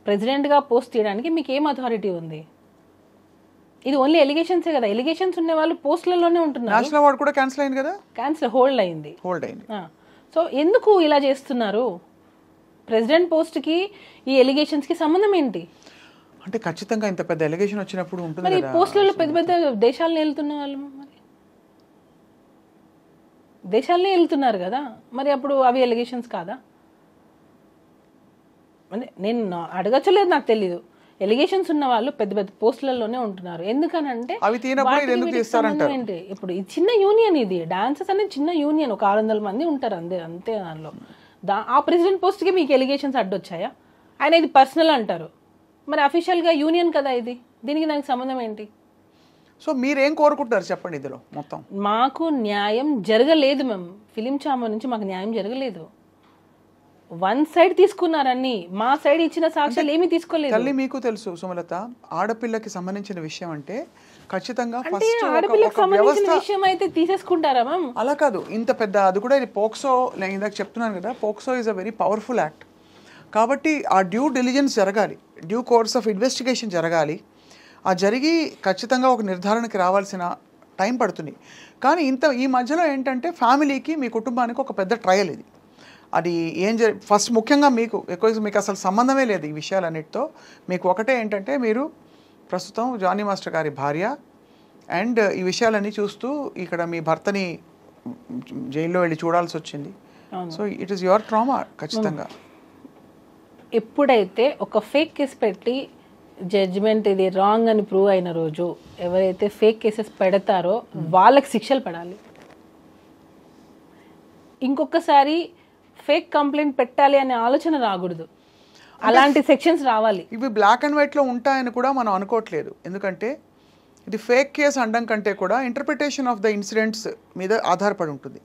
[SPEAKER 3] ప్రెసిడెంట్గా పోస్ట్ తీయడానికి మీకు ఏం అథారిటీ ఉంది? ఇది ఓన్లీ ఎలిగేషన్సే కదా. ఎలిగేషన్స్ ఉన్న వాళ్ళు పోస్టులలోనే ఉంటున్నారు.
[SPEAKER 2] నేషనల్ అవార్డు కూడా క్యాన్సిల్ అయింది కదా.
[SPEAKER 3] క్యాన్సిల్, హోల్డ్ అయింది. సో ఎందుకు ఇలా చేస్తున్నారు? ప్రెసిడెంట్ పోస్ట్కి ఈ ఎలిగేషన్స్కి సంబంధం ఏంటి?
[SPEAKER 2] అంటే ఖచ్చితంగా ఇంత పెద్ద ఎలిగేషన్ వచ్చినప్పుడు ఉంటుంది
[SPEAKER 3] మరి
[SPEAKER 2] కదా.
[SPEAKER 3] పోస్టులలో పెద్ద పెద్ద దేశాలను వెళ్తున్న వాళ్ళు మరి దేశాలనే వెళ్తున్నారు కదా, మరి అప్పుడు అవి ఎలిగేషన్స్ కాదా? అంటే నేను అడగచ్చలేదు, నాకు తెలీదు. ఎలిగేషన్స్ ఉన్న వాళ్ళు పెద్ద పెద్ద పోస్టులలోనే ఉంటున్నారు. ఎందుకనంటే ఏంటి, ఇప్పుడు ఇది చిన్న యూనియన్, ఇది డాన్సెస్ అనేది చిన్న యూనియన్, ఒక 600 మంది ఉంటారు అంతే. దానిలో ఆ ప్రెసిడెంట్ పోస్ట్కి మీకు ఎలిగేషన్స్ అడ్డొచ్చాయా? ఆయన ఇది పర్సనల్ అంటారు, మరి అఫీషియల్గా యూనియన్ కదా ఇది, దీనికి దానికి సంబంధం ఏంటి?
[SPEAKER 2] సో మీరేం కోరుకుంటున్నారు చెప్పండి ఇందులో మొత్తం?
[SPEAKER 3] మాకు న్యాయం జరగలేదు. మేము ఫిలిం ఛాంబర్ నుంచి మాకు న్యాయం జరగలేదు. వన్ సైడ్ తీసుకున్నారని, మా సైడ్ ఇచ్చిన సాక్ష్యాలు ఏమీ తీసుకోలేదు.
[SPEAKER 2] తల్లి మీకు తెలుసు సుమలత, ఆడపిల్లకి సంబంధించిన విషయం అంటే ఖచ్చితంగా
[SPEAKER 3] ఆడపిల్లకి సంబంధించిన విషయం అయితే తీసేసుకుంటారా మ్యామ్?
[SPEAKER 2] అలా కాదు, ఇంత పెద్ద అది కూడా ఇది పోక్సో, నేను ఇందాక చెప్తున్నాను కదా, POCSO is a very powerful act. కాబట్టి ఆ డ్యూ డిలిజెన్స్ జరగాలి, డ్యూ కోర్స్ ఆఫ్ ఇన్వెస్టిగేషన్ జరగాలి. ఆ జరిగి ఖచ్చితంగా ఒక నిర్ధారణకి రావాల్సిన టైం పడుతుంది. కానీ ఈ మధ్యలో ఏంటంటే ఫ్యామిలీకి, మీ కుటుంబానికి ఒక పెద్ద ట్రయల్ ఇది. అది ఏం ఫస్ట్ ముఖ్యంగా మీకు అసలు సంబంధమే లేదు ఈ విషయాలన్నిటితో. మీకు ఒకటే ఏంటంటే, మీరు ప్రస్తుతం జానీ మాస్టర్ గారి భార్య అండ్ ఈ విషయాలన్నీ చూస్తూ ఇక్కడ మీ భర్తని జైల్లో వెళ్ళి చూడాల్సి వచ్చింది. So it is your trauma ఖచ్చితంగా.
[SPEAKER 3] ఎప్పుడైతే ఒక ఫేక్ కేసు పెట్టి జడ్జిమెంట్ ఇది రాంగ్ అని ప్రూవ్ అయిన రోజు ఎవరైతే ఫేక్ కేసెస్ పెడతారో వాళ్ళకి శిక్షలు పడాలి. ఇంకొకసారి ఫేక్ కంప్లైంట్ పెట్టాలి అనే ఆలోచన రాకూడదు, అలాంటి సెక్షన్స్ రావాలి.
[SPEAKER 2] ఇవి బ్లాక్ అండ్ వైట్లో ఉంటాయని కూడా మనం అనుకోవట్లేదు, ఎందుకంటే ఇది ఫేక్ కేసు అనడం కంటే కూడా ఇంటర్ప్రిటేషన్ ఆఫ్ ద ఇన్సిడెంట్స్ మీద ఆధారపడి ఉంటుంది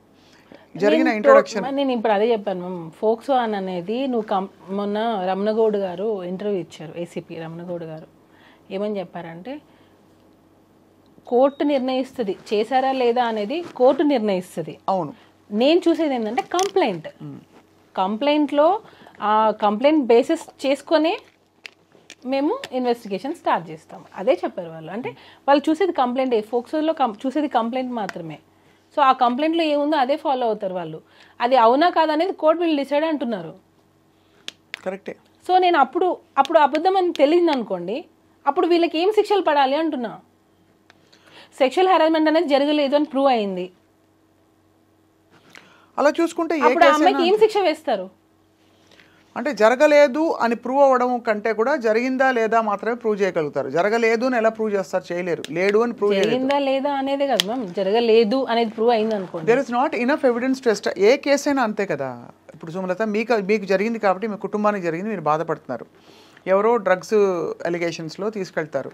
[SPEAKER 2] జరిగిన ఇంట్రొడక్షన్.
[SPEAKER 3] నేను ఇప్పుడు అదే చెప్పాను మ్యామ్, ఫోక్సో అనేది మొన్న రమణగౌడ్ గారు ఇంటర్వ్యూ ఇచ్చారు, ఏసీపీ రమణగౌడ్ గారు. ఏమని చెప్పారంటే, కోర్టు నిర్ణయిస్తుంది చేశారా లేదా అనేది, కోర్టు నిర్ణయిస్తుంది.
[SPEAKER 2] అవును,
[SPEAKER 3] నేను చూసేది ఏంటంటే కంప్లైంట్లో ఆ కంప్లైంట్ బేసిస్ చేసుకొని మేము ఇన్వెస్టిగేషన్ స్టార్ట్ చేస్తాం. అదే చెప్పారు వాళ్ళు. అంటే వాళ్ళు చూసేది కంప్లైంట్, ఫోక్సోలో చూసేది కంప్లైంట్ మాత్రమే. సో ఆ కంప్లైంట్లో ఏముందో అదే ఫాలో అవుతారు వాళ్ళు. అది అవునా కాదనేది కోర్టు వీళ్ళు డిసైడ్ అంటున్నారు.
[SPEAKER 2] కరెక్టే.
[SPEAKER 3] సో నేను అప్పుడు అబద్ధం అని తెలియదు అనుకోండి, అప్పుడు వీళ్ళకి ఏం శిక్షలు పడాలి అంటున్నా. సెక్షువల్ హెరాస్మెంట్ అనేది జరగలేదు అని ప్రూవ్ అయింది,
[SPEAKER 2] అలా చూసుకుంటే
[SPEAKER 3] అప్పుడు ఆ అమ్మాయికి ఏం శిక్ష వేస్తారు?
[SPEAKER 2] అంటే జరగలేదు అని ప్రూవ్ అవ్వడం కంటే కూడా జరిగిందా లేదా మాత్రమే ప్రూవ్ చేయగలుగుతారు. జరగలేదు అని ఎలా ప్రూవ్ చేస్తారు? చేయలేరు. లేడు అని ప్రూవ్ చేయలేరు.
[SPEAKER 3] జరిగిందా లేదా అనేది కదా మ్యామ్, జరగలేదు అనేది ప్రూవ్ అయింది అనుకోండి.
[SPEAKER 2] There is not enough evidence to establish. ఏ కేసు అయినా అంతే కదా. ఇప్పుడు సుమలత, మీకు జరిగింది కాబట్టి, మీ కుటుంబానికి జరిగింది, మీరు బాధపడుతున్నారు. ఎవరో డ్రగ్స్ అలిగేషన్స్లో తీసుకెళ్తారు,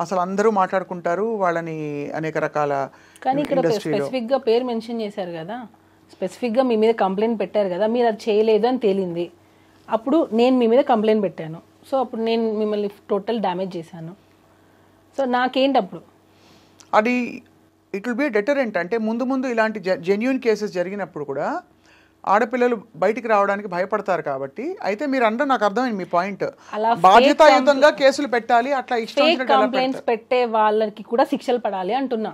[SPEAKER 2] అసలు అందరూ మాట్లాడుకుంటారు వాళ్ళని అనేక రకాల.
[SPEAKER 3] కానీ ఇక్కడ స్పెసిఫిక్గా పేరు మెన్షన్ చేశారు కదా, స్పెసిఫిక్గా మీ మీద కంప్లైంట్ పెట్టారు కదా, మీరు అది చేయలేదు అని తేలింది. అప్పుడు నేను మీ మీద కంప్లైంట్ పెట్టాను, సో అప్పుడు నేను మిమ్మల్ని టోటల్ డ్యామేజ్ చేశాను. సో నాకేంటి అప్పుడు
[SPEAKER 2] అది ఇట్ విల్ బి డెటరెంట్. అంటే ముందు ఇలాంటి జెన్యూన్ కేసెస్ జరిగినప్పుడు కూడా ఆడపిల్లలు బయటికి రావడానికి భయపడతారు కాబట్టి. అయితే మీరు అంటే నాకు అర్థమైంది మీ పాయింట్,
[SPEAKER 3] అలా
[SPEAKER 2] బాధ్యతాయుతంగా కేసులు పెట్టాలి, అట్లా ఇష్టం వచ్చినట్టు ఎలా
[SPEAKER 3] కంప్లైంట్స్ పెట్టే వాళ్ళకి కూడా శిక్షలు పడాలి అంటున్నా.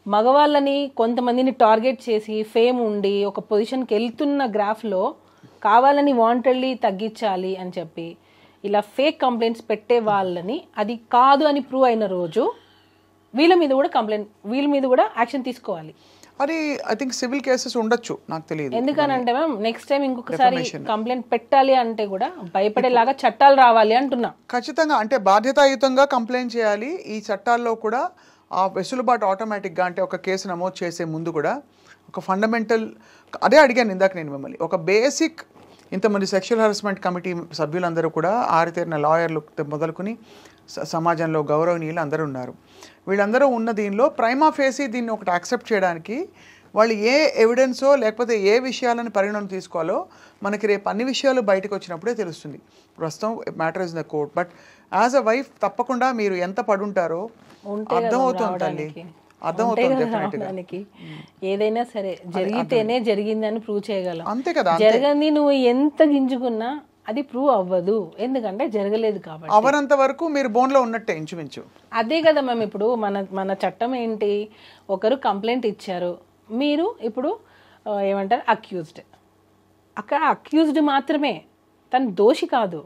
[SPEAKER 3] మగవాళ్ళని కొంతమందిని టార్గెట్ చేసి ఫేమ్ ఉండి ఒక పొజిషన్కి వెళ్తున్న గ్రాఫ్లో కావాలని వాంటెడ్లీ తగ్గించాలి అని చెప్పి ఇలా ఫేక్ కంప్లైంట్స్ పెట్టే వాళ్ళని అది కాదు అని ప్రూవ్ అయిన రోజు వీళ్ళ మీద కూడా యాక్షన్ తీసుకోవాలి.
[SPEAKER 2] అది ఐ థింక్ సివిల్ కేసెస్ ఉండొచ్చు, నాకు తెలియదు.
[SPEAKER 3] ఎందుకనంటే మ్యామ్ నెక్స్ట్ టైం ఇంకొకసారి కంప్లైంట్ పెట్టాలి అంటే కూడా భయపడేలాగా చట్టాలు రావాలి అంటున్నా.
[SPEAKER 2] ఖచ్చితంగా అంటే బాధ్యతాయుతంగా కంప్లైంట్ చేయాలి. ఈ చట్టాల్లో కూడా ఆ వెసులుబాటు ఆటోమేటిక్గా, అంటే ఒక కేసు నమోదు చేసే ముందు కూడా ఒక ఫండమెంటల్, అదే అడిగాను ఇందాక నేను మిమ్మల్ని, ఒక బేసిక్ ఇంతమంది సెక్షువల్ హరాస్మెంట్ కమిటీ సభ్యులందరూ కూడా ఆరితేరిన లాయర్లు మొదలుకొని సమాజంలో గౌరవనీయులు అందరూ ఉన్నారు. వీళ్ళందరూ ఉన్న దీనిలో ప్రైమా ఫేసి దీన్ని ఒకటి యాక్సెప్ట్ చేయడానికి వాళ్ళు ఏ ఎవిడెన్సో లేకపోతే ఏ విషయాలను పరిగణన తీసుకోవాలో మనకి రేపు అన్ని విషయాలు బయటకు వచ్చినప్పుడే తెలుస్తుంది. ప్రస్తుతం matter is the court. But as a wife తప్పకుండా మీరు ఎంత పడుంటారో అర్థమవుతుంది తల్లి, అర్థమవుతుంది.
[SPEAKER 3] ఏదైనా సరే జరిగితేనే జరిగిందని ప్రూవ్ చేయగలం.
[SPEAKER 2] అంతే కదా,
[SPEAKER 3] జరగని నువ్వు ఎంత గింజుకున్నా అది ప్రూవ్ అవ్వదు, ఎందుకంటే జరగలేదు కాబట్టి.
[SPEAKER 2] అవనంత వరకు మీరు బోన్లో ఉన్నట్టే ఇంచుమించు.
[SPEAKER 3] అదే కదా మ్యామ్, ఇప్పుడు మన చట్టం ఏంటి, ఒకరు కంప్లైంట్ ఇచ్చారు, మీరు ఇప్పుడు ఏమంటారు అక్యూజ్డ్, అక్కడ అక్యూజ్డ్ మాత్రమే, తను దోషి కాదు,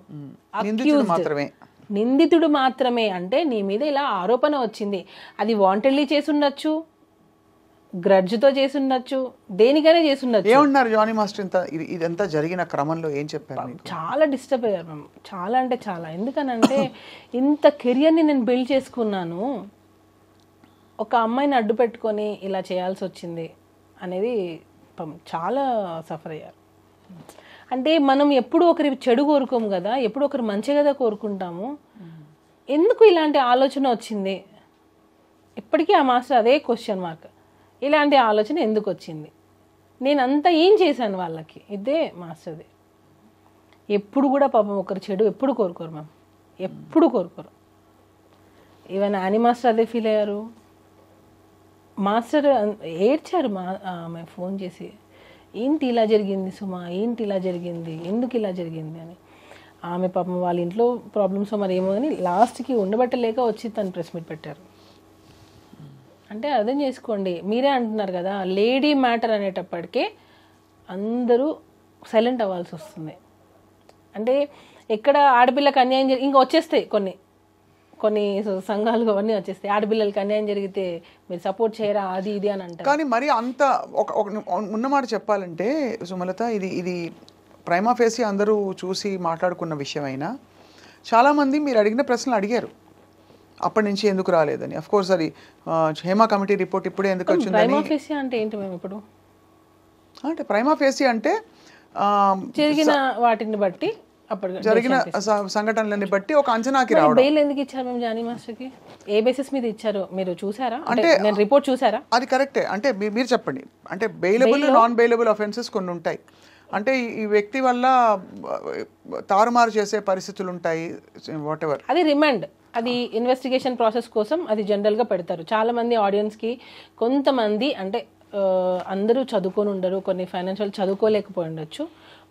[SPEAKER 3] నిందితుడు మాత్రమే. అంటే నీ మీద ఇలా ఆరోపణ వచ్చింది, అది వాంటెడ్లీ చేసి ఉండొచ్చు, గ్రడ్జ్తో చేసి ఉండొచ్చు, దేనికైనా చేసి ఉండొచ్చు.
[SPEAKER 2] ఏమన్నారు జానీ మాస్టర్ ఇదంతా జరిగిన క్రమంలో ఏం చెప్పారు?
[SPEAKER 3] చాలా డిస్టర్బ్ అయ్యారు మ్యామ్, చాలా అంటే చాలా. ఎందుకనంటే ఇంత కెరియర్ని నేను బిల్డ్ చేసుకున్నాను, ఒక అమ్మాయిని అడ్డు పెట్టుకొని ఇలా చేయాల్సి వచ్చింది అనేది చాలా సఫర్ అయ్యారు. అంటే మనం ఎప్పుడు ఒకరి చెడు కోరుకోము కదా, ఎప్పుడు ఒకరు మంచి కదా కోరుకుంటాము. ఎందుకు ఇలాంటి ఆలోచన వచ్చింది? ఇప్పటికీ ఆ మాస్టర్ అదే క్వశ్చన్ మార్క్, ఇలాంటి ఆలోచన ఎందుకు వచ్చింది, నేను అంతా ఏం చేశాను వాళ్ళకి, ఇదే మాస్టర్ది. ఎప్పుడు కూడా పాపం ఒకరు చెడు ఎప్పుడు కోరుకోరు మ్యామ్, ఎప్పుడు కోరుకోరు. ఈవెన్ యానీ మాస్టర్ అదే ఫీల్ అయ్యారు. మాస్టర్ ఏడ్చారు ఆమె ఫోన్ చేసి, ఏంటి ఇలా జరిగింది సుమా, ఏంటి ఇలా జరిగింది, ఎందుకు ఇలా జరిగింది అని. ఆమె పాపం వాళ్ళ ఇంట్లో ప్రాబ్లమ్స్ మరి ఏమో అని లాస్ట్కి ఉండబట్టలేక వచ్చి తను ప్రెస్ మీట్ పెట్టారు. అంటే అర్థం చేసుకోండి, మీరే అంటున్నారు కదా లేడీ మ్యాటర్ అనేటప్పటికే అందరూ సైలెంట్ అవ్వాల్సి వస్తుంది. అంటే ఎక్కడ ఆడపిల్లకి అన్యాయం ఇంకా వచ్చేస్తాయి కొన్ని సంఘాలు అవన్నీ వచ్చేస్తాయి, ఆడపిల్లలకి అన్యాయం జరిగితే మీరు సపోర్ట్ చేయరా అది ఇది అని అంటారు.
[SPEAKER 2] కానీ మరి అంత ఉన్నమాట చెప్పాలంటే సుమలత, ఇది ప్రైమా ఫేసి అందరూ చూసి మాట్లాడుకున్న విషయం అయినా చాలామంది మీరు అడిగిన ప్రశ్నలు అడిగారు, అప్పటి నుంచి ఎందుకు రాలేదని. అఫ్ కోర్స్ అది హేమా కమిటీ రిపోర్ట్ ఇప్పుడే ఎందుకు వచ్చిందని.
[SPEAKER 3] ప్రైమా ఫేసి అంటే ఏంటి మేము ఇప్పుడు
[SPEAKER 2] అంటే ప్రైమా ఫేసి అంటే
[SPEAKER 3] జరిగిన వాటిని బట్టి,
[SPEAKER 2] జరిగిన సంఘటనలని బట్టి ఒక అంచనాకి రావడం.
[SPEAKER 3] బెయిల్ ఎందుకు ఇచ్చారు మేము జానీ మాస్టర్కి, ఏ బేసిస్ మీద ఇచ్చారో మీరు చూసారా? అంటే నేను రిపోర్ట్ చూసారా?
[SPEAKER 2] అది కరెక్టే, అంటే మీరు చెప్పండి. అంటే బెయిలబుల్ నాన్ బెయిలబుల్ అఫెన్సెస్ కొన్ని ఉంటాయి. అంటే ఈ వ్యక్తి వల్ల తారుమారు చేసే పరిస్థితులు ఉంటాయి, వాట్ ఎవర్.
[SPEAKER 3] అది రిమాండ్, అది ఇన్వెస్టిగేషన్ ప్రాసెస్ కోసం అది జనరల్గా పెడతారు. చాలామంది ఆడియన్స్కి కొంతమంది అంటే అందరూ చదువుకొని ఉండరు, కొన్ని ఫైనాన్షియల్ చదువుకోలేకపోయి ఉండొచ్చు.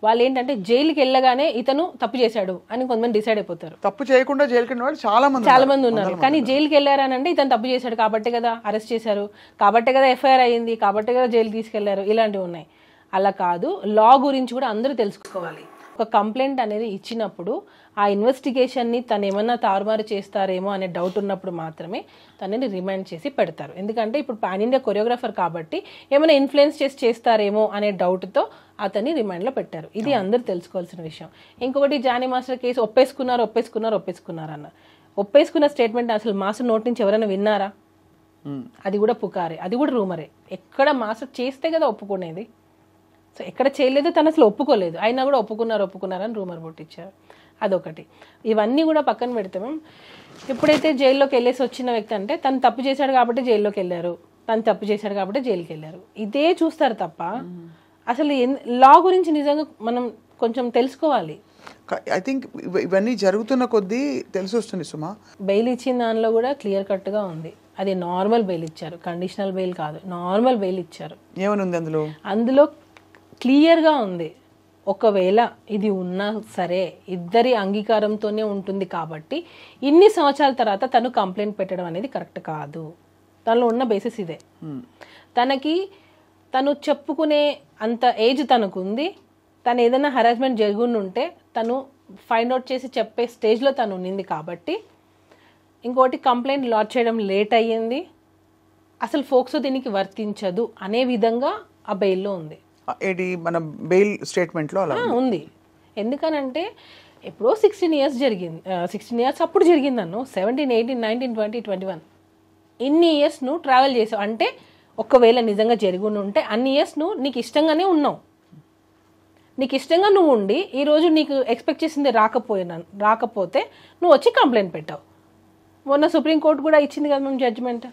[SPEAKER 3] వాళ్ళు ఏంటంటే జైలుకి వెళ్ళగానే ఇతను తప్పు చేశాడు అని కొంతమంది డిసైడ్ అయిపోతారు.
[SPEAKER 2] తప్పు చేయకుండా జైలుకి వెళ్ళిన వాళ్ళు చాలా మంది ఉన్నారు.
[SPEAKER 3] కానీ జైలుకి వెళ్ళారని అంటే ఇతను తప్పు చేశాడు కాబట్టే కదా అరెస్ట్ చేశారు, కాబట్టే కదా ఎఫ్ఐఆర్ అయ్యింది, కాబట్టే కదా జైలు తీసుకెళ్లారు, ఇలాంటివి ఉన్నాయి. అలా కాదు, లా గురించి కూడా అందరూ తెలుసుకోవాలి. ఒక కంప్లైంట్ అనేది ఇచ్చినప్పుడు ఆ ఇన్వెస్టిగేషన్ని తను ఏమన్నా తారుమారు చేస్తారేమో అనే డౌట్ ఉన్నప్పుడు మాత్రమే తనని రిమైండ్ చేసి పెడతారు. ఎందుకంటే ఇప్పుడు పాన్ ఇండియా కొరియోగ్రాఫర్ కాబట్టి ఏమైనా ఇన్ఫ్లుయెన్స్ చేస్తారేమో అనే డౌట్తో అతన్ని రిమైండ్లో పెట్టారు. ఇది అందరూ తెలుసుకోవాల్సిన విషయం. ఇంకొకటి జానీ మాస్టర్ కేసు ఒప్పేసుకున్నారు అన్నారు. ఒప్పేసుకున్న స్టేట్మెంట్ అసలు మాస్టర్ నోటి నుంచి ఎవరైనా విన్నారా? అది కూడా పుకారే, అది కూడా రూమరే. ఎక్కడ మాస్టర్ చేస్తే కదా ఒప్పుకునేది. సో ఎక్కడ చేయలేదు, తను అసలు ఒప్పుకోలేదు, అయినా కూడా ఒప్పుకున్నారని రూమర్ పుట్టించారు. అదొకటి. ఇవన్నీ కూడా పక్కన పెడితే ఎప్పుడైతే జైల్లోకి వెళ్ళేసి వచ్చిన వ్యక్తి అంటే తను తప్పు చేశాడు కాబట్టి జైల్లోకి వెళ్ళారు, తను తప్పు చేశాడు కాబట్టి జైలుకి వెళ్ళారు, ఇదే చూస్తారు తప్ప అసలు లా గురించి నిజంగా మనం కొంచెం తెలుసుకోవాలి.
[SPEAKER 2] ఐ థింక్ ఇవన్నీ జరుగుతున్న కొద్దీ తెలిసి వస్తుంది సుమా.
[SPEAKER 3] బెయిల్ ఇచ్చిన దానిలో కూడా క్లియర్ కట్గా ఉంది, అది నార్మల్ బెయిల్ ఇచ్చారు, కండిషనల్ బెయిల్ కాదు, నార్మల్ బెయిల్ ఇచ్చారు.
[SPEAKER 2] ఏమని ఉంది అందులో?
[SPEAKER 3] అందులో క్లియర్గా ఉంది. ఒకవేళ ఇది ఉన్నా సరే ఇద్దరి అంగీకారంతోనే ఉంటుంది కాబట్టి ఇన్ని సంవత్సరాల తర్వాత తను కంప్లైంట్ పెట్టడం అనేది కరెక్ట్ కాదు. తనలో ఉన్న బేసిస్ ఇదే. తను చెప్పుకునే అంత ఏజ్ తనకుంది. తను ఏదైనా హరాస్మెంట్ జరుగుంటే తను ఫైండ్ అవుట్ చేసి చెప్పే స్టేజ్లో తను ఉన్నింది కాబట్టి, ఇంకోటి కంప్లైంట్ లాడ్జ్ చేయడం లేట్ అయ్యింది, అసలు ఫోక్సో దీనికి వర్తించదు అనే విధంగా ఆ బెయిల్లో ఉంది.
[SPEAKER 2] ఏది మన బెయిల్ స్టేట్మెంట్లో అలా
[SPEAKER 3] ఉంది. ఎందుకనంటే ఎప్పుడో 16 years జరిగింది. 16 years అప్పుడు జరిగింది అన్ను. 17, 18, 19, 20, 21 ఇన్ని ఇయర్స్ నువ్వు ట్రావెల్ చేసావు అంటే ఒకవేళ నిజంగా జరిగి ఉంటే అన్ని ఇయర్స్ నువ్వు నీకు ఇష్టంగానే ఉన్నావు. నీకు ఇష్టంగా నువ్వు ఉండి ఈరోజు నీకు ఎక్స్పెక్ట్ చేసింది రాకపోతే నువ్వు వచ్చి కంప్లైంట్ పెట్టావు. మొన్న సుప్రీంకోర్టు కూడా ఇచ్చింది కదా మేము జడ్జిమెంట్.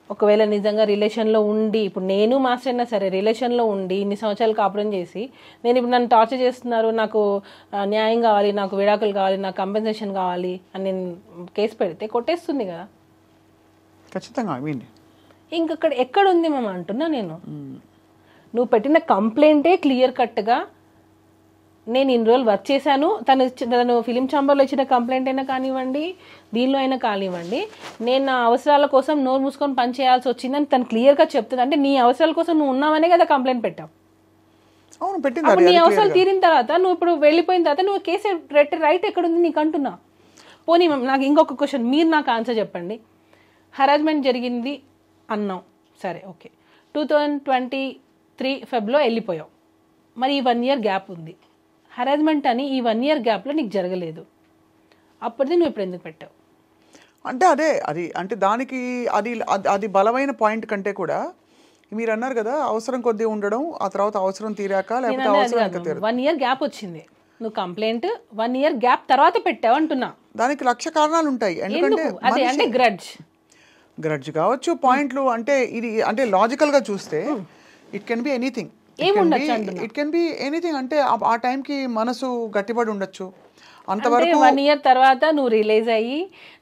[SPEAKER 3] ఒకవేళ నిజంగా రిలేషన్లో ఉండి, ఇప్పుడు నేను మాస్టర్ అయినా సరే రిలేషన్లో ఉండి ఇన్ని సంవత్సరాలు కాపురం చేసి నేను ఇప్పుడు నన్ను టార్చర్ చేస్తున్నారు, నాకు న్యాయం కావాలి, నాకు విడాకులు కావాలి, నాకు కంపెన్సేషన్ కావాలి అని నేను కేసు పెడితే కొట్టేస్తుంది కదా
[SPEAKER 2] ఖచ్చితంగా.
[SPEAKER 3] ఇంకక్కడ ఎక్కడుంది మేము అంటున్నా నేను. నువ్వు పెట్టిన కంప్లైంటే క్లియర్ కట్గా నేను ఇన్ని రోజులు వర్క్ చేశాను, తను ఫిలిం ఛాంబర్లో ఇచ్చిన కంప్లైంట్ అయినా కానివ్వండి, దీనిలో అయినా కానివ్వండి, నేను నా అవసరాల కోసం నోరు మూసుకొని పని చేయాల్సి వచ్చిందని తను క్లియర్గా చెప్తుంది. అంటే నీ అవసరాల కోసం నువ్వు ఉన్నావనే కదా కంప్లైంట్ పెట్టావు. అప్పుడు నీ అవసరాలు తీరిన తర్వాత నువ్వు ఇప్పుడు వెళ్ళిపోయిన తర్వాత నువ్వు కేసు రైట్ ఎక్కడుంది నీకు అంటున్నా. పోనీ నాకు ఇంకొక క్వశ్చన్, మీరు నాకు ఆన్సర్ చెప్పండి. హరాస్మెంట్ జరిగింది అన్నాం, సరే ఓకే. 2023 ఫెబ్లో వెళ్ళిపోయావు, మరి ఈ 1 year గ్యాప్ ఉంది. హరాస్మెంట్ అని ఈ 1 year గ్యాప్లో నీకు జరగలేదు, అప్పటిది నువ్వు ఇప్పుడు ఎందుకు పెట్టావు?
[SPEAKER 2] అంటే అది అంటే దానికి అది బలమైన పాయింట్ కంటే కూడా మీరు అన్నారు కదా అవసరం కొద్దీ ఉండడం, ఆ తర్వాత అవసరం తీరాక లేకపోతే అవసరం
[SPEAKER 3] 1 year గ్యాప్ వచ్చింది, నువ్వు కంప్లైంట్ 1 year గ్యాప్ తర్వాత పెట్టావు అంటున్నా.
[SPEAKER 2] దానికి 1,00,000 కారణాలు ఉంటాయి.
[SPEAKER 3] అంటే
[SPEAKER 2] గ్రడ్జ్ కావచ్చు, పాయింట్లు అంటే ఇది అంటే లాజికల్గా చూస్తే it can be anything. It can be anything. అంటే ఆ టైంకి మనసు గట్టిపడి ఉండొచ్చు. అంతవరకు
[SPEAKER 3] 1 year తర్వాత నువ్వు రిలీజ్ అయ్యి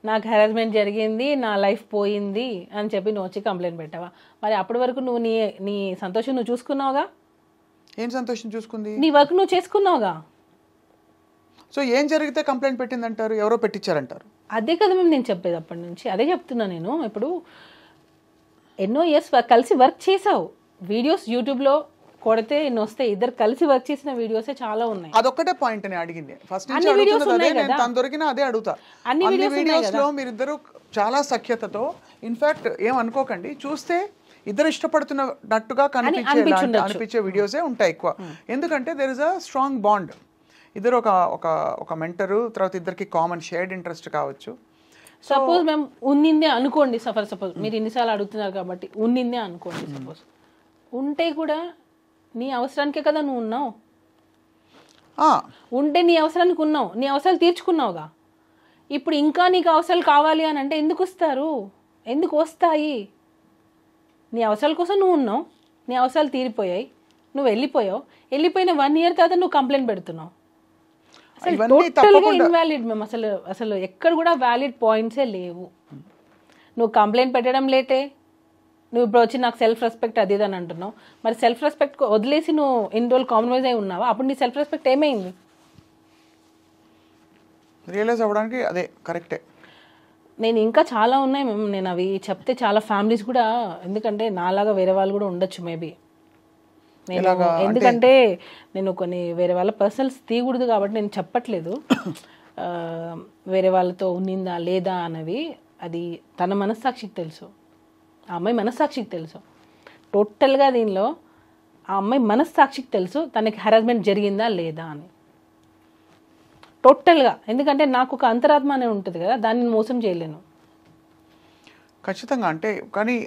[SPEAKER 3] నాకు హెరాస్మెంట్ జరిగింది, నా లైఫ్ పోయింది అని చెప్పి నువ్వు వచ్చి కంప్లైంట్ పెట్టావా? మరి అప్పటి వరకు నువ్వు నీ సంతోషం నువ్వు చూసుకున్నావుగా.
[SPEAKER 2] ఏం సంతోషం చూసుకుంది?
[SPEAKER 3] నీ వర్క్ నువ్వు చేసుకున్నావుగా.
[SPEAKER 2] సో ఏం జరిగితే కంప్లైంట్ పెట్టిందంటారు? ఎవరో పెట్టించారంటారు.
[SPEAKER 3] అదే కదా మేము నేను చెప్పేది అప్పటి నుంచి, అదే చెప్తున్నా నేను. ఇప్పుడు ఎన్నో ఇయర్స్ కలిసి వర్క్ చేసావు, వీడియోస్ యూట్యూబ్లో కొడితే ఎన్నో వస్తాయి, ఇద్దరు కలిసి వర్క్ చేసిన వీడియోసే చాలా ఉన్నాయి.
[SPEAKER 2] అదొక్కటే పాయింట్ నేను అడిగింది ఫస్ట్ నుంచి అడుగుతున్నది అదే. నేను తను దొరికినా అదే అడుగుతా. అన్ని వీడియోస్లో మీరిద్దరు చాలా సఖ్యతతో, ఇన్ఫాక్ట్ ఏమనుకోకండి, చూస్తే ఇద్దరు ఇష్టపడుతున్నట్టుగా అనిపించే వీడియోసే ఉంటాయి ఎక్కువ. ఎందుకంటే there is a strong bond. ఇద్దరు ఒక మెంటరు, తర్వాత ఇద్దరికి కామన్ షేర్డ్ ఇంట్రెస్ట్ కావచ్చు.
[SPEAKER 3] సపోజ్ మేము ఉన్నిందే అనుకోండి, సపోజ్ మీరు ఇన్నిసార్లు అడుగుతున్నారు కాబట్టి ఉన్నిందే అనుకోండి. సపోజ్ ఉంటే కూడా నీ అవసరానికే కదా నువ్వు ఉన్నావు. ఉంటే నీ అవసరానికి ఉన్నావు, నీ అవసరాలు తీర్చుకున్నావుగా. ఇప్పుడు ఇంకా నీకు అవసరాలు కావాలి అని అంటే ఎందుకు వస్తారు? ఎందుకు వస్తాయి? నీ అవసరాల కోసం నువ్వు ఉన్నావు, నీ అవసరాలు తీరిపోయాయి, నువ్వు వెళ్ళిపోయావు. వెళ్ళిపోయిన 1 year తర్వాత నువ్వు కంప్లైంట్ పెడుతున్నావు. అసలు టోటల్గా ఇన్వాలిడ్. మేము అసలు ఎక్కడ కూడా వ్యాలిడ్ పాయింట్సే లేవు. నువ్వు కంప్లైంట్ పెట్టడం లేటే, నువ్వు ఇప్పుడు వచ్చి నాకు సెల్ఫ్ రెస్పెక్ట్ అది అని అంటున్నావు. మరి సెల్ఫ్ రెస్పెక్ట్ వదిలేసి నువ్వు ఇన్ని రోజులు కాంప్రమైజ్ అయి ఉన్నావా? అప్పుడు నీ సెల్ఫ్ రెస్పెక్ట్ ఏమైంది?
[SPEAKER 2] రియలైజ్ అవ్వడానికి అదే కరెక్టే.
[SPEAKER 3] నేను ఇంకా చాలా ఉన్నాయి మేము, నేను అవి చెప్తే చాలా ఫ్యామిలీస్ కూడా, ఎందుకంటే నాలాగా వేరే వాళ్ళు కూడా ఉండొచ్చు మేబీ. నేను ఎందుకంటే నేను కొన్ని వేరే వాళ్ళ పర్సనల్స్ తీయకూడదు కాబట్టి నేను చెప్పట్లేదు. వేరే వాళ్ళతో ఉన్నిందా లేదా అన్నవి అది తన మనస్సాక్షికి తెలుసు, ఆ అమ్మాయి మనస్సాక్షికి తెలుసు. టోటల్గా దీనిలో ఆ అమ్మాయి మనస్సాక్షికి తెలుసు తనకి హెరాస్మెంట్ జరిగిందా లేదా అని టోటల్గా. ఎందుకంటే నాకు ఒక అంతరాత్మ అనే ఉంటుంది కదా, దాన్ని మోసం చేయలేను
[SPEAKER 2] ఖచ్చితంగా. అంటే కానీ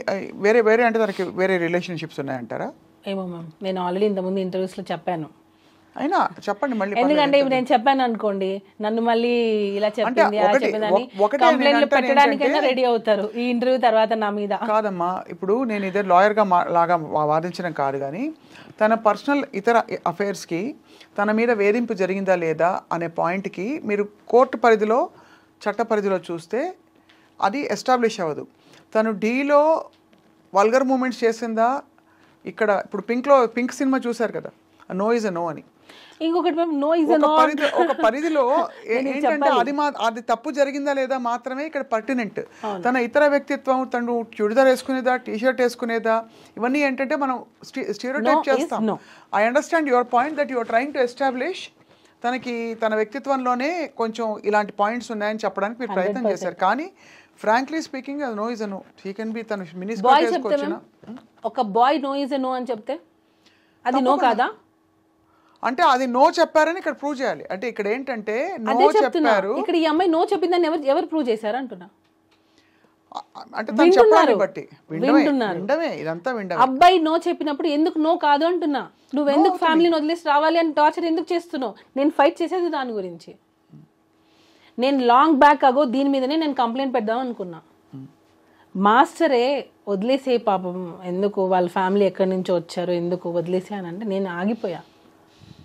[SPEAKER 2] వేరే అంటే తనకి వేరే రిలేషన్షిప్స్ ఉన్నాయంటారా?
[SPEAKER 3] ఏమో మ్యామ్, నేను ఆల్రెడీ ఇంతకుముందు ఇంటర్వ్యూస్లో చెప్పాను.
[SPEAKER 2] అయినా చెప్పండి మళ్ళీ.
[SPEAKER 3] ఎందుకంటే ఇప్పుడు నేను చెప్పాను అనుకోండి, నన్ను మళ్ళీ ఇలా చెప్పింది కంప్లైంట్లు పెట్టడానికైనా రెడీ అవుతారు ఈ ఇంటర్వ్యూ తర్వాత నా మీద.
[SPEAKER 2] కాదమ్మా, ఇప్పుడు నేను ఇదే లాయర్గా లాగా వాదించడం కాదు, కానీ తన పర్సనల్ ఇతర అఫైర్స్కి తన మీద వేధింపు జరిగిందా లేదా అనే పాయింట్కి మీరు కోర్టు పరిధిలో, చట్ట పరిధిలో చూస్తే అది ఎస్టాబ్లిష్ అవ్వదు. తను డీలో వల్గర్ మూమెంట్స్ చేసిందా, ఇక్కడ ఇప్పుడు పింక్ సినిమా చూసారు కదా, నో ఇస్ అ నో అని.
[SPEAKER 3] ఇంకొకటి మ్యామ్, నో ఇస్ నో.
[SPEAKER 2] ఒక పరిధిలో ఏంటంటే అది తప్పు జరిగిందా లేదా మాత్రమే ఇక్కడ పర్టినెంట్. తన ఇతర వ్యక్తిత్వం, తను చుడిదార్ వేసుకునేదా, టీషర్ట్ వేసుకునేదా, ఇవన్నీ ఏంటంటే మనం స్టీరియోటైప్ చేస్తాం. I understand your point that your trying to establish తనకి తన వ్యక్తిత్వంలోనే కొంచెం ఇలాంటి పాయింట్స్ ఉన్నాయని చెప్పడానికి మీరు ప్రయత్నం చేశారు. కానీ ఫ్రాంక్లీ స్పీకింగ్ అది no is a no. He can be తను మినిస్కర్ట్ వేసుకొచ్చిన
[SPEAKER 3] ఒక బాయ్ నో ఇస్ నో అని చెప్తే అది నో కాదా?
[SPEAKER 2] అంటే అది నో చెప్పారని ఇక్కడ ప్రూవ్ చేయాలి. అంటే ఇక్కడ ఏంటంటే నో చెప్పారు,
[SPEAKER 3] ఇక్కడ ఈ అమ్మాయి నో చెప్పిందని ఎవరు ప్రూవ్ చేశారు అంటున్నా.
[SPEAKER 2] అంటే తను చెప్పాలని బట్టి విండమే, ఇదంతా విండమే.
[SPEAKER 3] అబ్బాయి నో చెప్పినప్పుడు ఎందుకు నో కాదు అంటున్నా. నువ్వు ఎందుకు ఫ్యామిలీని వదిలేసి రావాలి అని టార్చర్ ఎందుకు చేస్తున్నావు? నేను ఫైట్ చేసేది దాని గురించి. నేను లాంగ్ బ్యాక్ అగో దీని మీదనే నేను కంప్లైంట్ పెడదాం అనుకున్నా. మాస్టరే వదిలేసే పాపం, ఎందుకు వాళ్ళ ఫ్యామిలీ ఎక్కడి నుంచో వచ్చారు, ఎందుకు వదిలేసే అని అంటే నేను ఆగిపోయా.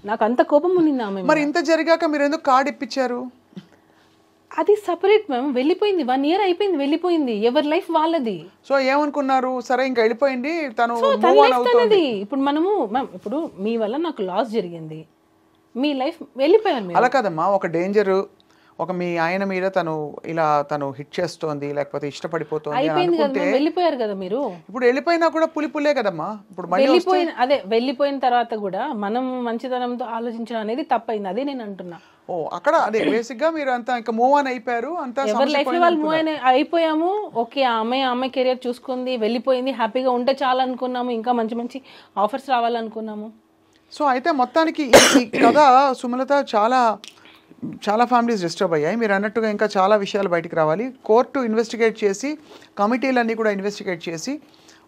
[SPEAKER 3] నాకు అంత కోపం ఉన్నింది ఆమె.
[SPEAKER 2] మరి ఇంత జరిగాక మీరు ఎందుకు కార్డు ఇప్పించారు?
[SPEAKER 3] అది సపరేట్ మ్యామ్, వెళ్ళిపోయింది. 1 year అయిపోయింది, వెళ్ళిపోయింది. ఎవరి లైఫ్ వాళ్ళది.
[SPEAKER 2] సో ఏమనుకున్నారు, సరే ఇంకా వెళ్ళిపోయింది తను.
[SPEAKER 3] ఇప్పుడు మనము మ్యామ్, ఇప్పుడు మీ వల్ల నాకు లాస్ జరిగింది, మీ లైఫ్ వెళ్ళిపోయాను.
[SPEAKER 2] అలా కదమ్మా, ఒక డేంజర్, ఒక మీ ఆయన మీద తను హిట్ చేస్తోంది, లేకపోతే ఇష్టపడిపోతుంది
[SPEAKER 3] అనుకుంటే వెళ్ళిపోయారు కదా మీరు.
[SPEAKER 2] ఇప్పుడు వెళ్ళిపోయినా కూడా పులిపులే కదమ్మా. ఇప్పుడు
[SPEAKER 3] వెళ్ళిపోయిన తర్వాత కూడా మనం మంచితనంతో ఆలోచించడం అనేది తప్పైంది. అదే నేను అంటున్నా.
[SPEAKER 2] అక్కడ అదే బేసిక్ గా మీరు అంతా ఇంకా మూవ్ ఆన్ అయిపోయారు, అంతా
[SPEAKER 3] ఎవరి లైఫ్ లో వాళ్ళు మూవ్ ఆన్ అయిపోయాము. ఓకే, అమ్మాయి కెరియర్ చూసుకుంది, వెళ్ళిపోయింది, హ్యాపీగా ఉంటే చాలా అనుకున్నాము, ఇంకా మంచి మంచి ఆఫర్స్ రావాలనుకున్నాము.
[SPEAKER 2] సో అయితే మొత్తానికి ఈ కథ సుమలత చాలా ఫ్యామిలీస్ డిస్టర్బ్ అయ్యాయి. మీరు అన్నట్టుగా ఇంకా చాలా విషయాలు బయటికి రావాలి. కోర్టు ఇన్వెస్టిగేట్ చేసి, కమిటీలన్నీ కూడా ఇన్వెస్టిగేట్ చేసి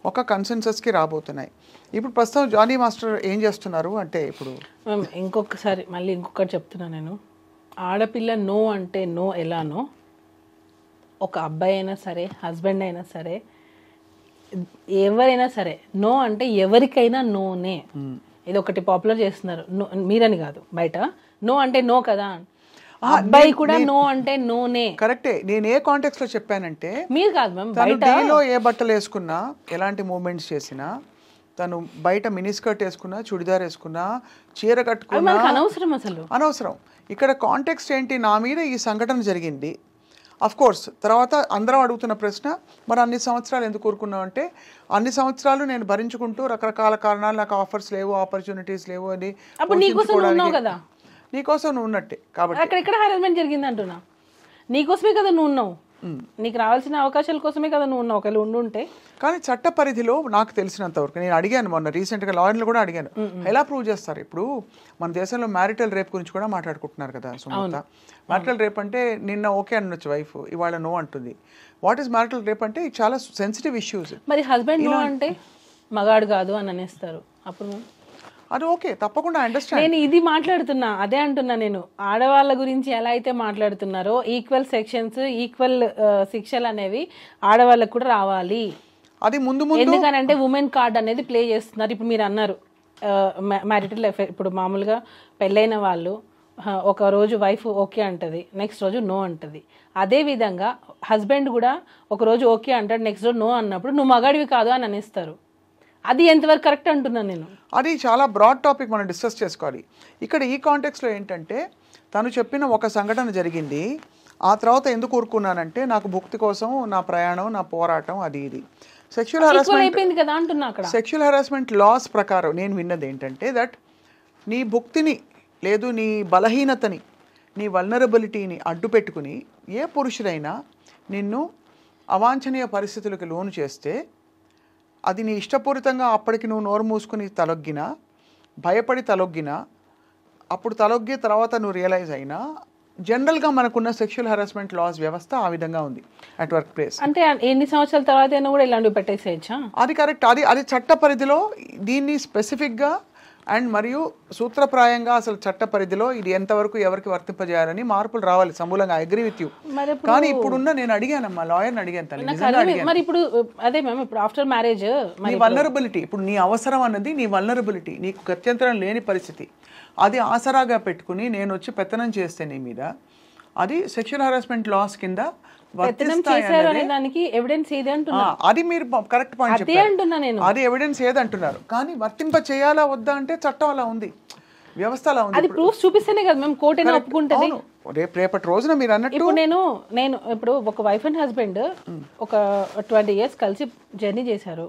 [SPEAKER 2] ఒక కన్సెన్సస్కి రాబోతున్నాయి. ఇప్పుడు ప్రస్తుతం జానీ మాస్టర్ ఏం చేస్తున్నారు అంటే, ఇప్పుడు
[SPEAKER 3] ఇంకొకటి చెప్తున్నా నేను. ఆడపిల్ల నో అంటే నో ఎలానో, ఒక అబ్బాయి అయినా సరే, హస్బెండ్ అయినా సరే, ఎవరైనా సరే నో అంటే ఎవరికైనా నోనే. ఇది ఒకటి పాపులర్ చేస్తున్నారు, మీరని కాదు, బయట నో అంటే నో కదా. అబ్బాయి కూడా నో అంటే నోనే.
[SPEAKER 2] కరెక్టే. నేను ఏ కాంటెక్స్ట్ లో చెప్పానంటే,
[SPEAKER 3] మీరు కాదు మ్యామ్,
[SPEAKER 2] డేలో ఏ బట్టలు వేసుకున్నా, ఎలాంటి మూవ్మెంట్స్ చేసినా, తను బయట మినిస్కర్ట్ వేసుకున్నా, చుడిదార్ వేసుకున్నా, చీర కట్టుకున్నా
[SPEAKER 3] అనవసరం, అసలు అనవసరం.
[SPEAKER 2] ఇక్కడ కాంటెక్స్ట్ ఏంటి, నా మీద ఈ సంఘటన జరిగింది. అఫ్ కోర్స్ తర్వాత అందరం అడుగుతున్న ప్రశ్న, మరి అన్ని సంవత్సరాలు ఎందుకు కోరుకున్నావు అంటే, అన్ని సంవత్సరాలు నేను భరించుకుంటూ రకరకాల కారణాలు, నాకు ఆఫర్స్ లేవు, ఆపర్చునిటీస్ లేవు అని, నీకోసం నువ్వు ఉన్నట్టే. కాబట్టి
[SPEAKER 3] అక్కడ హారాస్మెంట్ జరిగింది అంటున్నా. నీకోసమే కదా నువ్వు ఉన్నావు, నీకు రావాల్సిన అవకాశాల కోసమే కదా నువ్వు ఉన్నావు. ఒకవేళ ఉండుంటే.
[SPEAKER 2] కానీ చట్ట పరిధిలో నాకు తెలిసినంత వరకు, నేను అడిగాను మొన్న రీసెంట్గా లాయర్లు కూడా అడిగాను, ఎలా ప్రూవ్ చేస్తారు? ఇప్పుడు మన దేశంలో మ్యారిటల్ రేప్ గురించి కూడా మాట్లాడుకుంటున్నారు కదా సుమత. మ్యారిటల్ రేప్ అంటే నిన్న ఓకే అనొచ్చు వైఫ్, ఇవాళ నో అంటుంది. వాట్ ఈస్ మ్యారిటల్ రేప్ అంటే చాలా సెన్సిటివ్ ఇష్యూస్.
[SPEAKER 3] మరి హస్బెండ్ నో అంటే మగాడు కాదు అని అనేస్తారు, అప్పుడు
[SPEAKER 2] అది ఓకే, తప్పకుండా అండర్స్టాండ్.
[SPEAKER 3] నేను ఇది మాట్లాడుతున్నా, అదే అంటున్నా నేను. ఆడవాళ్ళ గురించి ఎలా అయితే మాట్లాడుతున్నారో, ఈక్వల్ సెక్షన్స్, ఈక్వల్ శిక్షలు అనేవి ఆడవాళ్ళకు కూడా రావాలి.
[SPEAKER 2] అది ముందు
[SPEAKER 3] ఎందుకనంటే ఉమెన్ కార్డ్ అనేది ప్లే చేస్తున్నారు. ఇప్పుడు మీరు అన్నారు మ్యారిటల్ అఫైర్. ఇప్పుడు మామూలుగా పెళ్ళైన వాళ్ళు ఒక రోజు వైఫ్ ఓకే అంటది, నెక్స్ట్ రోజు నో అంటది. అదే విధంగా హస్బెండ్ కూడా ఒక రోజు ఓకే అంటాడు, నెక్స్ట్ రోజు నో అన్నప్పుడు నువ్వు మగాడివి కాదు అని అనేస్తారు. అది ఎంతవరకు కరెక్ట్ అంటున్నాను నేను.
[SPEAKER 2] అది చాలా బ్రాడ్ టాపిక్, మనం డిస్కస్ చేసుకోవాలి. ఇక్కడ ఈ కాంటెక్స్లో ఏంటంటే, తను చెప్పిన ఒక సంఘటన జరిగింది, ఆ తర్వాత ఎందుకు ఊరుకున్నానంటే, నాకు భుక్తి కోసం నా ప్రయాణం, నా పోరాటం, అది ఇది. సెక్షువల్ హెరాస్మెంట్ లాస్ ప్రకారం నేను విన్నది ఏంటంటే, దట్ నీ భుక్తిని లేదు, నీ బలహీనతని, నీ వల్నరబిలిటీని అడ్డు పెట్టుకుని ఏ పురుషుడైనా నిన్ను అవాంఛనీయ పరిస్థితులకు లోను చేస్తే, అది నీ ఇష్టపూరితంగా అప్పటికి నువ్వు నోరు మూసుకుని తలొగ్గినా, భయపడి తలొగ్గినా, అప్పుడు తలొగ్గి తర్వాత నువ్వు రియలైజ్ అయినా, జనరల్గా మనకున్న సెక్షువల్ హెరాస్మెంట్ లాస్ వ్యవస్థ ఆ విధంగా ఉంది అట్ వర్క్ ప్లేస్.
[SPEAKER 3] అంటే ఎన్ని సంవత్సరాల తర్వాత కూడా ఇలాంటివి పెట్టేసేయచ్చా?
[SPEAKER 2] అది కరెక్ట్. అది చట్ట పరిధిలో దీన్ని స్పెసిఫిక్గా అండ్ మరియు సూత్రప్రాయంగా అసలు చట్ట పరిధిలో ఇది ఎంతవరకు ఎవరికి వర్తింపజేయాలని మార్పులు రావాలి సమూలంగా. I agree with you. కానీ ఇప్పుడున్న నేను అడిగానమ్మా, లాయర్ని అడిగాను తల్లి.
[SPEAKER 3] మరి ఇప్పుడు అదే మ్యామ్, ఇప్పుడు ఆఫ్టర్ మ్యారేజ్
[SPEAKER 2] నీ వల్నరబిలిటీ, ఇప్పుడు నీ అవసరం అన్నది నీ వల్నరబిలిటీ, నీకు గత్యంతరం లేని పరిస్థితి, అది ఆసరాగా పెట్టుకుని నేను వచ్చి పెత్తనం చేస్తే నీ మీద, అది సెక్షువల్ హరాస్మెంట్ లాస్ కింద
[SPEAKER 3] చేశారు అనే దానికి ఎవిడెన్స్ ఏది అంటున్నా,
[SPEAKER 2] అది మీరు కరెక్ట్ పాయింట్
[SPEAKER 3] అదే అంటున్నా నేను.
[SPEAKER 2] అది ఎవిడెన్స్ ఏదంటున్నారు, కానీ వర్తింప చేయాలా వద్దా అంటే చట్టం అలా ఉంది, వ్యవస్థ అలా ఉంది.
[SPEAKER 3] అది ప్రూఫ్ చూపిస్తేనే కదా మేము కోర్టుని ఒప్పుకుంటది.
[SPEAKER 2] రేపటి రోజున మీరు అన్నట్టు
[SPEAKER 3] ఇప్పుడు నేను ఇప్పుడు ఒక వైఫ్ అండ్ హస్బెండ్ ఒక 20 years కలిసి జర్నీ చేశారు.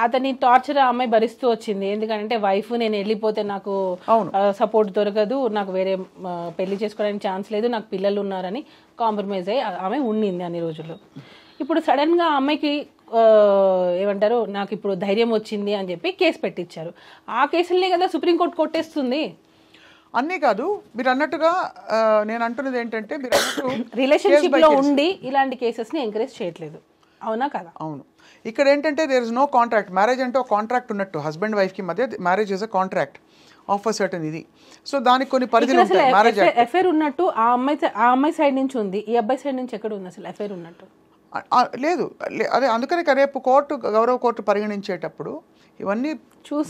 [SPEAKER 3] అతని టార్చర్ ఆ అమ్మాయి భరిస్తూ వచ్చింది. ఎందుకంటే వైఫ్ నేను వెళ్ళిపోతే నాకు సపోర్ట్ దొరకదు, నాకు వేరే పెళ్లి చేసుకోవడానికి ఛాన్స్ లేదు, నాకు పిల్లలు ఉన్నారని కాంప్రమైజ్ అయ్యి ఆమె ఉండింది అన్ని రోజులు. ఇప్పుడు సడన్ గా ఆ అమ్మాయికి ఏమంటారు నాకు ఇప్పుడు ధైర్యం వచ్చింది అని చెప్పి కేసు పెట్టించారు. ఆ కేసులనే కదా సుప్రీంకోర్టు కొట్టేస్తుంది.
[SPEAKER 2] అన్నీ కాదు, మీరు అన్నట్టుగా నేను అంటున్నది ఏంటంటే మీరు అన్నట్టు
[SPEAKER 3] రిలేషన్షిప్ లో ఉండి ఇలాంటి కేసెస్ ని ఎంకరేజ్ చేయట్లేదు, అవునా కదా?
[SPEAKER 2] అవును. ఇక్కడ ఏంటంటే there is no contract. Marriage అంటే ఒక కాంట్రాక్ట్ ఉన్నట్టు, హస్బెండ్ వైఫ్ కి మధ్య marriage is a contract of a certain ఇది. సో దానికి కొన్ని పరిధులు ఉంటాయి. మ్యారేజ్
[SPEAKER 3] ఎఫైర్ ఉన్నట్టు ఆ అమ్మాయి సైడ్ నుంచి ఉంది, ఈ అబ్బాయి సైడ్ నుంచి ఎక్కడ ఉంది అసలు ఎఫైర్ ఉన్నట్టు?
[SPEAKER 2] లేదు. అదే అందుకని రేపు గౌరవ కోర్టు పరిగణించేటప్పుడు ఇవన్నీ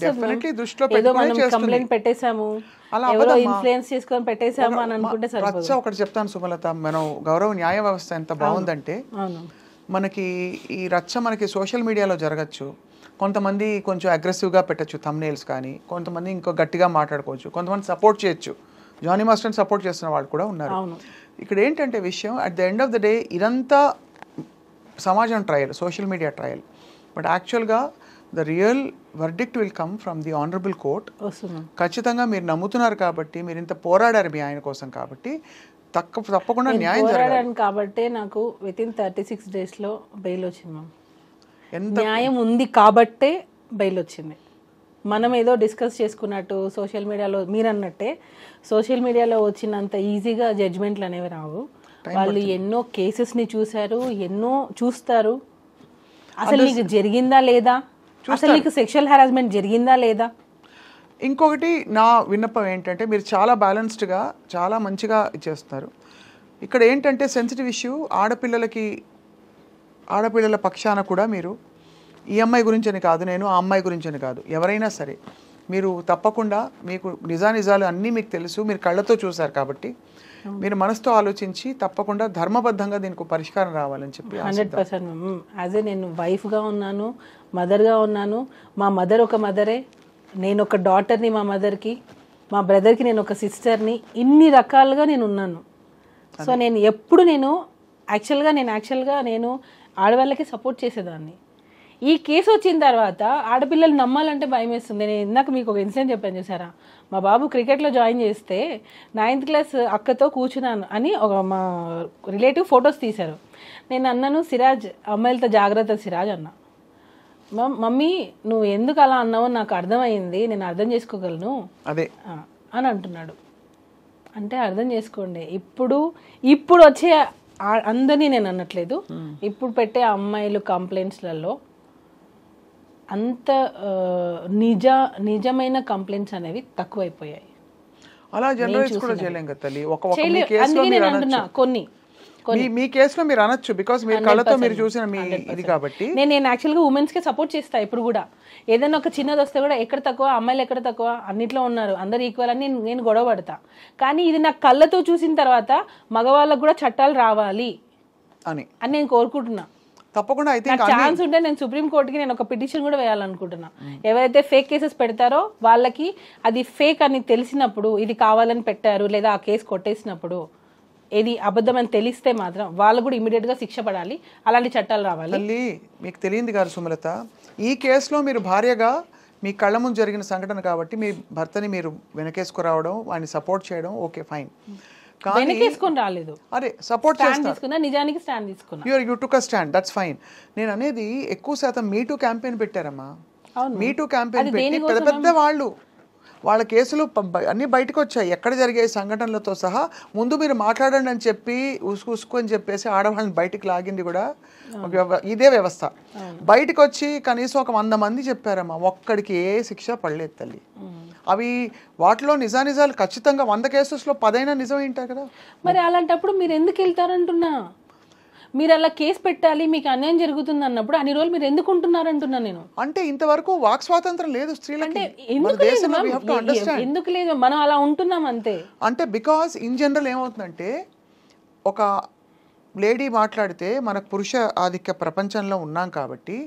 [SPEAKER 2] డెఫినెట్లీ దృష్టిలో పెట్టుకొని
[SPEAKER 3] కంప్లైంట్ పెట్టేశాము, ఎవరో ఇన్ఫ్లుయెన్స్ చేసుకొని పెట్టేశాము అని అనుకుంటే సరిపోదు.
[SPEAKER 2] ఒకటి చెప్తాను సుమలత, మనం గౌరవ న్యాయ వ్యవస్థ ఎంత బాగుందంటే మనకి ఈ రచ్చ మనకి సోషల్ మీడియాలో జరగచ్చు, కొంతమంది కొంచెం అగ్రెసివ్గా పెట్టచ్చు థంబ్నెయిల్స్, కానీ కొంతమంది ఇంకో గట్టిగా మాట్లాడుకోవచ్చు, కొంతమంది సపోర్ట్ చేయొచ్చు. జానీ మాస్టర్ని సపోర్ట్ చేస్తున్న వాళ్ళు కూడా ఉన్నారు. ఇక్కడ ఏంటంటే విషయం at the end of the day ఇదంతా సమాజం trial, social media trial. But యాక్చువల్గా the real verdict will come from the honourable court. ఖచ్చితంగా మీరు నమ్ముతున్నారు కాబట్టి, మీరు ఇంత పోరాడారు మీ ఆయన కోసం కాబట్టి తప్పకుండా న్యాయం జరగాలి.
[SPEAKER 3] కాబట్టి నాకు వితిన్ 36 days లో బెయిల్ వచ్చింది మ్యామ్. న్యాయం ఉంది కాబట్టే బెయిల్ వచ్చింది. మనం ఏదో డిస్కస్ చేసుకున్నట్టు సోషల్ మీడియాలో మీరు అన్నట్టే సోషల్ మీడియాలో వచ్చినంత ఈజీగా జడ్జ్మెంట్లు అనేవి రావు. వాళ్ళు ఎన్నో కేసెస్ని చూశారు, ఎన్నో చూస్తారు. అసలు నీకు జరిగిందా లేదా, అసలు నీకు సెక్షువల్ హెరాస్మెంట్ జరిగిందా లేదా.
[SPEAKER 2] ఇంకొకటి నా విన్నపం ఏంటంటే మీరు చాలా బ్యాలెన్స్డ్గా చాలా మంచిగా ఇచ్చేస్తున్నారు. ఇక్కడ ఏంటంటే సెన్సిటివ్ ఇష్యూ, ఆడపిల్లల పక్షాన కూడా మీరు ఈ అమ్మాయి గురించి అని కాదు, నేను ఆ అమ్మాయి గురించి అని కాదు, ఎవరైనా సరే మీరు తప్పకుండా మీకు నిజాలు అన్నీ మీకు తెలుసు, మీరు కళ్ళతో చూశారు కాబట్టి మీరు మనసుతో ఆలోచించి తప్పకుండా ధర్మబద్ధంగా దీనికి పరిష్కారం రావాలని చెప్పి
[SPEAKER 3] 100%. యాజ్ ఏ నేను వైఫ్గా ఉన్నాను, మదర్గా ఉన్నాను. మా మదర్ ఒక మదరే, నేను ఒక డాటర్ని మా మదర్కి, మా బ్రదర్కి నేను ఒక సిస్టర్ని, ఇన్ని రకాలుగా నేను ఉన్నాను. సో నేను ఎప్పుడు యాక్చువల్గా నేను ఆడవాళ్ళకి సపోర్ట్ చేసేదాన్ని. ఈ కేసు వచ్చిన తర్వాత ఆడపిల్లలు నమ్మాలంటే భయం వేస్తుంది. నేను ఇందాక మీకు ఒక ఇన్సిడెంట్ చెప్పాను చూసారా, మా బాబు క్రికెట్లో జాయిన్ చేస్తే 9th class అక్కతో కూర్చున్నాను అని మా రిలేటివ్ ఫొటోస్ తీశారు. నేను అన్నాను, సిరాజ్ అమ్మాయిలతో జాగ్రత్త సిరాజ్ అన్నా. మమ్మీ నువ్వు ఎందుకు అలా అన్నావో నాకు అర్థమైంది, నేను అర్థం చేసుకోగలను
[SPEAKER 2] అదే
[SPEAKER 3] అని అంటున్నాడు. అంటే అర్థం చేసుకోండి, ఇప్పుడు వచ్చే అందరినీ నేను అనట్లేదు, ఇప్పుడు పెట్టే అమ్మాయిలు కంప్లైంట్స్లలో అంత నిజమైన కంప్లైంట్స్ అనేవి తక్కువైపోయాయి.
[SPEAKER 2] అలా జనరలైజ్ కూడా చేయలేం కదా తల్లి. మీ కేసులో మీరు అనొచ్చు, బికాస్ మీరు కళ్ళతో మీరు చూసిన మీ ఇది కాబట్టి.
[SPEAKER 3] నేను యాక్చువల్గా ఉమెన్స్ కి సపోర్ట్ చేస్తా. ఇప్పుడు కూడా ఏదైనా ఒక చిన్నది వస్తే కూడా ఎక్కడ తక్కువ, అమ్మాయిలు ఎక్కడ తక్కువ, అన్నిట్లో ఉన్నారు, అందరు ఈక్వల్ అని నేను గొడవ పడతా. కానీ ఇది నా కళ్ళతో చూసిన తర్వాత మగవాళ్ళకు కూడా చట్టాలు రావాలి అని నేను కోరుకుంటున్నా.
[SPEAKER 2] తప్పకుండా
[SPEAKER 3] ఛాన్స్ ఉంటే నేను సుప్రీం కోర్టుకి నేను ఒక పిటిషన్ కూడా వేయాలనుకుంటున్నా. ఎవరైతే ఫేక్ కేసెస్ పెడతారో వాళ్ళకి అది ఫేక్ అని తెలిసినప్పుడు, ఇది కావాలని పెట్టారు లేదా ఆ కేసు కొట్టేసినప్పుడు ఏది అబద్ధం అని తెలిస్తే మాత్రం వాళ్ళు కూడా ఇమీడియట్ గా శిక్ష పడాలి, అలాంటి చట్టాలు రావాలి.
[SPEAKER 2] తల్లి మీకు తెలియంది కాదు సుమలత, ఈ కేసులో మీరు భార్యగా మీ కళ్ళ ముందు జరిగిన సంఘటన కాబట్టి మీ భర్తని మీరు వెనకేసుకురావడం, వాడిని సపోర్ట్ చేయడం ఓకే ఫైన్.
[SPEAKER 3] వెనకేసుకొని రాలేదు,
[SPEAKER 2] అరే సపోర్ట్
[SPEAKER 3] చేసుకున్నా, నిజానికి స్టాండ్ తీసుకున్నా.
[SPEAKER 2] You took a stand, that's fine. నేను అనేది ఎక్కువ శాతం మీ టూ క్యాంపెయిన్ పెట్టారమ్మా. మీ టూ క్యాంపెయిన్ పెట్టి పెద్ద వాళ్ళు వాళ్ళ కేసులు అన్నీ బయటకు వచ్చాయి, ఎక్కడ జరిగే సంఘటనలతో సహా. ముందు మీరు మాట్లాడండి అని చెప్పి ఉసుకు అని చెప్పేసి ఆడవాళ్ళని బయటికి లాగింది కూడా ఇదే వ్యవస్థ. బయటకు వచ్చి కనీసం ఒక 100 మంది చెప్పారమ్మా, ఒక్కడికి ఏ శిక్ష పడలేదు తల్లి. అవి వాటిలో నిజాలు ఖచ్చితంగా 100 కేసెస్లో 10 నిజం ఏంటారు కదా.
[SPEAKER 3] మరి అలాంటప్పుడు మీరు ఎందుకు వెళ్తారంటున్నా? మీరు అలా కేసు పెట్టాలి, మీకు అన్యాయం జరుగుతుంది అన్నప్పుడు అన్ని రోజులు మీరు ఎందుకు ఉంటున్నారు అంటున్నా నేను.
[SPEAKER 2] అంటే ఇంతవరకు వాక్ స్వాతంత్రం లేదు స్త్రీలకి.
[SPEAKER 3] ఎందుకు లేదు, మనం అలా ఉంటున్నాం అంతే.
[SPEAKER 2] అంటే బికాస్ ఇన్ జనరల్ ఏమవుతుందంటే, ఒక లేడీ మాట్లాడితే మనకు పురుష ఆధిక్య ప్రపంచంలో ఉన్నాం కాబట్టి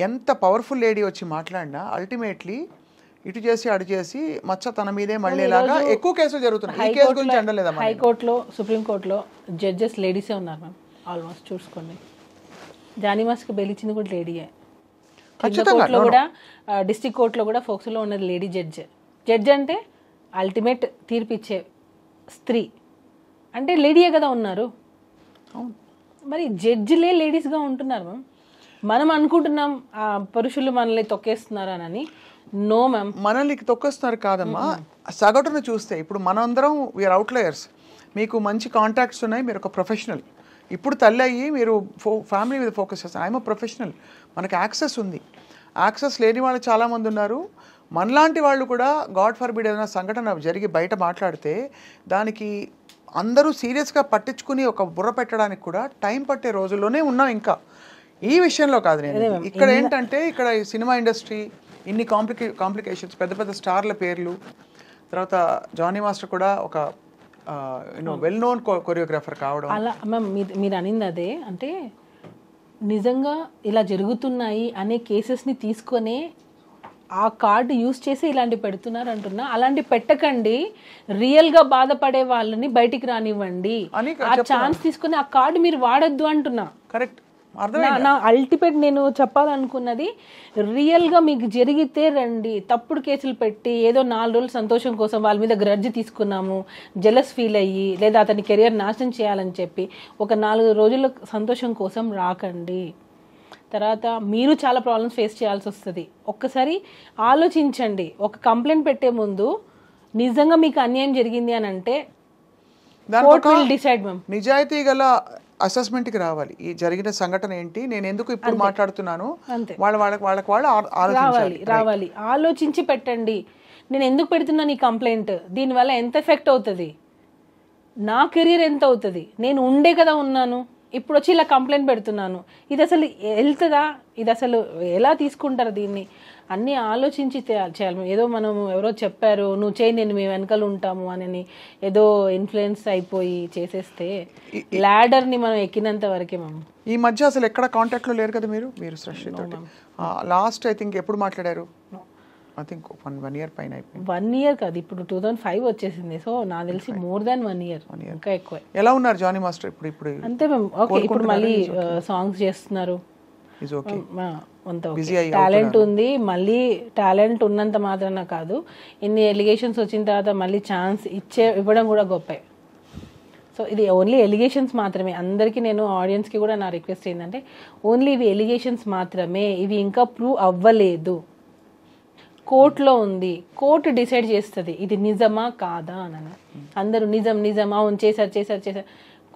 [SPEAKER 2] ఎంత పవర్ఫుల్ లేడీ వచ్చి మాట్లాడినా అల్టిమేట్లీ ఇటు చేసి అటు చేసి మచ్చ తన మీదే మళ్ళీలాగా ఎక్కువ కేసులు జరుగుతున్నాయి. ఈ కేసు గురించి అనలేదా?
[SPEAKER 3] హైకోర్టులో, సుప్రీంకోర్టులో జడ్జెస్ లేడీసే ఉన్నారు మ్యామ్ ఆల్మోస్ట్. చూసుకోండి, జానీ మాస్కి బెయిల్ ఇచ్చింది కూడా లేడీయే. కోర్టులో కూడా, డిస్ట్రిక్ట్ కోర్టులో కూడా ఫోక్స్లో ఉన్నది లేడీ జడ్జ్. జడ్జ్ అంటే అల్టిమేట్ తీర్పిచ్చే స్త్రీ అంటే లేడీయే కదా ఉన్నారు. మరి జడ్జిలే లేడీస్గా ఉంటున్నారు మ్యామ్. మనం అనుకుంటున్నాం పురుషులు మనల్ని తొక్కేస్తున్నారు అని. నో మ్యామ్,
[SPEAKER 2] మనల్ని తొక్కేస్తున్నారు కాదమ్మా. సగటును చూస్తే ఇప్పుడు మనందరం వీఆర్ అవుట్లయర్స్. మీకు మంచి కాంటాక్ట్స్ ఉన్నాయి, మీరు ఒక ప్రొఫెషనల్. ఇప్పుడు తల్లి అయ్యి మీరు ఫ్యామిలీ మీద ఫోకస్ చేస్తారు. ఐఎమ్ ప్రొఫెషనల్, మనకు యాక్సెస్ ఉంది. యాక్సెస్ లేని వాళ్ళు చాలామంది ఉన్నారు. మనలాంటి వాళ్ళు కూడా గాడ్ ఫర్బిడ్ ఏదైనా సంఘటన జరిగి బయట మాట్లాడితే దానికి అందరూ సీరియస్గా పట్టించుకుని ఒక బుర్ర పెట్టడానికి కూడా టైం పట్టే రోజుల్లోనే ఉన్నాం. ఇంకా ఈ విషయంలో కాదు నేను. ఇక్కడ ఏంటంటే, ఇక్కడ సినిమా ఇండస్ట్రీ ఇన్ని కాంప్లికేషన్స్, పెద్ద పెద్ద స్టార్ల పేర్లు, తర్వాత జానీ మాస్టర్ కూడా ఒక వెల్ నోన్ కొరియోగ్రాఫర్ కావడం.
[SPEAKER 3] అలా మ్యామ్ మీరు అనింది అదే. అంటే నిజంగా ఇలా జరుగుతున్నాయి అనే కేసెస్ని తీసుకొని ఆ కార్డు యూజ్ చేసి ఇలాంటి పెడుతున్నారు అంటున్నా. అలాంటి పెట్టకండి, రియల్గా బాధపడే వాళ్ళని బయటికి రానివ్వండి. ఆ ఛాన్స్ తీసుకుని ఆ కార్డు మీరు వాడద్దు అంటున్నా.
[SPEAKER 2] కరెక్ట్.
[SPEAKER 3] నా అల్టిమేట్ నేను చెప్పాలనుకున్నది, రియల్గా మీకు జరిగితే రండి. తప్పుడు కేసులు పెట్టి ఏదో 4 రోజులు సంతోషం కోసం వాళ్ళ మీద గ్రడ్జ్ తీసుకున్నాము, జెలస్ ఫీల్ అయ్యి, లేదా అతని కెరియర్ నాశనం చేయాలని చెప్పి ఒక 4 రోజుల సంతోషం కోసం రాకండి. తర్వాత మీరు చాలా ప్రాబ్లమ్స్ ఫేస్ చేయాల్సి వస్తుంది. ఒక్కసారి ఆలోచించండి. ఒక కంప్లైంట్ పెట్టే ముందు నిజంగా మీకు అన్యాయం జరిగింది అని అంటే కోర్ట్ విల్ డిసైడ్ మ్యామ్.
[SPEAKER 2] నిజాయితీ గల అసెస్మెంట్కి రావాలి. ఈ జరిగిన సంఘటన ఏంటి, నేను ఎందుకు ఇప్పుడు మాట్లాడుతున్నాను, వాళ్ళకి
[SPEAKER 3] రావాలి. ఆలోచించి పెట్టండి. నేను ఎందుకు పెడుతున్నాను ఈ కంప్లైంట్, దీనివల్ల ఎంత ఎఫెక్ట్ అవుతుంది, నా కెరీర్ ఎంత అవుతుంది, నేను ఉండే కదా ఉన్నాను, ఇప్పుడు వచ్చి ఇలా కంప్లైంట్ పెడుతున్నాను, ఇది అసలు వెళ్తుందా, ఇది అసలు ఎలా తీసుకుంటారు, దీన్ని అన్నీ ఆలోచించి చేయాలి. ఏదో మనం ఎవరో చెప్పారు నువ్వు చేయి నేను మీ వెనకాల ఉంటాము అని ఏదో ఇన్ఫ్లుయెన్స్ అయిపోయి చేసేస్తే ల్యాడర్ని మనం ఎక్కినంత వరకే మ్యామ్.
[SPEAKER 2] ఈ మధ్య అసలు ఎక్కడ కాంటాక్ట్లో లేరు కదా మీరు సృష్టితో? లాస్ట్ ఐ థింక్ ఎప్పుడు మాట్లాడారు? ఐ థింక్ 1 year పైన అయిపోయింది.
[SPEAKER 3] 1 year కాదు, ఇప్పుడు 2005 వచ్చేసింది. సో నాకు తెలిసి మోర్ దాన్ 1 year, ఇంకా ఎక్కువ.
[SPEAKER 2] ఎలా ఉన్నారు జానీ మాస్టర్ ఇప్పుడు?
[SPEAKER 3] అంతే మ్యామ్. ఓకే, ఇప్పుడు మళ్ళీ సాంగ్స్ చేస్తున్నారు. టాలెంట్ ఉంది. మళ్ళీ టాలెంట్ ఉన్నంత మాత్రాన కాదు, ఇన్ని ఎలిగేషన్స్ వచ్చిన తర్వాత మళ్ళీ ఛాన్స్ ఇవ్వడం కూడా గొప్పే. సో ఇది ఓన్లీ ఎలిగేషన్స్ మాత్రమే. అందరికీ నేను ఆడియన్స్కి కూడా నా రిక్వెస్ట్ ఏంటంటే, ఓన్లీ ఇవి ఎలిగేషన్స్ మాత్రమే, ఇవి ఇంకా ప్రూవ్ అవ్వలేదు. కోర్టులో ఉంది, కోర్టు డిసైడ్ చేస్తుంది ఇది నిజమా కాదా అని. అందరూ నిజం అవును చేశారు.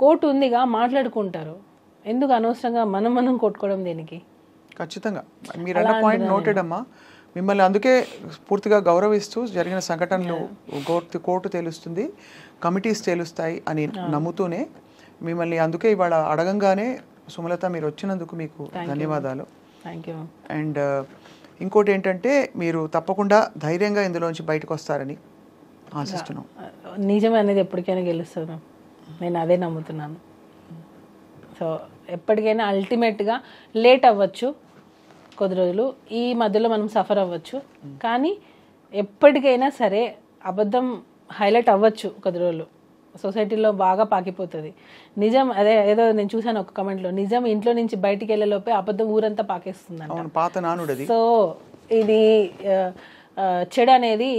[SPEAKER 3] కోర్టు ఉందిగా, మాట్లాడుకుంటారు. ఎందుకు అనవసరంగా మనం కొట్టుకోవడం దేనికి?
[SPEAKER 2] ఖచ్చితంగా మీరు అన్న పాయింట్ నోటెడ్ అమ్మా. మిమ్మల్ని అందుకే పూర్తిగా గౌరవిస్తూ జరిగిన సంఘటనలు కోర్టు తెలుస్తుంది, కమిటీస్ తెలుస్తాయి అని నమ్ముతూనే మిమ్మల్ని అందుకే ఇవాళ అడగంగానే సుమలత మీరు వచ్చినందుకు మీకు ధన్యవాదాలు. అండ్ ఇంకోటి ఏంటంటే, మీరు తప్పకుండా ధైర్యంగా ఇందులోంచి బయటకు వస్తారని ఆశిస్తున్నాం.
[SPEAKER 3] నిజం అనేది ఎప్పటికైనా గెలుస్తుంది, నేను అదే నమ్ముతున్నాను. సో ఎప్పటికైనా అల్టిమేట్గా లేట్ అవ్వచ్చు కొద్ది రోజులు, ఈ మధ్యలో మనం సఫర్ అవ్వచ్చు, కానీ ఎప్పటికైనా సరే అబద్ధం హైలైట్ అవ్వచ్చు కొద్ది రోజులు, సొసైటీలో బాగా పాకిపోతుంది. నిజం అదే ఏదో నేను చూసాను ఒక కమెంట్లో, నిజం ఇంట్లో నుంచి బయటికి వెళ్ళేలోపే అబద్ధం ఊరంతా పాకేస్తుంది. సో ఇది చెడు అనేది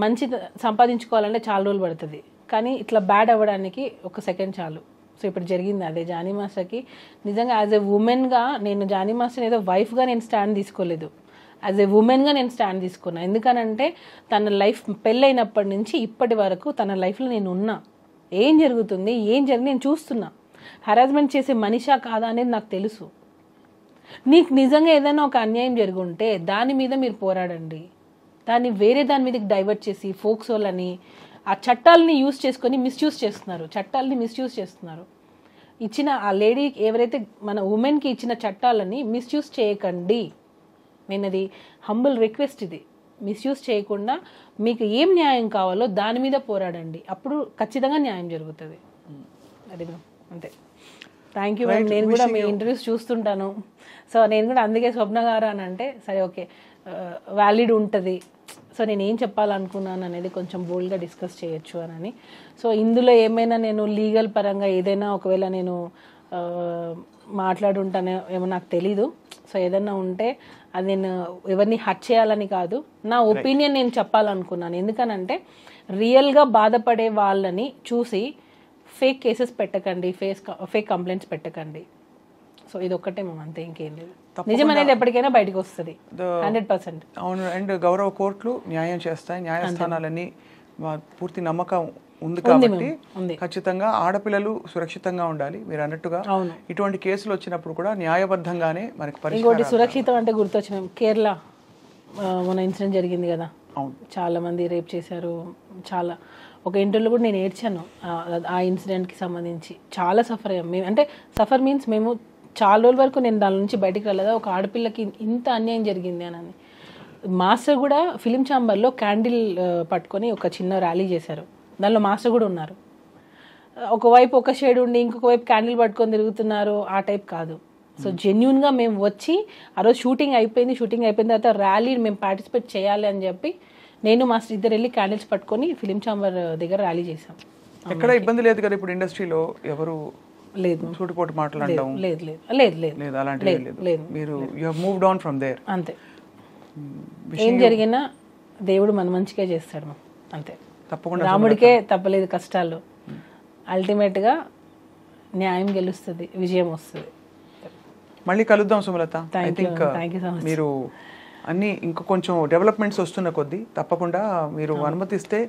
[SPEAKER 3] మంచి సంపాదించుకోవాలంటే చాలా రోజులు పడుతుంది, కానీ ఇట్లా బ్యాడ్ అవ్వడానికి ఒక సెకండ్ చాలు. సో ఇప్పుడు జరిగింది అదే జానీ మాస్టర్కి. నిజంగా యాజ్ ఎ ఉమెన్గా నేను జానీ మాస్టర్ ఏదో వైఫ్గా నేను స్టాండ్ తీసుకోలేదు, యాజ్ ఎ ఉమెన్గా నేను స్టాండ్ తీసుకున్నా. ఎందుకనంటే తన లైఫ్ పెళ్ళైనప్పటి నుంచి ఇప్పటి వరకు తన లైఫ్లో నేను ఉన్నా, ఏం జరుగుతుంది నేను చూస్తున్నా. హరాస్మెంట్ చేసే మనిషా కాదా అనేది నాకు తెలుసు. నీకు నిజంగా ఏదైనా ఒక అన్యాయం జరుగుంటే దాని మీద మీరు పోరాడండి, దాన్ని వేరే దాని మీదకి డైవర్ట్ చేసి ఫోక్సోలని ఆ చట్టాలని యూజ్ చేసుకొని మిస్యూజ్ చేస్తున్నారు. ఇచ్చిన ఆ లేడీ ఎవరైతే మన ఉమెన్కి ఇచ్చిన చట్టాలని మిస్యూజ్ చేయకండి. నేను అది హంబుల్ రిక్వెస్ట్, ఇది మిస్యూజ్ చేయకుండా మీకు ఏం న్యాయం కావాలో దాని మీద పోరాడండి, అప్పుడు ఖచ్చితంగా న్యాయం జరుగుతుంది. అది అంతే. Thank you ma'am. నేను కూడా మీ ఇంటర్వ్యూస్ చూస్తుంటాను. సో నేను కూడా అందుకే స్వప్న గారు అని అంటే సరే ఓకే వ్యాలిడ్ ఉంటుంది. సో నేను ఏం చెప్పాలనుకున్నాను అనేది కొంచెం బోల్డ్గా డిస్కస్ చేయొచ్చు అని. సో ఇందులో ఏమైనా నేను లీగల్ పరంగా ఏదైనా ఒకవేళ నేను మాట్లాడుంటానే ఏమో నాకు తెలీదు. సో ఏదన్నా ఉంటే అది నేను ఎవరిని హర్ట్ చేయాలని కాదు, నా ఒపీనియన్ నేను చెప్పాలనుకున్నాను. ఎందుకనంటే రియల్గా బాధపడే వాళ్ళని చూసి ఫేక్ కేసెస్ పెట్టకండి, ఫేక్ కంప్లైంట్స్ పెట్టకండి. సో ఇది ఒక్కటే మేము అంతే, ఇంకేం లేదు. నిజం అనేది ఎప్పటికైనా బయటకు వస్తుంది 100%.
[SPEAKER 2] అవును. అండ్ గౌరవ కోర్టులు న్యాయం చేస్తాయి, న్యాయస్థానాలన్నీ పూర్తి నమ్మకం ఉంది కాబట్టి ఖచ్చితంగా ఆడపిల్లలు సురక్షితంగా ఉండాలి. మీరు అన్నట్టుగా ఇటువంటి కేసులు వచ్చినప్పుడు కూడా న్యాయబద్ధంగానే మనకి
[SPEAKER 3] ఇంకోటి సురక్షితం అంటే గుర్తొచ్చి మేము కేరళ మన ఇన్సిడెంట్ జరిగింది కదా, చాలా మంది రేప్ చేశారు. చాలా ఒక ఇంటర్వ్యూలో కూడా నేను ఏడ్చాను ఆ ఇన్సిడెంట్కి సంబంధించి. చాలా సఫర్ అయ్యాం మేము. అంటే సఫర్ మీన్స్ మేము చాలా రోజుల వరకు నేను దాని నుంచి బయటికి రాలేదా, ఒక ఆడపిల్లకి ఇంత అన్యాయం జరిగింది అని. మాస్టర్ కూడా ఫిలిం ఛాంబర్లో క్యాండిల్ పట్టుకొని ఒక చిన్న ర్యాలీ చేశారు. దానిలో మాస్టర్ కూడా ఉన్నారు. ఒకవైపు ఒక షేడ్ ఉండి ఇంకొక వైపు క్యాండిల్ పట్టుకొని తిరుగుతున్నారు, ఆ టైప్ కాదు. సో జెన్యున్గా మేము వచ్చి ఆ రోజు షూటింగ్ అయిపోయింది తర్వాత ర్యాలీ మేము పార్టిసిపేట్ చేయాలి అని చెప్పి నేను మాస్టర్ ఇద్దరు వెళ్ళి క్యాండిల్స్ పట్టుకొని ఫిలిం ఛాంబర్ దగ్గర ర్యాలీ చేసాం.
[SPEAKER 2] ఎక్కడ ఇబ్బంది లేదు కదా ఇప్పుడు ఇండస్ట్రీలో, ఎవరు
[SPEAKER 3] లేదు
[SPEAKER 2] సూటిపోటు మాట్లాడడం
[SPEAKER 3] లేదు లేదు లేదు లేదు
[SPEAKER 2] అలాంటివి లేదు. మీరు you have moved on from there.
[SPEAKER 3] అంతే. ఏం జరిగినా దేవుడు మన మంచిగా చేస్తాడు అంతే. తప్పకుండా రాముడికే తప్పలేదు కష్టాలు. అల్టిమేట్గా న్యాయం గెలుస్తుంది, విజయం వస్తుంది.
[SPEAKER 2] మళ్ళీ కలుద్దాం సుమలత. ఐ థింక్ మీరు అన్ని ఇంకా కొంచెం డెవలప్మెంట్స్ వస్తున్న కొద్దీ తప్పకుండా మీరు అనుమతిస్తే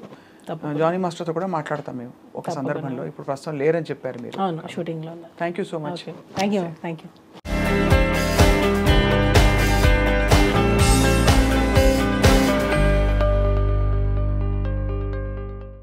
[SPEAKER 2] జానీ మాస్టర్తో కూడా మాట్లాడతాం మేము ఒక సందర్భంలో. ఇప్పుడు ప్రస్తుతం లేరని చెప్పారు మీరు.
[SPEAKER 3] అవును, షూటింగ్లో.
[SPEAKER 2] Thank you so much.
[SPEAKER 3] Thank you.